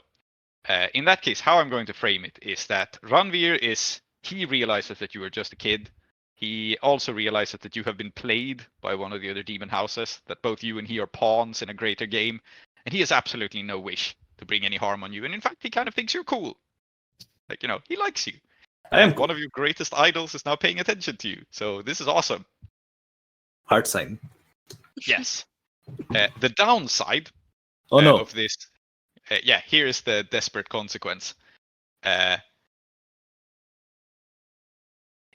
Speaker 2: in that case, how I'm going to frame it is that Ranveer he realizes that you are just a kid. He also realizes that you have been played by one of the other demon houses, that both you and he are pawns in a greater game, and he has absolutely no wish to bring any harm on you. And in fact, he kind of thinks you're cool. Like, he likes you. And one of your greatest idols is now paying attention to you. So this is awesome.
Speaker 5: Heart sign.
Speaker 2: Yes. The downside of this... here is the desperate consequence.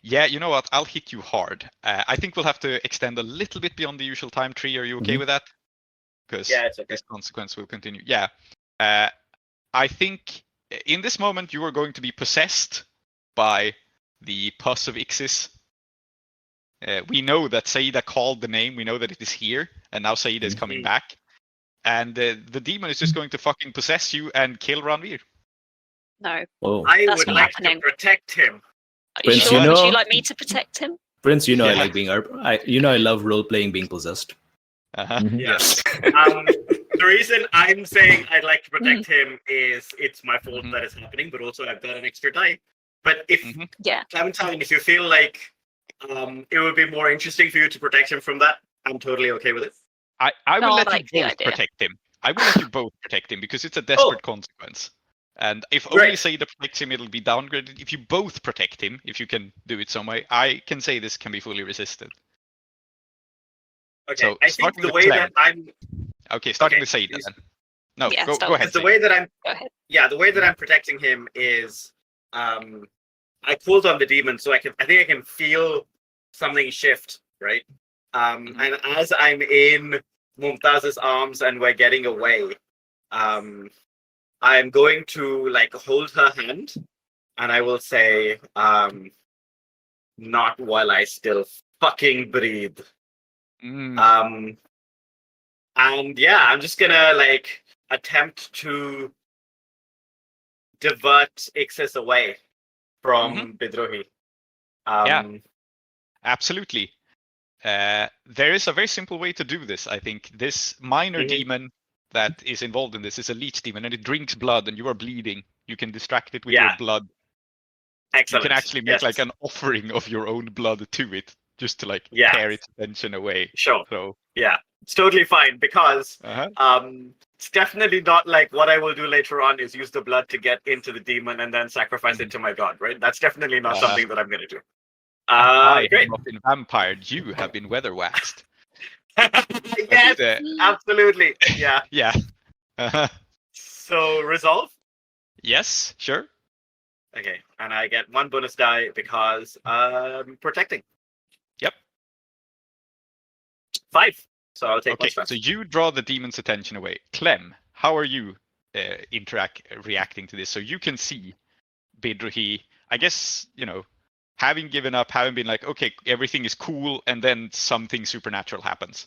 Speaker 2: Yeah, you know what? I'll hit you hard. I think we'll have to extend a little bit beyond the usual time tree. Are you okay with that? Because
Speaker 4: it's okay.
Speaker 2: this consequence will continue. Yeah. I think in this moment you are going to be possessed by the pus of Ixis. We know that Saida called the name. We know that it is here, and now Saida is coming back. And the demon is just going to fucking possess you and kill Ranveer.
Speaker 3: No.
Speaker 5: Oh,
Speaker 4: I
Speaker 3: That's
Speaker 4: would
Speaker 3: not
Speaker 4: like
Speaker 3: happening.
Speaker 4: to protect him.
Speaker 3: Are you
Speaker 5: Prince,
Speaker 3: sure?
Speaker 5: you
Speaker 3: Would
Speaker 5: know-
Speaker 3: you like me to protect him?
Speaker 5: Prince, I
Speaker 2: Yeah.
Speaker 5: like being I love role playing being possessed.
Speaker 2: Uh-huh.
Speaker 5: Mhm.
Speaker 2: Yes.
Speaker 4: The reason I'm saying I'd like to protect him is it's my fault
Speaker 2: Mhm.
Speaker 4: that is happening, but also I've got an extra die. But if
Speaker 2: Mhm.
Speaker 3: Yeah.
Speaker 4: Clementine, if you feel like it would be more interesting for you to protect him from that, I'm totally okay with it.
Speaker 2: I
Speaker 3: No,
Speaker 2: will
Speaker 3: I
Speaker 2: let
Speaker 3: like the
Speaker 2: you both
Speaker 3: idea.
Speaker 2: protect him. I will let you both protect him because it's a desperate consequence. And if only
Speaker 4: Right.
Speaker 2: Saida protects him, it'll be downgraded. If you both protect him, if you can do it some way, I can say this can be fully resisted.
Speaker 4: Okay,
Speaker 2: So,
Speaker 4: I think
Speaker 2: starting
Speaker 4: the
Speaker 2: with
Speaker 4: way
Speaker 2: Clem.
Speaker 4: that I'm
Speaker 2: Okay, starting
Speaker 4: Okay,
Speaker 2: with Saida
Speaker 4: please.
Speaker 2: then. No,
Speaker 3: Yeah,
Speaker 2: go
Speaker 3: start
Speaker 2: ahead.
Speaker 3: with
Speaker 4: the
Speaker 2: Saida.
Speaker 4: way that I'm
Speaker 3: Go ahead.
Speaker 4: the way that I'm protecting him is I pulled on the demon, so I think I can feel something shift, right?
Speaker 2: Mhm.
Speaker 4: And as I'm in Mumtaz's arms and we're getting away, I'm going to like hold her hand, and I will say, "Not while I still fucking breathe."
Speaker 2: Mm.
Speaker 4: And yeah, I'm just gonna like attempt to divert Ixis away from Bidrohi.
Speaker 2: Yeah. Absolutely. There is a very simple way to do this. I think this minor
Speaker 4: Mhm.
Speaker 2: demon that is involved in this is a leech demon, and it drinks blood, and you are bleeding. You can distract it with
Speaker 4: Yeah.
Speaker 2: your blood.
Speaker 4: Excellent.
Speaker 2: You can actually make
Speaker 4: Yes.
Speaker 2: like an offering of your own blood to it, just to like
Speaker 4: Yeah.
Speaker 2: tear its attention away.
Speaker 4: Sure.
Speaker 2: So
Speaker 4: Yeah, it's totally fine because it's definitely not like what I will do later on is use the blood to get into the demon and then sacrifice it to my god, right? That's definitely not something that I'm gonna do.
Speaker 2: I
Speaker 4: Great.
Speaker 2: have not been vampired. You have been weather waxed.
Speaker 4: Yes,
Speaker 2: But,
Speaker 4: absolutely. Yeah.
Speaker 2: yeah. Uh-huh.
Speaker 4: So resolve.
Speaker 2: Yes, sure.
Speaker 4: Okay, and I get 1 bonus die because protecting.
Speaker 2: Yep.
Speaker 4: 5. So I'll take
Speaker 2: Okay,
Speaker 4: 1 stress.
Speaker 2: so you draw the demon's attention away. Clem, how are you reacting to this? So you can see Bidrohi, I guess, having given up, having been like, okay, everything is cool, and then something supernatural happens.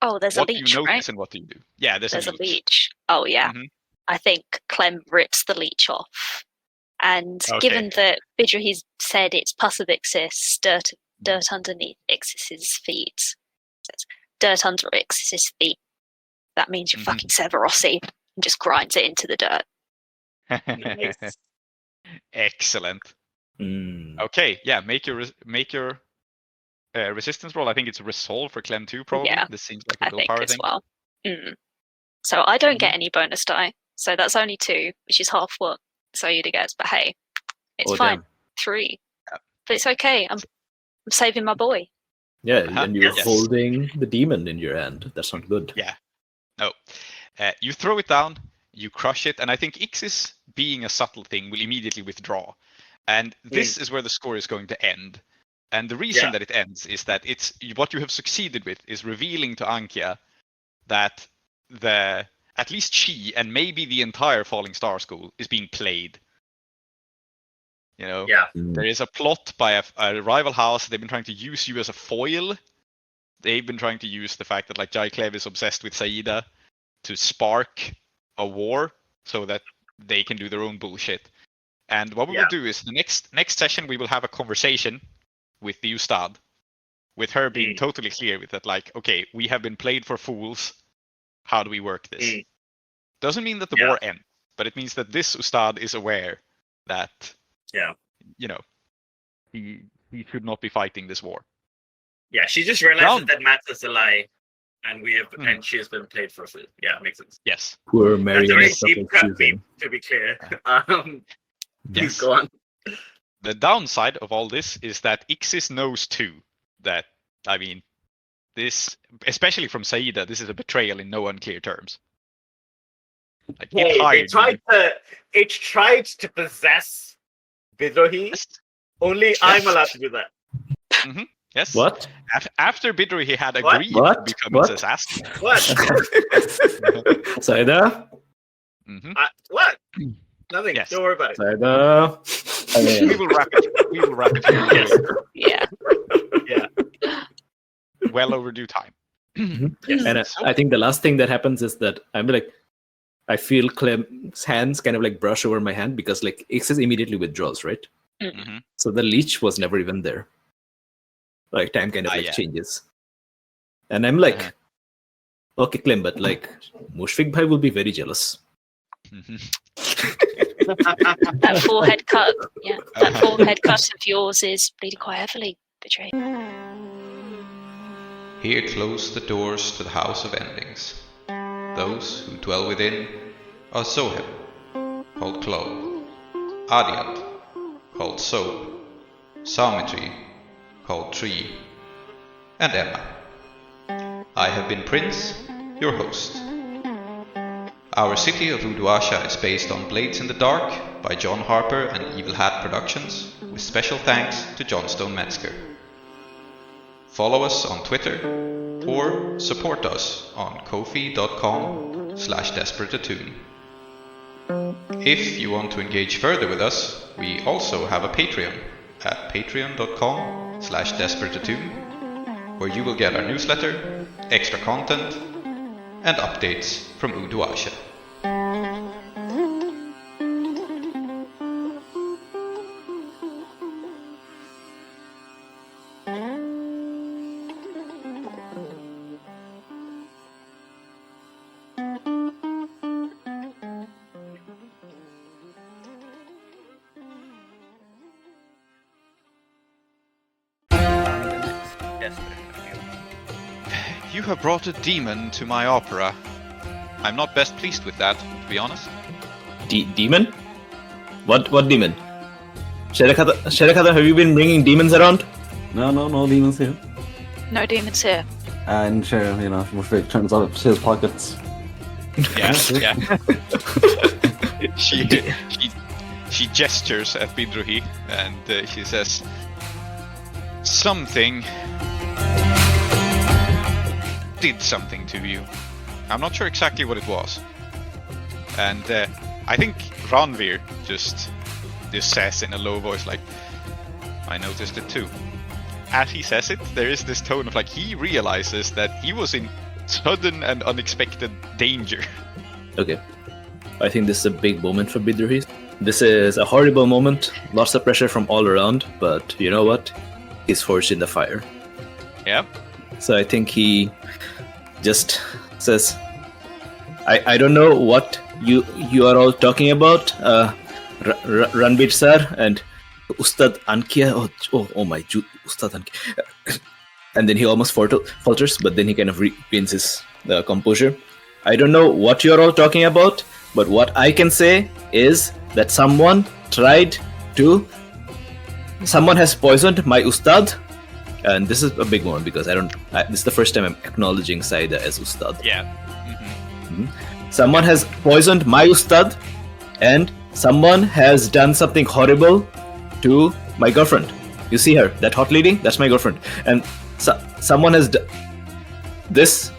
Speaker 3: Oh, there's
Speaker 2: What
Speaker 3: a
Speaker 2: do
Speaker 3: leech,
Speaker 2: you notice
Speaker 3: right?
Speaker 2: and what do you do? Yeah, there's
Speaker 3: There's
Speaker 2: a
Speaker 3: a
Speaker 2: leech.
Speaker 3: leech. Oh, yeah.
Speaker 2: Mhm.
Speaker 3: I think Clem rips the leech off. And
Speaker 2: Okay.
Speaker 3: given that Bidrohi's said it's pus of Ixis, dirt underneath Ixis's feet. So it's dirt under Ixis's feet. That means you're
Speaker 2: Mhm.
Speaker 3: fucking Severossi and just grinds it into the dirt.
Speaker 4: Nice.
Speaker 2: Excellent.
Speaker 5: Mm.
Speaker 2: Okay, yeah, make your resistance roll. I think it's resolve for Clem too, probably.
Speaker 3: Yeah,
Speaker 2: This seems like
Speaker 3: I
Speaker 2: a
Speaker 3: think
Speaker 2: willpower
Speaker 3: as
Speaker 2: thing.
Speaker 3: well. So I don't get any bonus die. So that's only 2, which is half what Saida gets. But hey, it's fine.
Speaker 5: Damn.
Speaker 3: 3.
Speaker 2: Yeah.
Speaker 3: But it's okay. I'm saving my boy.
Speaker 5: Yeah,
Speaker 2: Uh-huh.
Speaker 5: and you're
Speaker 2: Yes.
Speaker 5: holding the demon in your hand. That's not good.
Speaker 2: Yeah. No. You throw it down, you crush it, and I think Ixis, being a subtle thing, will immediately withdraw. And this is where the score is going to end. And the reason that it ends is that it's what you have succeeded with is revealing to Ankia that at least she and maybe the entire Falling Star School is being played.
Speaker 4: Yeah.
Speaker 2: There is a plot by a rival house. They've been trying to use you as a foil. They've been trying to use the fact that like Jai Klev is obsessed with Saida to spark a war so that they can do their own bullshit. And what we will do is the next session we will have a conversation with the Ustad, with her being totally clear with that, like, okay, we have been played for fools. How do we work this? Doesn't mean that the war ends, but it means that this Ustad is aware that he should not be fighting this war.
Speaker 4: Yeah, she just realizes that Matt is a lie, and and she has been played for food. Yeah, makes sense.
Speaker 2: Yes.
Speaker 5: Poor
Speaker 4: That's a very
Speaker 5: marionette of
Speaker 4: deep cut
Speaker 5: choosing.
Speaker 4: to be clear. Please
Speaker 2: Yes.
Speaker 4: go on.
Speaker 2: The downside of all this is that Ixis knows too that, I mean, this, especially from Saida, this is a betrayal in no unclear terms. Like,
Speaker 4: It tried to possess Bidrohi. Only I'm allowed to do that.
Speaker 2: Mm-hmm. Yes.
Speaker 5: What?
Speaker 2: After Bidrohi had
Speaker 4: What?
Speaker 2: agreed
Speaker 5: What?
Speaker 2: to become
Speaker 5: What?
Speaker 2: his assassin.
Speaker 4: What?
Speaker 5: Saida?
Speaker 2: Mm-hmm.
Speaker 4: What? Nothing.
Speaker 2: Yes.
Speaker 4: Don't worry about it.
Speaker 2: We will wrap it. Yes.
Speaker 3: Yeah.
Speaker 4: Yeah.
Speaker 2: Well overdue time.
Speaker 4: Yes.
Speaker 5: And I think the last thing that happens is that I feel Clem's hands kind of like brush over my hand because like Ixis immediately withdraws, right?
Speaker 2: Mm-hmm.
Speaker 5: So the leech was never even there. Like time kind of changes. And I'm like, okay, Clem, but like Mushfik Bhai will be very jealous.
Speaker 2: Mm-hmm.
Speaker 3: That forehead cut. Yeah. That forehead cut of yours is bleeding quite heavily, Bidrohi.
Speaker 2: Here close the doors to the House of Endings. Those who dwell within are Zoheb, called Klow, Aadiyat, called Zoheb, Soumithri, called Tree, and Emma. I have been Prince, your host. Our city of Uduasha is based on Blades in the Dark by John Harper and Evil Hat Productions, with special thanks to Johnstone Metzger. Follow us on Twitter or support us on kofi.com/desperateattune. If you want to engage further with us, we also have a Patreon at patreon.com/desperateattune, where you will get our newsletter, extra content, and updates from Uduasha. You have brought a demon to my opera. I'm not best pleased with that, to be honest.
Speaker 5: Demon? What demon? Sherakata, have you been bringing demons around?
Speaker 1: No demons here.
Speaker 3: No demons here.
Speaker 1: And sure, Mushfik turns out his pockets.
Speaker 2: Yeah. She gestures at Bidrohi and she says, something did something to you. I'm not sure exactly what it was. And I think Ranveer just says in a low voice like, I noticed it too. As he says it, there is this tone of like he realizes that he was in sudden and unexpected danger.
Speaker 5: Okay. I think this is a big moment for Bidrohi. This is a horrible moment, lots of pressure from all around, but you know what? He's forged in the fire.
Speaker 2: Yeah.
Speaker 5: So I think he just says, I don't know what you are all talking about, Ranveer sir and Ustad Ankia. Oh my, Ustad Ankia. And then he almost falters, but then he kind of regains his composure. I don't know what you are all talking about, but what I can say is that someone has poisoned my Ustad. And this is a big one because this is the first time I'm acknowledging Saida as Ustad.
Speaker 2: Yeah.
Speaker 5: Someone has poisoned my Ustad, and someone has done something horrible to my girlfriend. You see her, that hot lady? That's my girlfriend. And someone has this.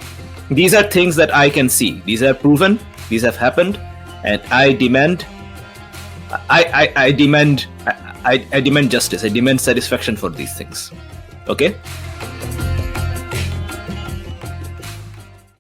Speaker 5: These are things that I can see. These are proven. These have happened, and I demand justice. I demand satisfaction for these things. Okay?